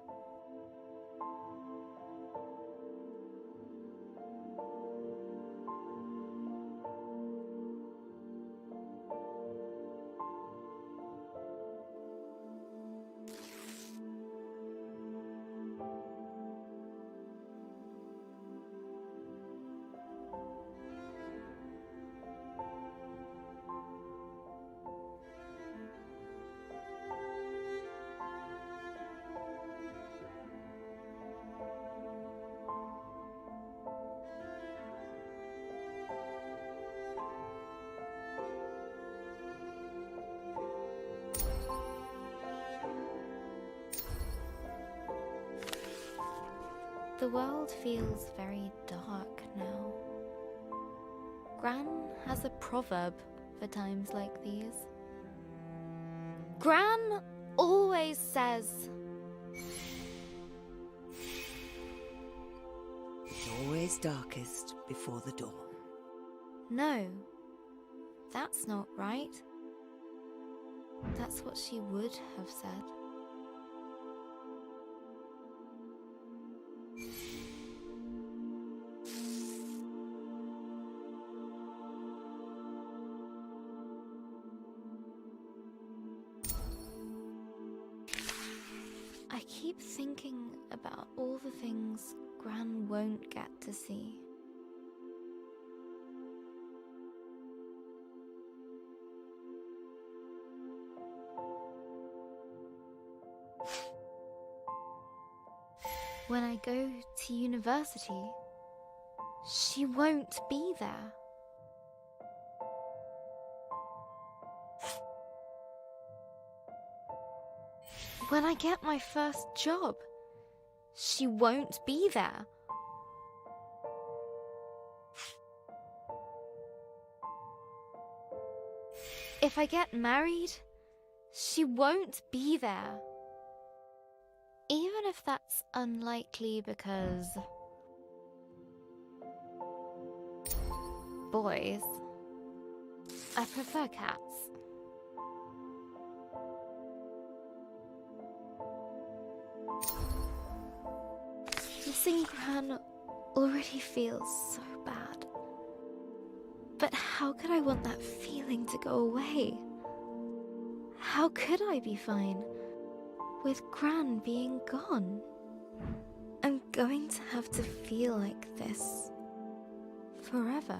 The world feels very dark now. Gran has a proverb for times like these. Gran always says, "It's always darkest before the dawn." no, that's not right. That's what she would have said. I keep thinking about all the things Gran won't get to see. When I go to university, she won't be there. When I get my first job, she won't be there. If I get married, she won't be there. Even if that's unlikely because boys, I prefer cats. Missing Gran already feels so bad. How could I want that feeling to go away? How could I be fine with Gran being gone? I'm going to have to feel like this forever.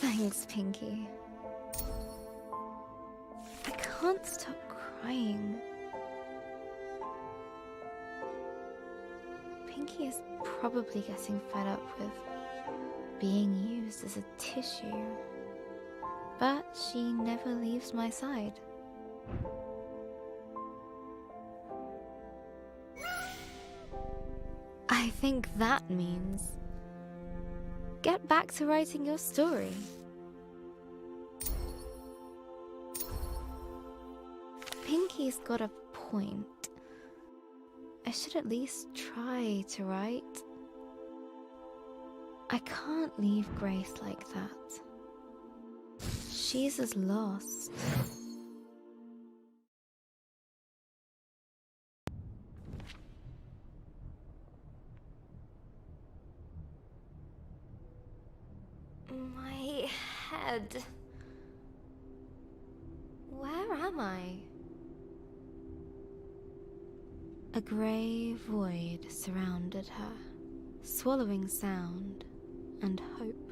Thanks, Pinky. I can't stop crying. Pinky is probably getting fed up with being used as a tissue, but she never leaves my side. I think that means get back to writing your story. Pinky's got a point. I should at least try to write. I can't leave Grace like that. She's as lost. My head. Where am I? A grey void surrounded her, swallowing sound and hope.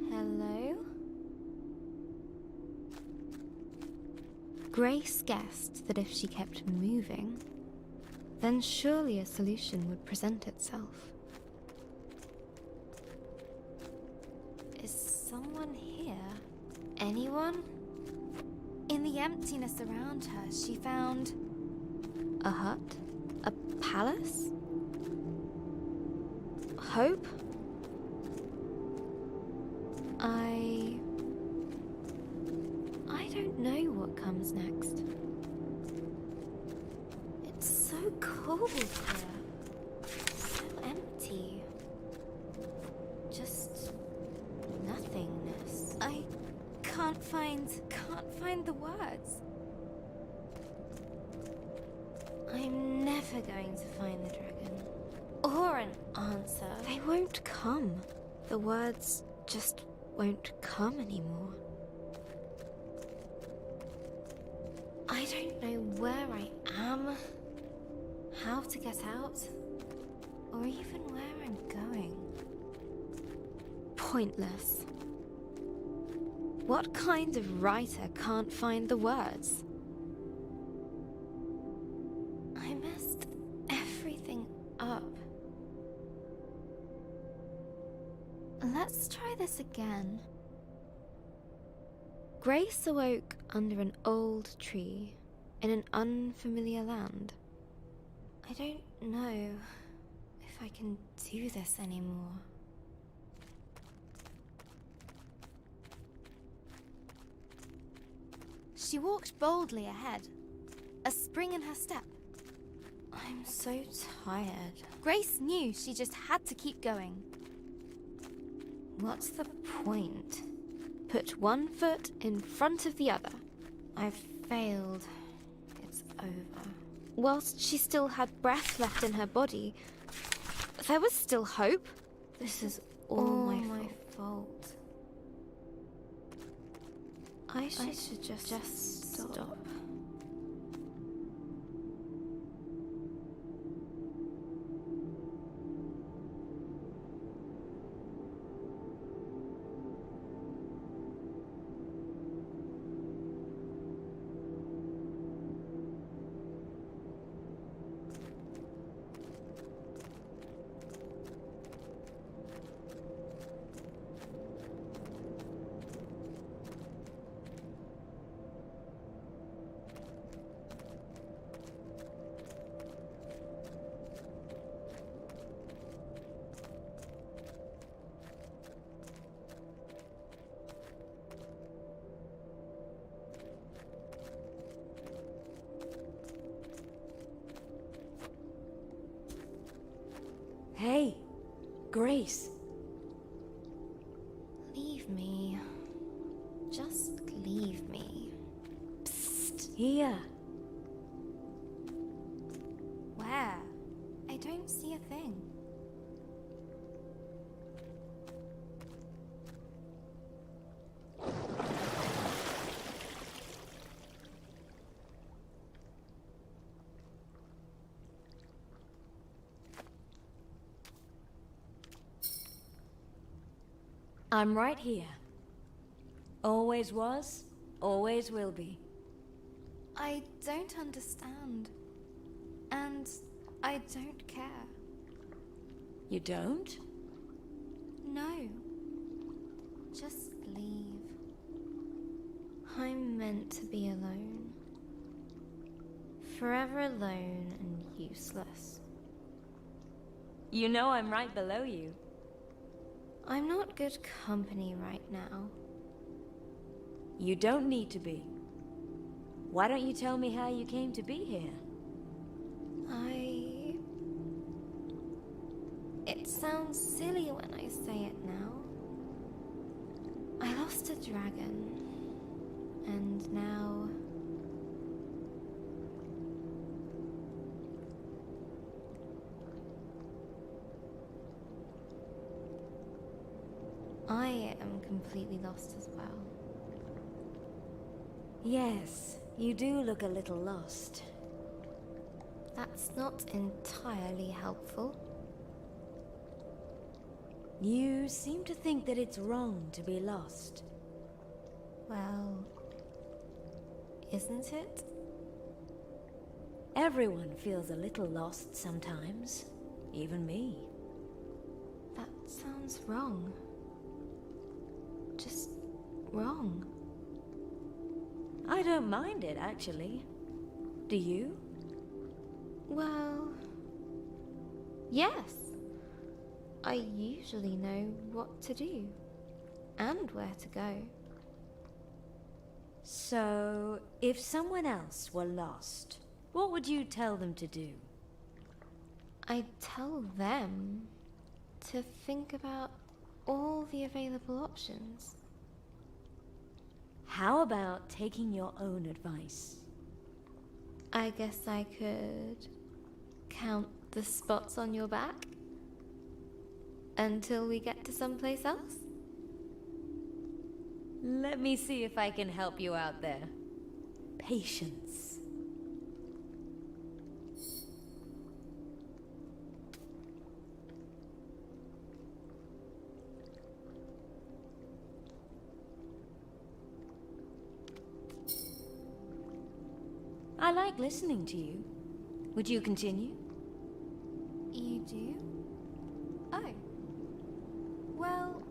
Hello? Grace guessed that if she kept moving, then surely a solution would present itself. Is someone here? Anyone? In the emptiness around her, she found a hut? A palace? Hope? I don't know what comes next. It's so cold here. So empty. Just nothingness. I can't find the words. I'm never going to find the dragon. Or an answer. They won't come. The words just won't come anymore. I don't know where I am, how to get out, or even where I'm going. Pointless. What kind of writer can't find the words? I messed everything up. Let's try this again. Grace awoke under an old tree in an unfamiliar land. I don't know if I can do this anymore. She walked boldly ahead, a spring in her step. I'm so tired. Grace knew she just had to keep going. What's the point? Put one foot in front of the other. I've failed. It's over. Whilst she still had breath left in her body, there was still hope. This is all my fault. I should just stop. Hey, Grace. Leave me. Just leave me. Here. Where? I don't see a thing. I'm right here. Always was, always will be. I don't understand. And I don't care. You don't? No. Just leave. I'm meant to be alone. Forever alone and useless. You know I'm right below you. I'm not good company right now. You don't need to be. Why don't you tell me how you came to be here? It sounds silly when I say it now. I lost a dragon. And now... I am completely lost as well. Yes, you do look a little lost. That's not entirely helpful. You seem to think that it's wrong to be lost. Well, isn't it? Everyone feels a little lost sometimes. Even me. That sounds wrong. Just wrong. I don't mind it, actually. Do you? Well... yes. I usually know what to do. And where to go. So, if someone else were lost, what would you tell them to do? I'd tell them to think about all the available options. How about taking your own advice? I guess I could count the spots on your back until we get to someplace else. Let me see if I can help you out there. Patience. I like listening to you. Would you continue? You do? Oh. Well...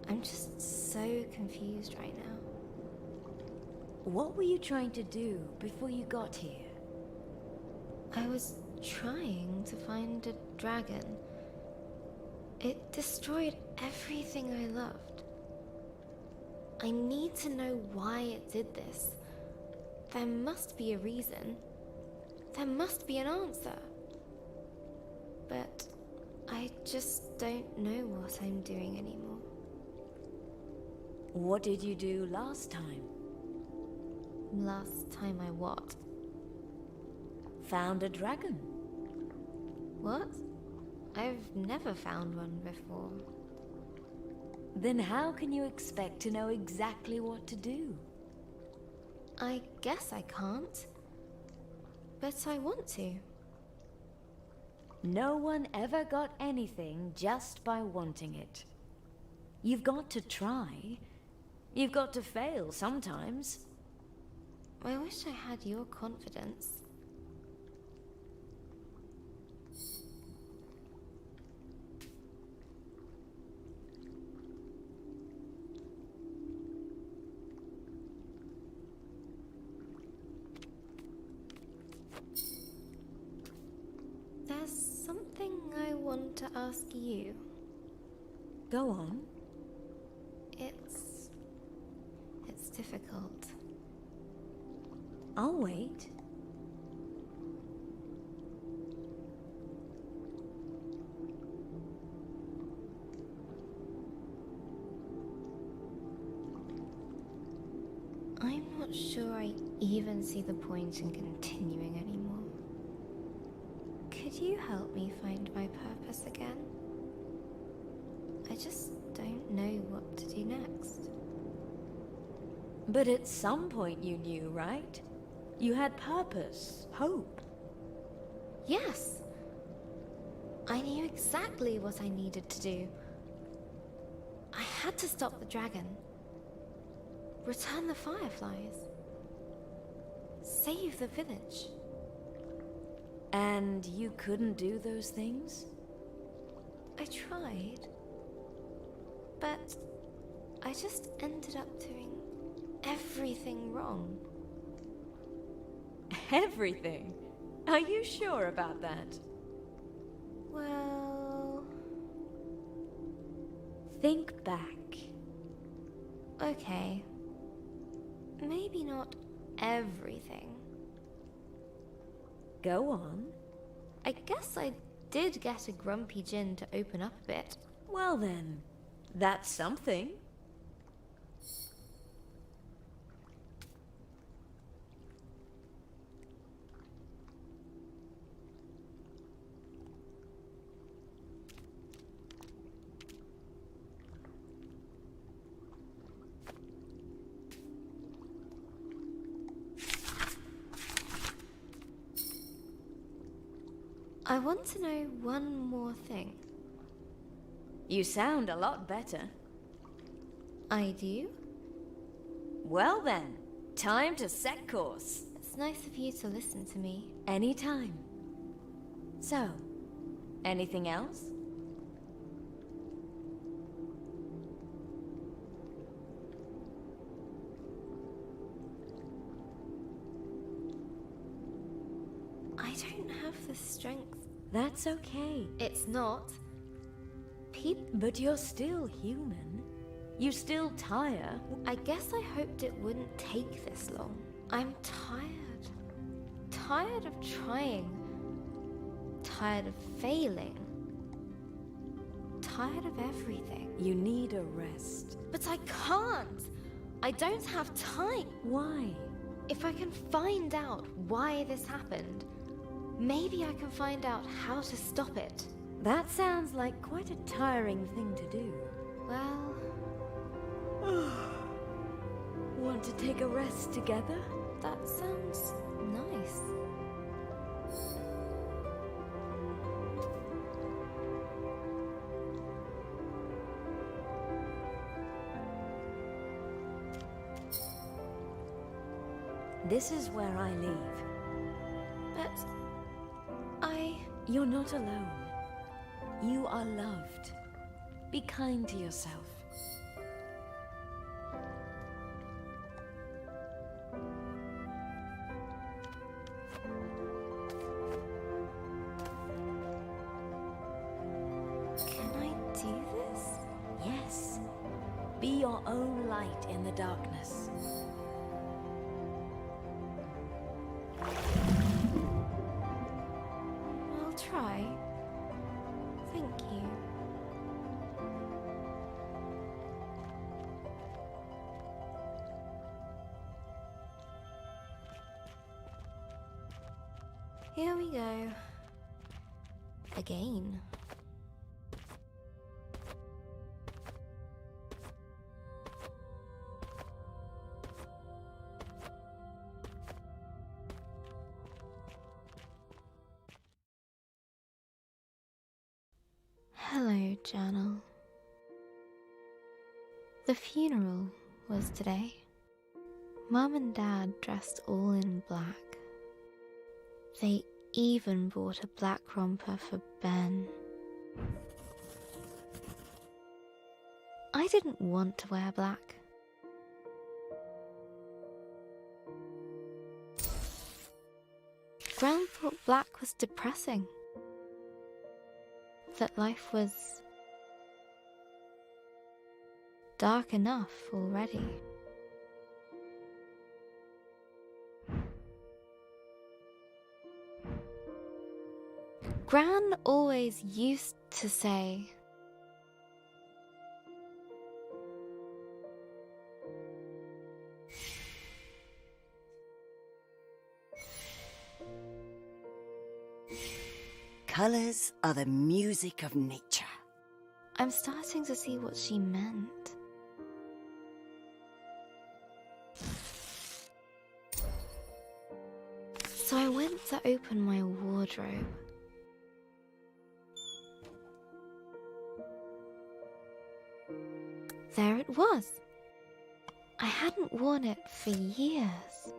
I'm just so confused right now. What were you trying to do before you got here? I was trying to find a dragon. It destroyed everything I loved. I need to know why it did this. There must be a reason. There must be an answer. But I just don't know what I'm doing anymore. What did you do last time? Last time I what? Found a dragon. What? I've never found one before. Then how can you expect to know exactly what to do? I guess I can't. But I want to. No one ever got anything just by wanting it. You've got to try. You've got to fail sometimes. I wish I had your confidence. There's something I want to ask you. Go on. It's difficult. I'll wait. I'm not sure I even see the point in continuing anymore. Could you help me find my purpose again? I just don't know what to do next. But at some point you knew, right? You had purpose, hope. Yes. I knew exactly what I needed to do. I had to stop the dragon. Return the fireflies. Save the village. And you couldn't do those things? I tried. But I just ended up doing everything wrong. Everything? Are you sure about that? Well... Think back. Okay. Maybe not everything. Go on. I guess I did get a grumpy Djinn to open up a bit. Well then, that's something. I want to know one more thing. You sound a lot better. I do? Well then, time to set course. It's nice of you to listen to me. Anytime. So, anything else? I don't have the strength. That's okay. It's not. But you're still human. You still tire. I guess I hoped it wouldn't take this long. I'm tired. Tired of trying. Tired of failing. Tired of everything. You need a rest. But I can't. I don't have time. Why? If I can find out why this happened, maybe I can find out how to stop it. That sounds like quite a tiring thing to do. Well... Want to take a rest together? That sounds nice. This is where I leave. But... You're not alone. You are loved. Be kind to yourself. Can I do this? Yes. Be your own light in the darkness. I'll try. Thank you. Here we go. Again. Hello, journal. The funeral was today. Mum and Dad dressed all in black. They even bought a black romper for Ben. I didn't want to wear black. Gran thought black was depressing. That life was dark enough already. Gran always used to say, Colors are the music of nature. I'm starting to see what she meant. So I went to open my wardrobe. There it was. I hadn't worn it for years.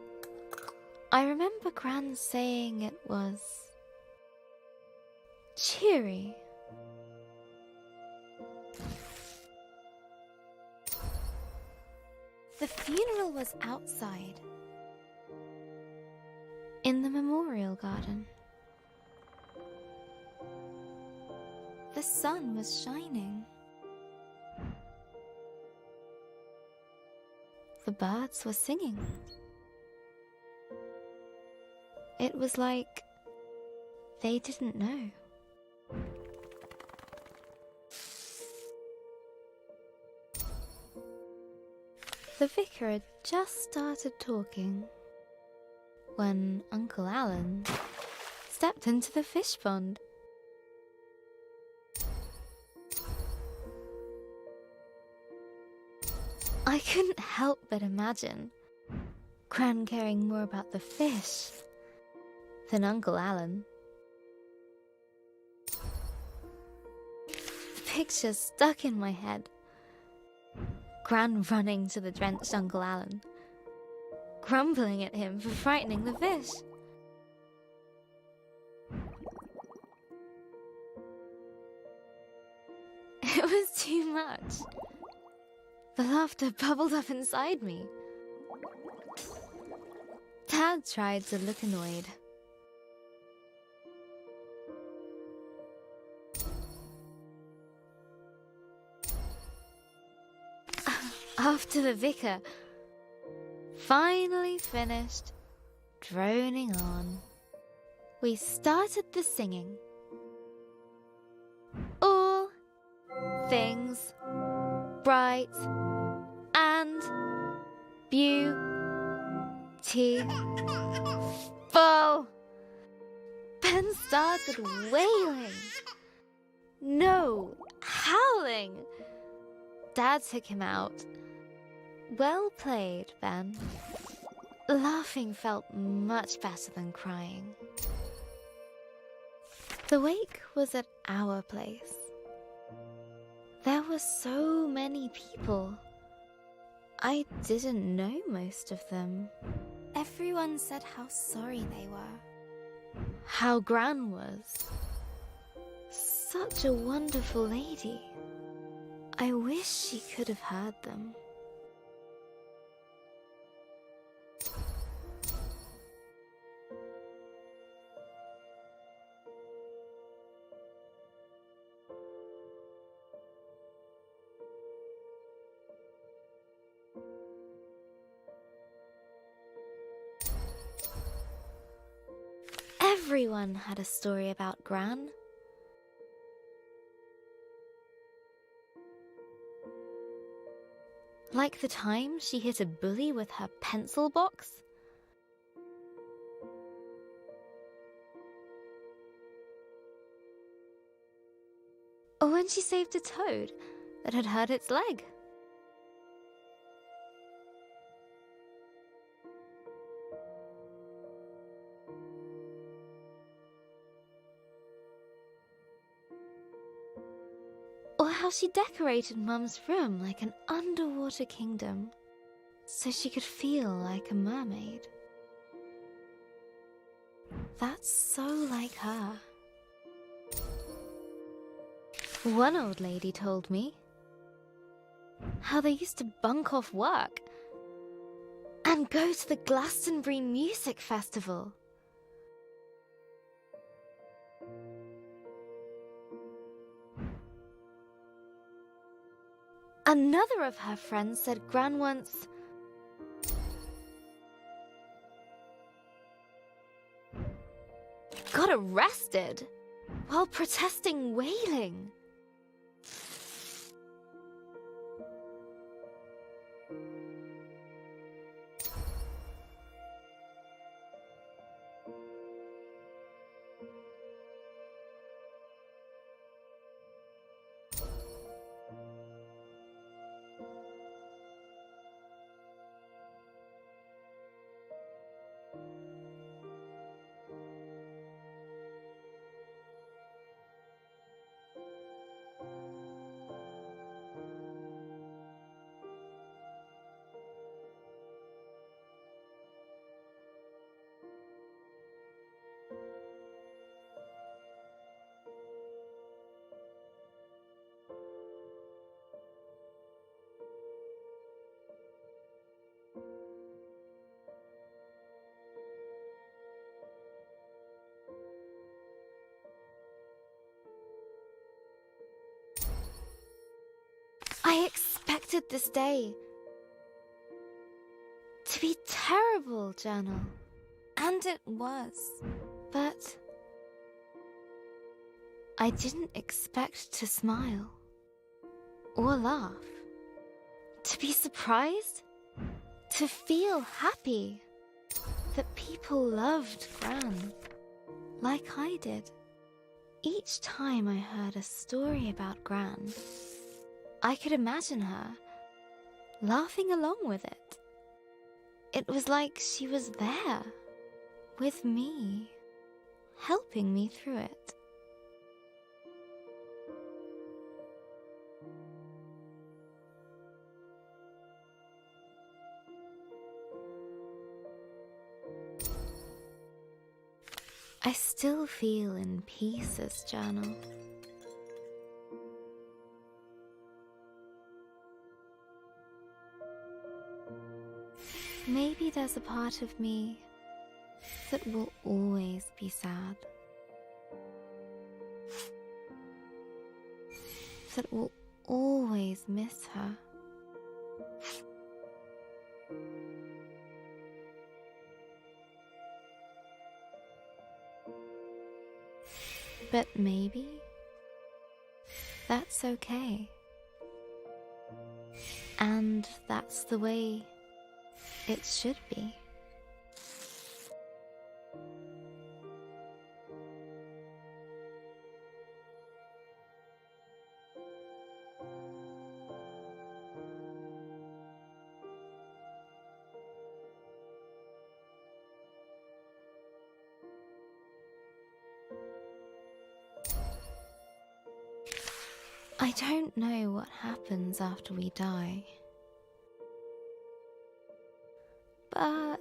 I remember Gran saying it was cheery. The funeral was outside, in the memorial garden. The sun was shining. The birds were singing. It was like they didn't know. The vicar had just started talking when Uncle Alan stepped into the fish pond. I couldn't help but imagine Gran caring more about the fish than Uncle Alan. The picture stuck in my head. Gran running to the drenched Uncle Alan, grumbling at him for frightening the fish. It was too much. The laughter bubbled up inside me. Dad tried to look annoyed. After the vicar finally finished droning on, we started the singing. All things bright and beautiful. Ben started wailing. No, howling. Dad took him out. Well played, Ben. Laughing felt much better than crying. The wake was at our place. There were so many people. I didn't know most of them. Everyone said how sorry they were. How Gran was. Such a wonderful lady. I wish she could have heard them. Everyone had a story about Gran. Like the time she hit a bully with her pencil box. Or when she saved a toad that had hurt its leg. Or how she decorated Mum's room like an underwater kingdom, so she could feel like a mermaid. That's so like her. One old lady told me how they used to bunk off work and go to the Glastonbury Music Festival. Another of her friends said Gran once got arrested while protesting whaling. I expected this day to be terrible, Journal. And it was. But I didn't expect to smile or laugh, to be surprised, to feel happy that people loved Gran like I did. Each time I heard a story about Gran, I could imagine her laughing along with it. It was like she was there with me, helping me through it. I still feel in pieces, Journal. Maybe there's a part of me that will always be sad. That will always miss her. But maybe that's okay. And that's the way it should be. I don't know what happens after we die, but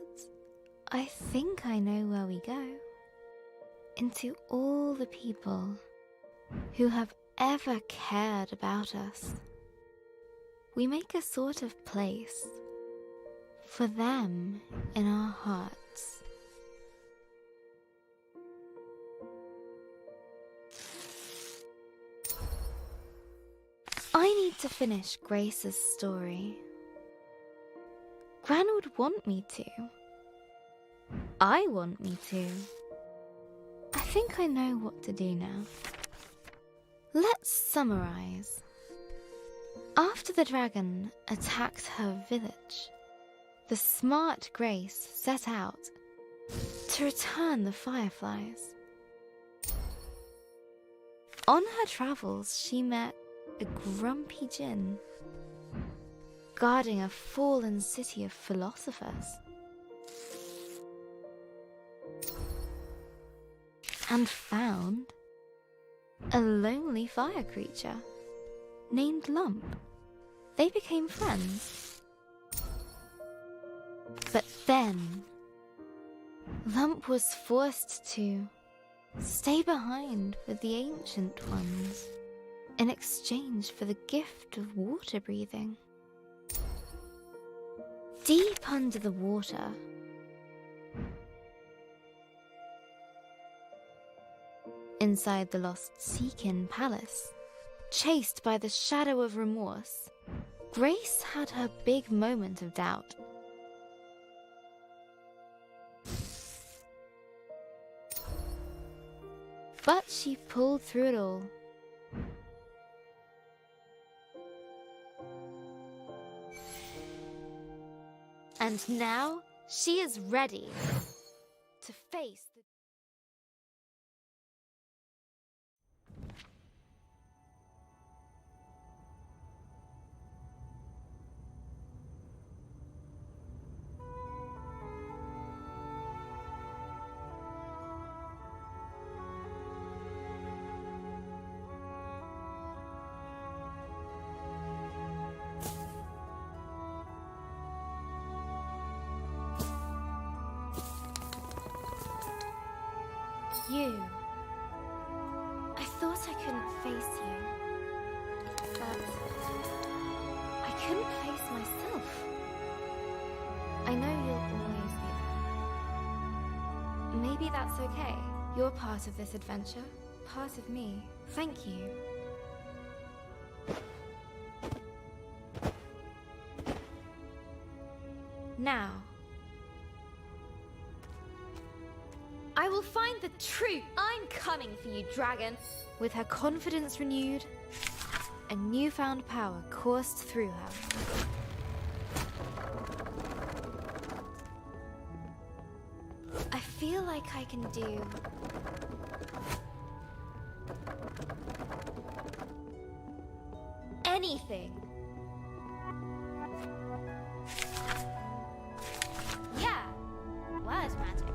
I think I know where we go. Into all the people who have ever cared about us. We make a sort of place for them in our hearts. I need to finish Grace's story. Gran would want me to. I want me to. I think I know what to do now. Let's summarize. After the dragon attacked her village, the smart Grace set out to return the fireflies. On her travels, she met a grumpy djinn guarding a fallen city of philosophers, and found a lonely fire creature named Lump. They became friends. But then Lump was forced to stay behind with the Ancient Ones in exchange for the gift of water breathing. Deep under the water, inside the lost Seekin Palace, chased by the shadow of remorse, Grace had her big moment of doubt. But she pulled through it all. And now she is ready to face the... You. I thought I couldn't face you, but I couldn't face myself. I know you'll always be there. Maybe that's okay. You're part of this adventure, part of me. Thank you. Now, I will find the truth. I'm coming for you, dragon. With her confidence renewed, a newfound power coursed through her. I feel like I can do anything. Yeah, word magic.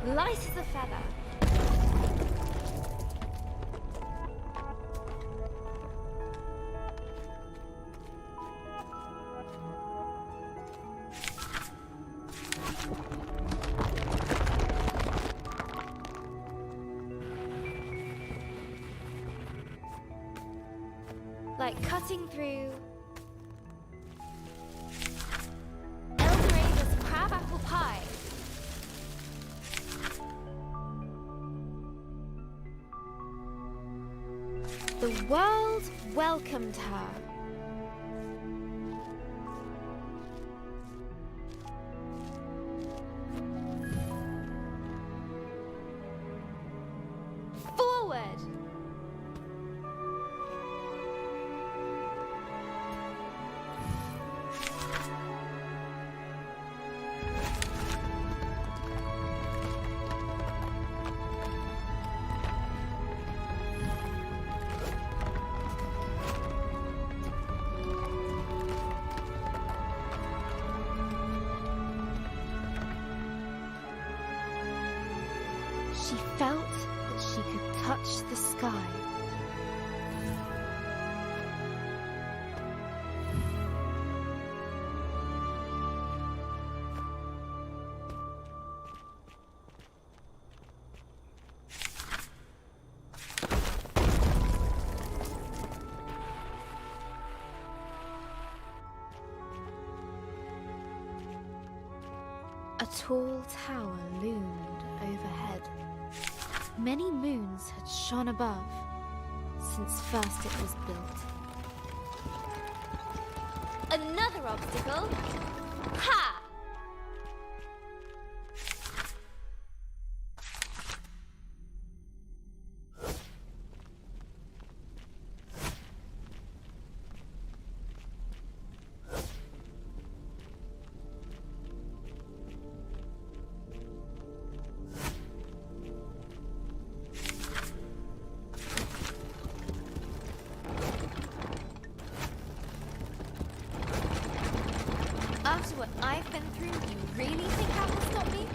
Light as a feather. Like cutting through Eldorado's crabapple pie. The world welcomed her. Forward! She felt that she could touch the sky. A tall tower loomed overhead. Many moons had shone above since first it was built. Another obstacle? Ha! After what I've been through, you really think that will stop me?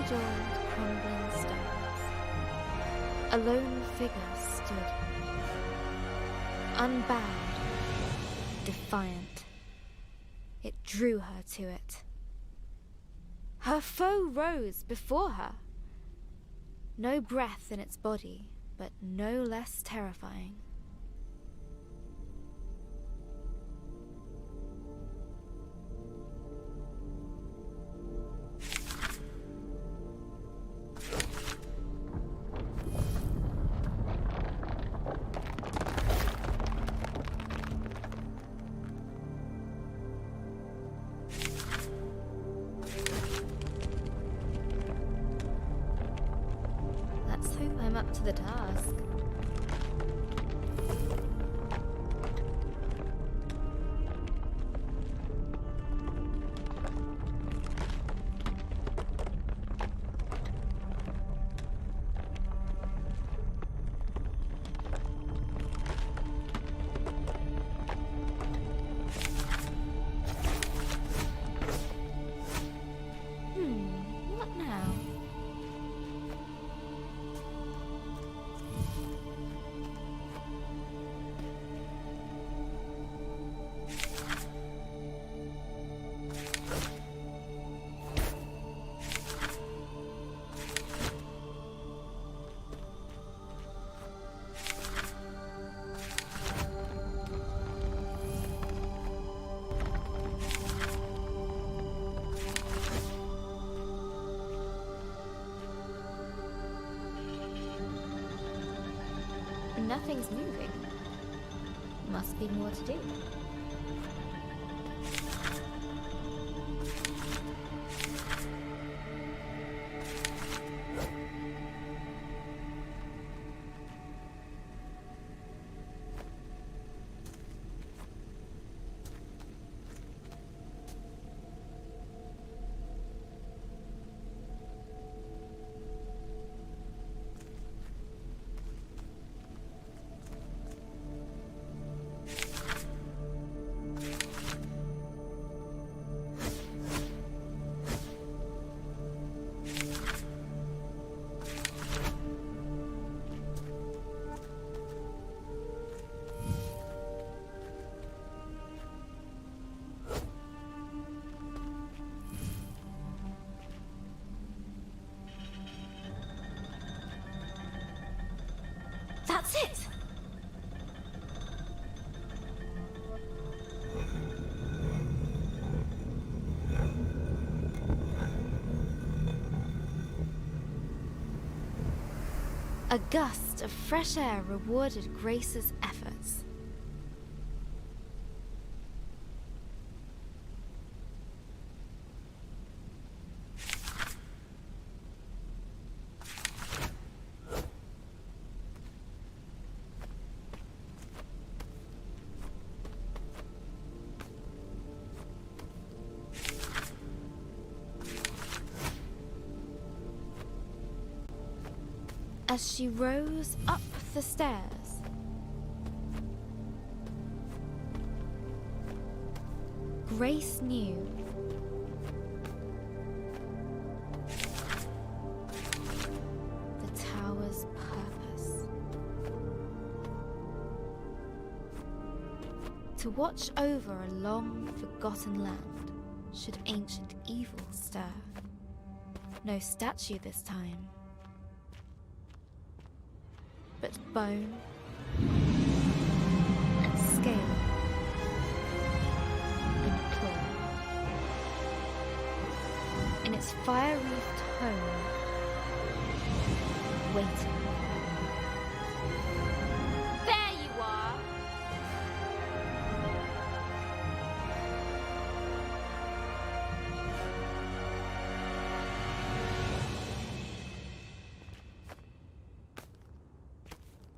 age-old crumbling stones. A lone figure stood, unbowed, defiant. It drew her to it. Her foe rose before her. No breath in its body, but no less terrifying. Let's hope I'm up to the task. What now? Nothing's moving. Must be more to do. That's it! A gust of fresh air rewarded Grace's efforts. As she rose up the stairs, Grace knew the tower's purpose: to watch over a long forgotten land should ancient evil stir. No statue this time, but bone and scale and claw. In its fire-wreathed home, waiting. There you are!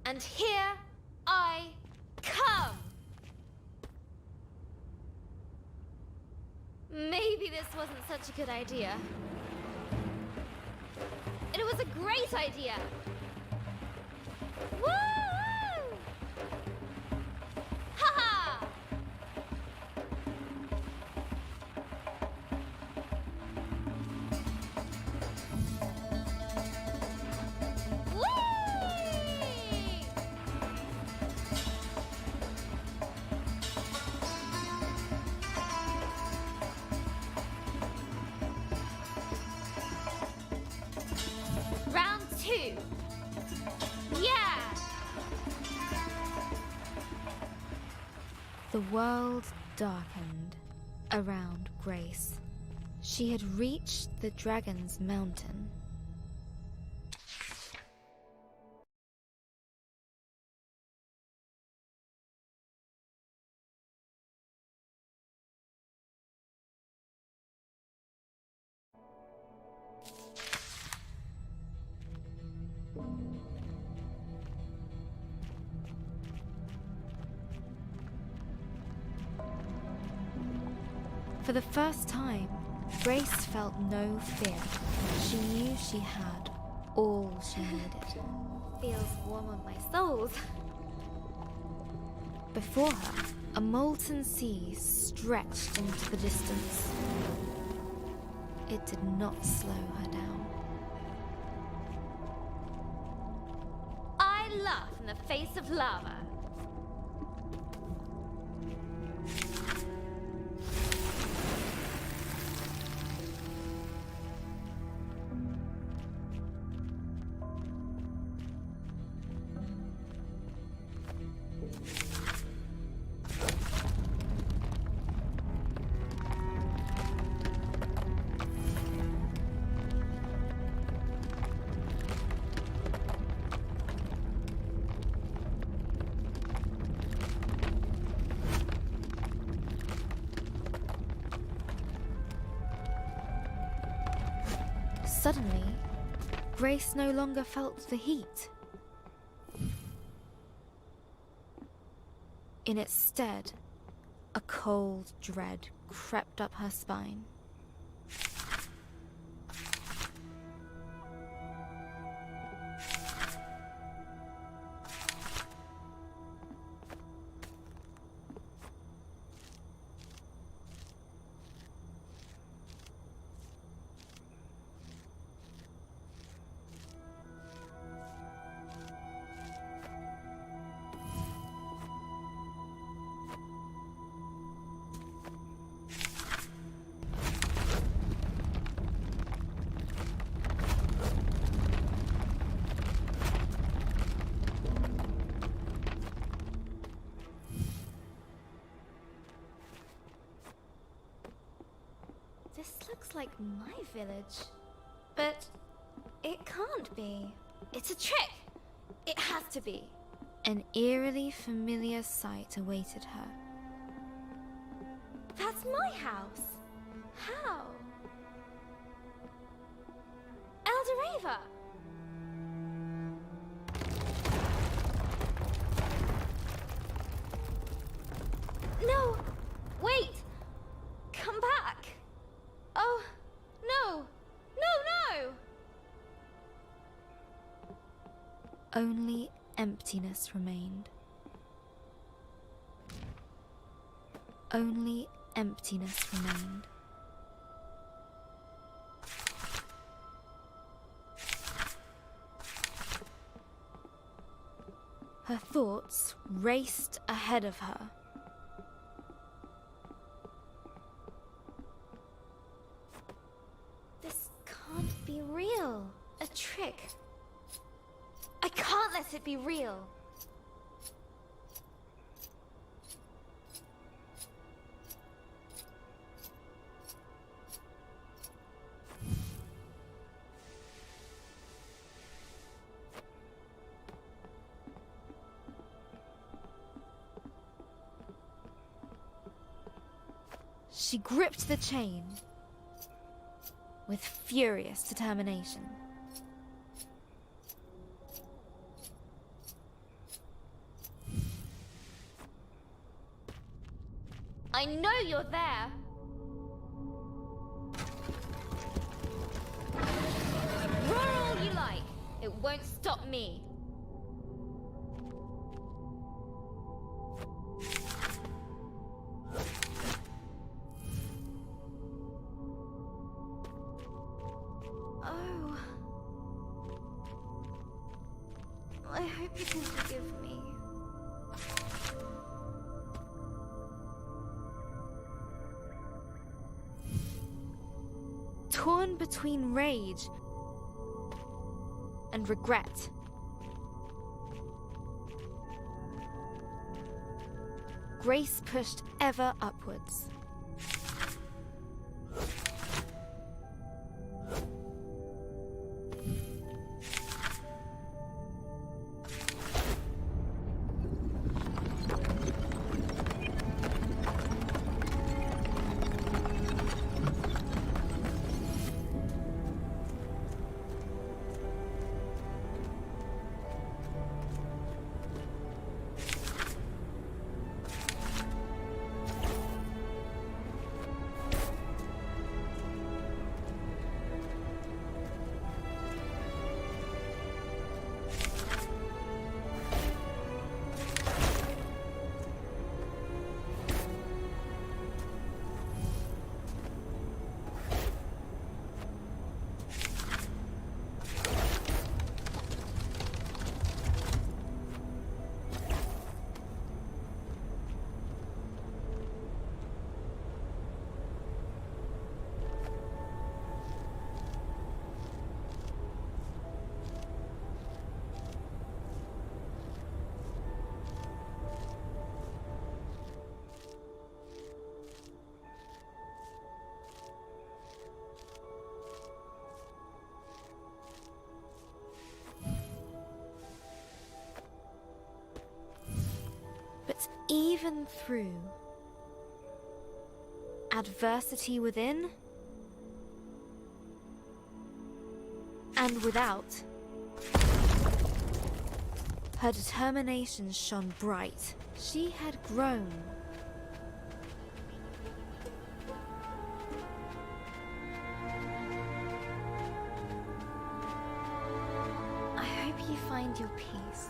And here I come! Maybe this wasn't such a good idea. It was a great idea! Woo! Ha-ha! The world darkened around Grace. She had reached the Dragon's Mountain. For the first time, Grace felt no fear. She knew she had all she needed. Feels warm on my soles. Before her, a molten sea stretched into the distance. It did not slow her down. I laugh in the face of lava. Suddenly, Grace no longer felt the heat. In its stead, a cold dread crept up her spine. This looks like my village. But it can't be. It's a trick! It has to be. An eerily familiar sight awaited her. That's my house. How? Eldoreva! No! Wait! Come back! Oh, no! No, no! Only emptiness remained. Only emptiness remained. Her thoughts raced ahead of her. This can't be real. A trick. I can't let it be real. She gripped the chain with furious determination. I know you're there. Roar all you like. It won't stop me. Oh. I hope you can forgive me. Torn between rage and regret, Grace pushed ever upwards. But even through adversity within and without, her determination shone bright. She had grown. I hope you find your peace.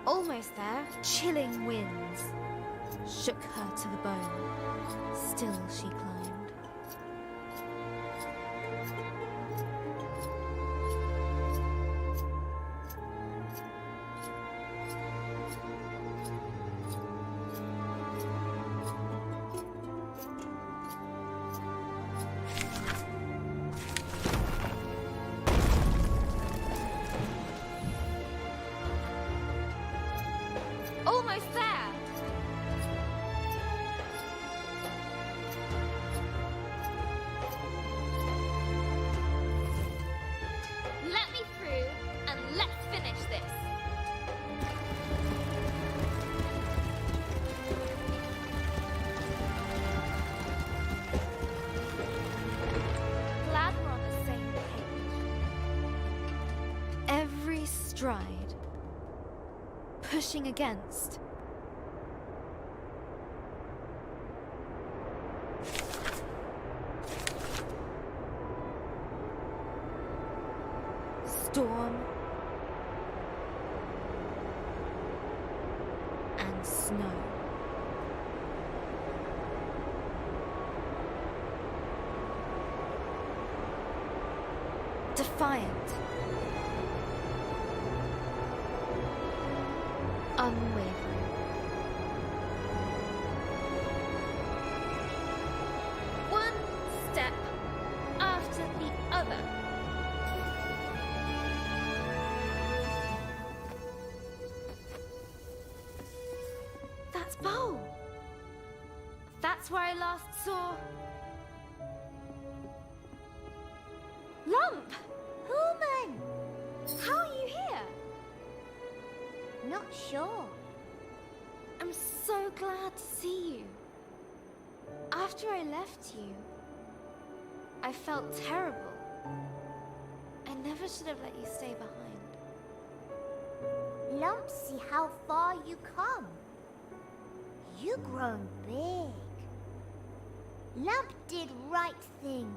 Almost there, chilling winds shook her to the bone. Still she climbed. Almost there! Let me through and let's finish this. Glad we're on the same page. Every stride pushing against. Storm and snow. Defiant. unwavering. One step after the other. That's Bo. That's where I last saw... Lump! Human! How are you here? Not sure. I'm so glad to see you. After I left you, I felt terrible. I never should have let you stay behind. Lump, see how far you come. You've grown big. Lump did right thing.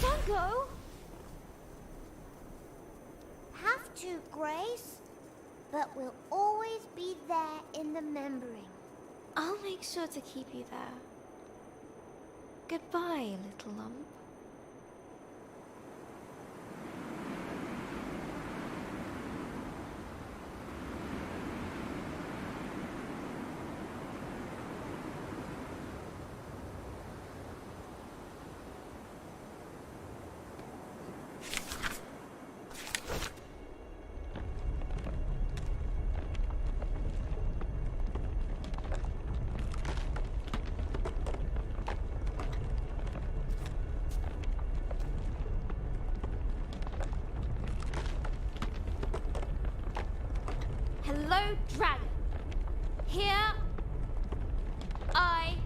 Don't go! Have to, Grace. But we'll always be there in the remembering. I'll make sure to keep you there. Goodbye, little lump. Hello, dragon. Here I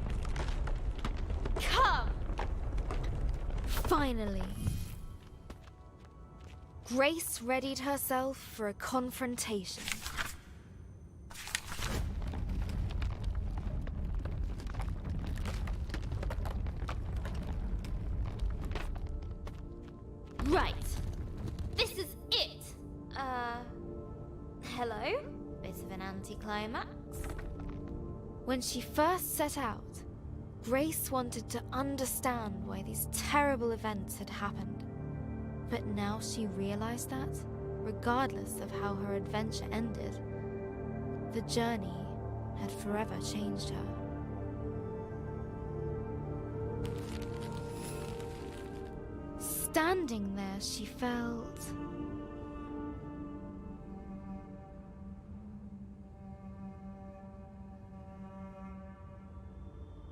come. Finally. Grace readied herself for a confrontation. Right. This is it. Hello? Bit of an anticlimax. When she first set out, Grace wanted to understand why these terrible events had happened. But now she realized that, regardless of how her adventure ended, the journey had forever changed her. Standing there, she felt...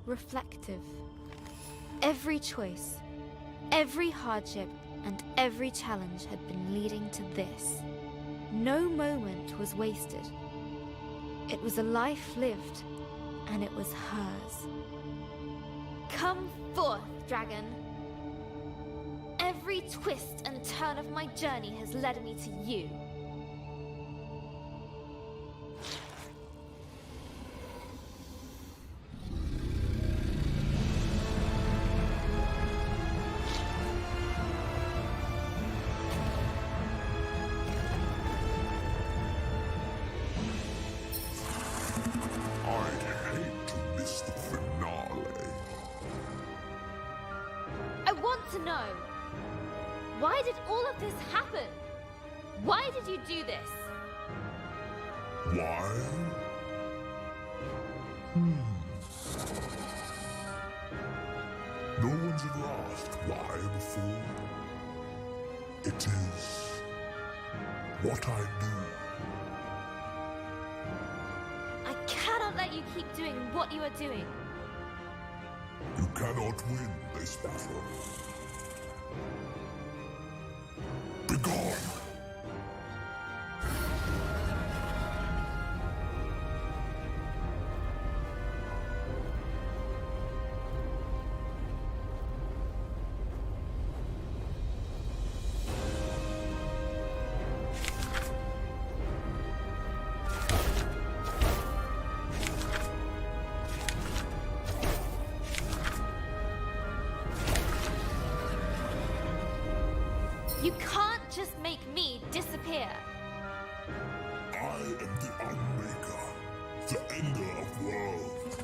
reflective. Every choice, every hardship, and every challenge had been leading to this. No moment was wasted. It was a life lived, and it was hers. Come forth, dragon. Every twist and turn of my journey has led me to you. To know, why did all of this happen? Why did you do this? Why? No one's ever asked why before. It is what I do. I cannot let you keep doing what you are doing. You cannot win this battle. Begone! You can't just make me disappear. I am the Unmaker, the Ender of worlds.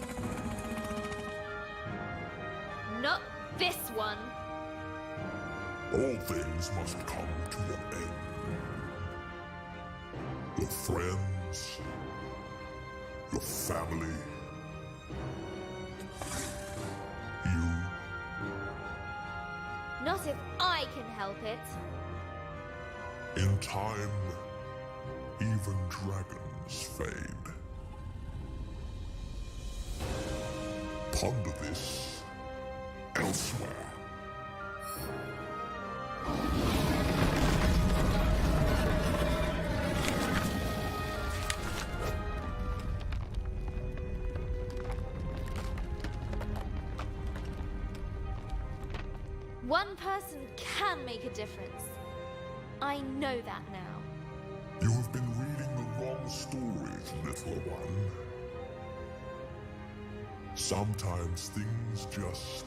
Not this one. All things must come to an end. your friends, your family, you. Not if I can help it. In time, even dragons fade. Ponder this elsewhere. One person can make a difference. I know that now. You have been reading the wrong stories, little one. Sometimes things just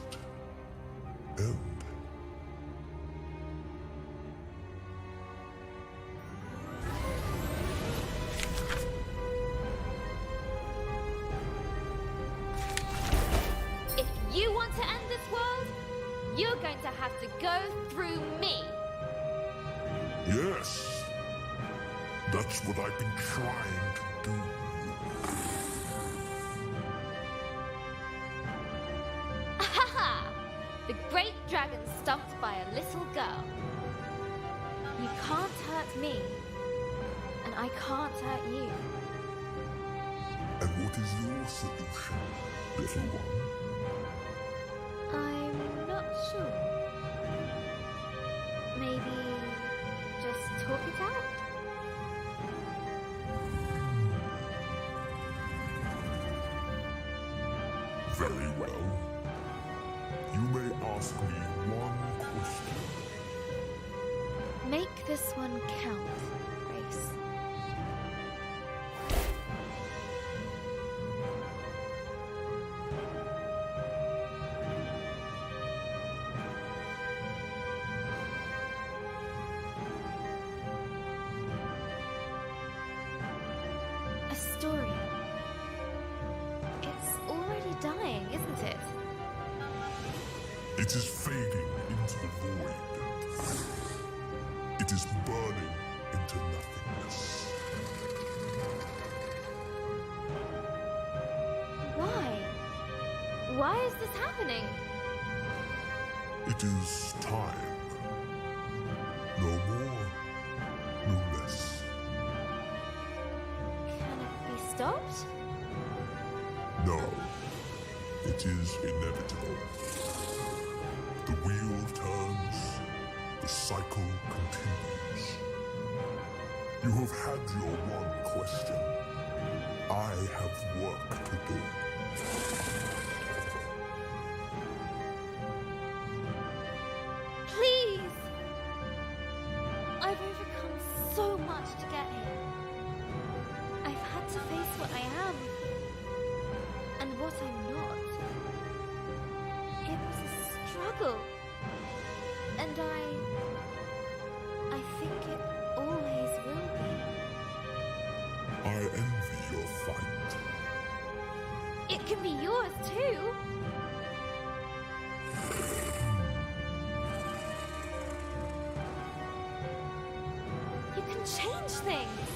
end. If you want to end this world, you're going to have to go through me. Yes, that's what I've been trying to do. Ha! The great dragon stumped by a little girl. You can't hurt me, and I can't hurt you. And what is your solution, little one? I'm not sure. Maybe just talk it out? Very well. You may ask me one question. Make this one count, Grace. Estoria. It's already dying, isn't it? It is fading into the void. It is burning into nothingness. Why? Why is this happening? It is time. No more, no less. Can it be stopped? No, it is inevitable. The wheel turns, the cycle continues. You have had your one question. I have work to do. Please! I've overcome so much to get here. I've had to face what I am and what I'm not. It was a struggle. And I think it always will be. I envy your fight. It can be yours too. You can change things.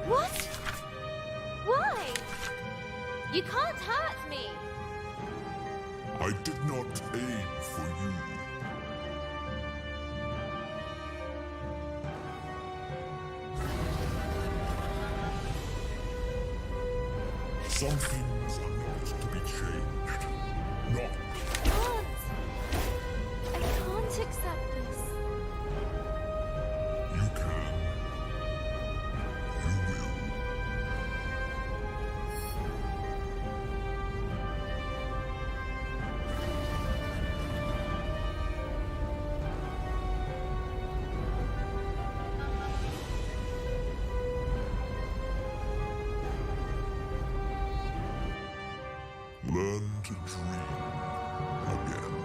What? Why? You can't hurt me. I did not aim for you. Some things are not to be changed. Not. I can't accept this. You can. You will. Learn to dream again.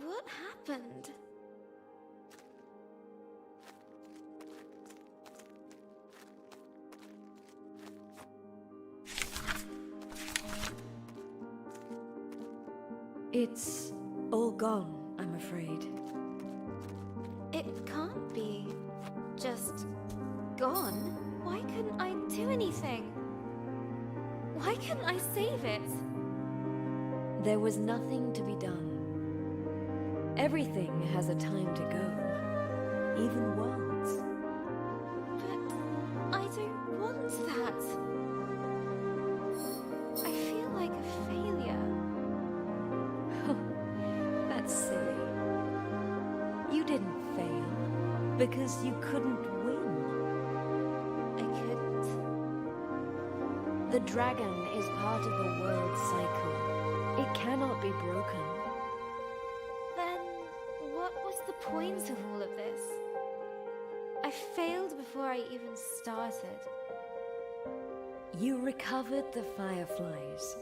What happened? It's all gone, I'm afraid. It can't be just gone. Why couldn't I do anything? Why couldn't I save it? There was nothing to be done. Everything has a time to go, even worlds. But I don't want that. I feel like a failure. That's silly. You didn't fail because you couldn't win. I couldn't. The dragon is part of the world cycle. It cannot be broken. Then what was the point of all of this? I failed before I even started. You recovered the fireflies.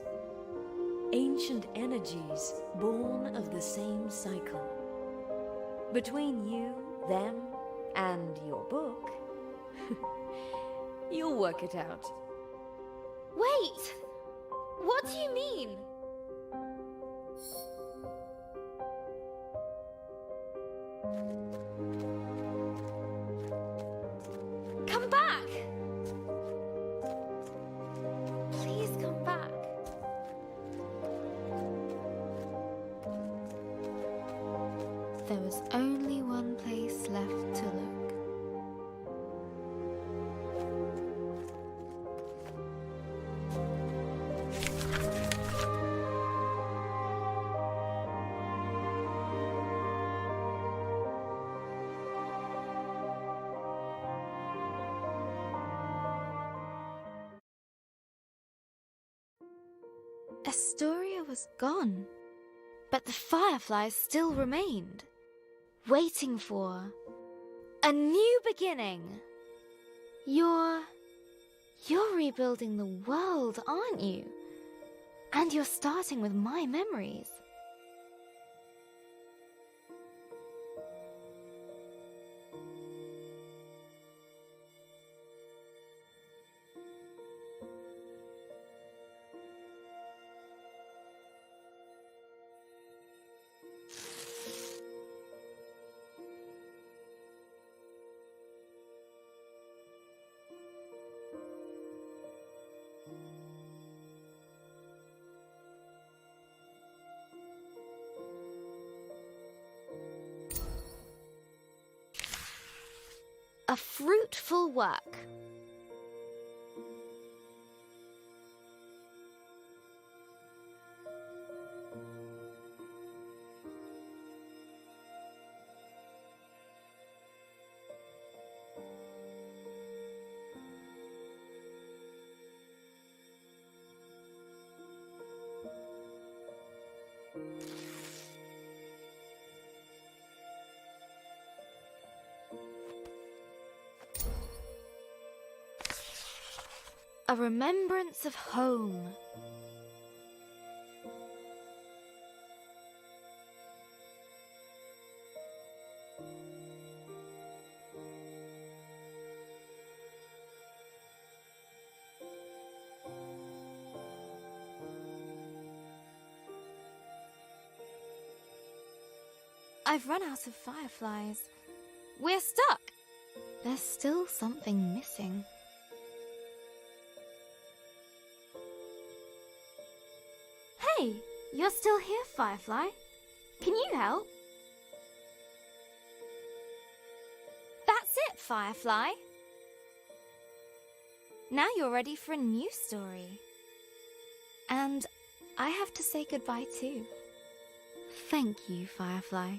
Ancient energies born of the same cycle. Between you, them, and your book, you'll work it out. Wait! What do you mean? Come back! Please come back. There was only one place left to look. Estoria was gone, but the fireflies still remained, waiting for a new beginning. You're rebuilding the world, aren't you? And you're starting with my memories. A fruitful work. A remembrance of home. I've run out of fireflies. We're stuck. There's still something missing. Hey, you're still here, Firefly. Can you help? That's it, Firefly. Now you're ready for a new story. And I have to say goodbye too. Thank you, Firefly.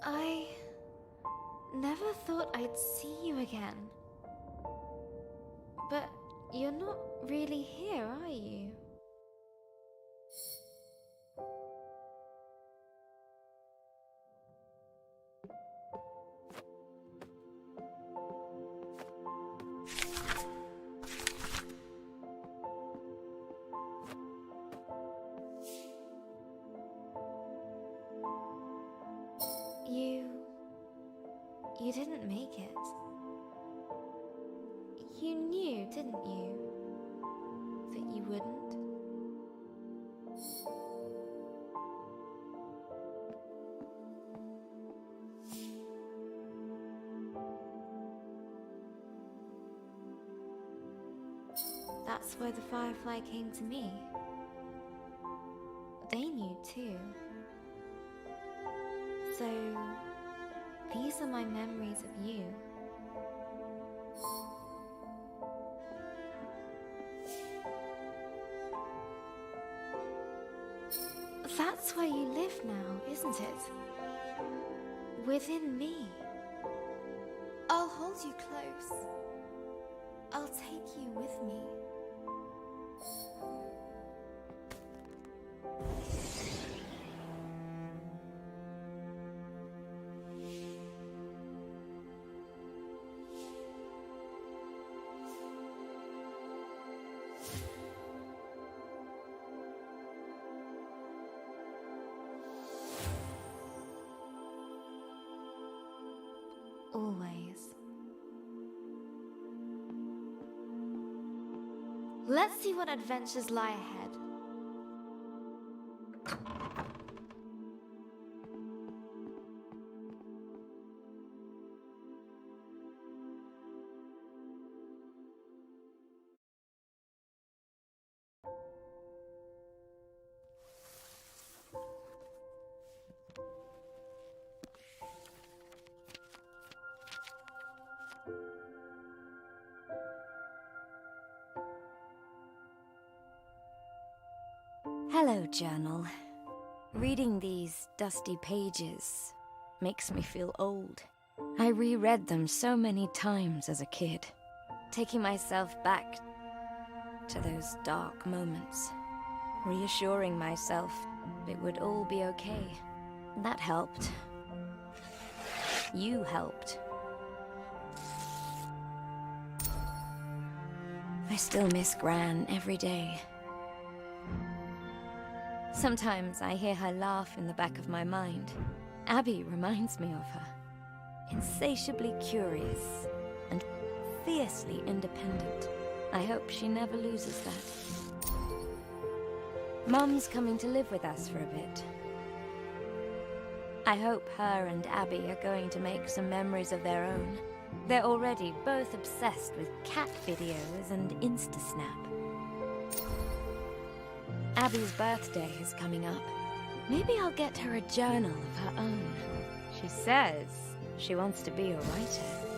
I never thought I'd see you again. But you're not really here, are you? You didn't make it. You knew, didn't you, that you wouldn't? That's why the Firefly came to me. They knew too. So, these are my memories of you. That's where you live now, isn't it? Within me. I'll hold you close. I'll take you with me. Always. Let's see what adventures lie ahead. Hello, journal. Reading these dusty pages makes me feel old. I reread them so many times as a kid, taking myself back to those dark moments, reassuring myself it would all be okay. That helped. You helped. I still miss Gran every day. Sometimes I hear her laugh in the back of my mind. Abby reminds me of her. Insatiably curious and fiercely independent. I hope she never loses that. Mum's coming to live with us for a bit. I hope her and Abby are going to make some memories of their own. They're already both obsessed with cat videos and Instasnap. Abby's birthday is coming up. Maybe I'll get her a journal of her own. She says she wants to be a writer.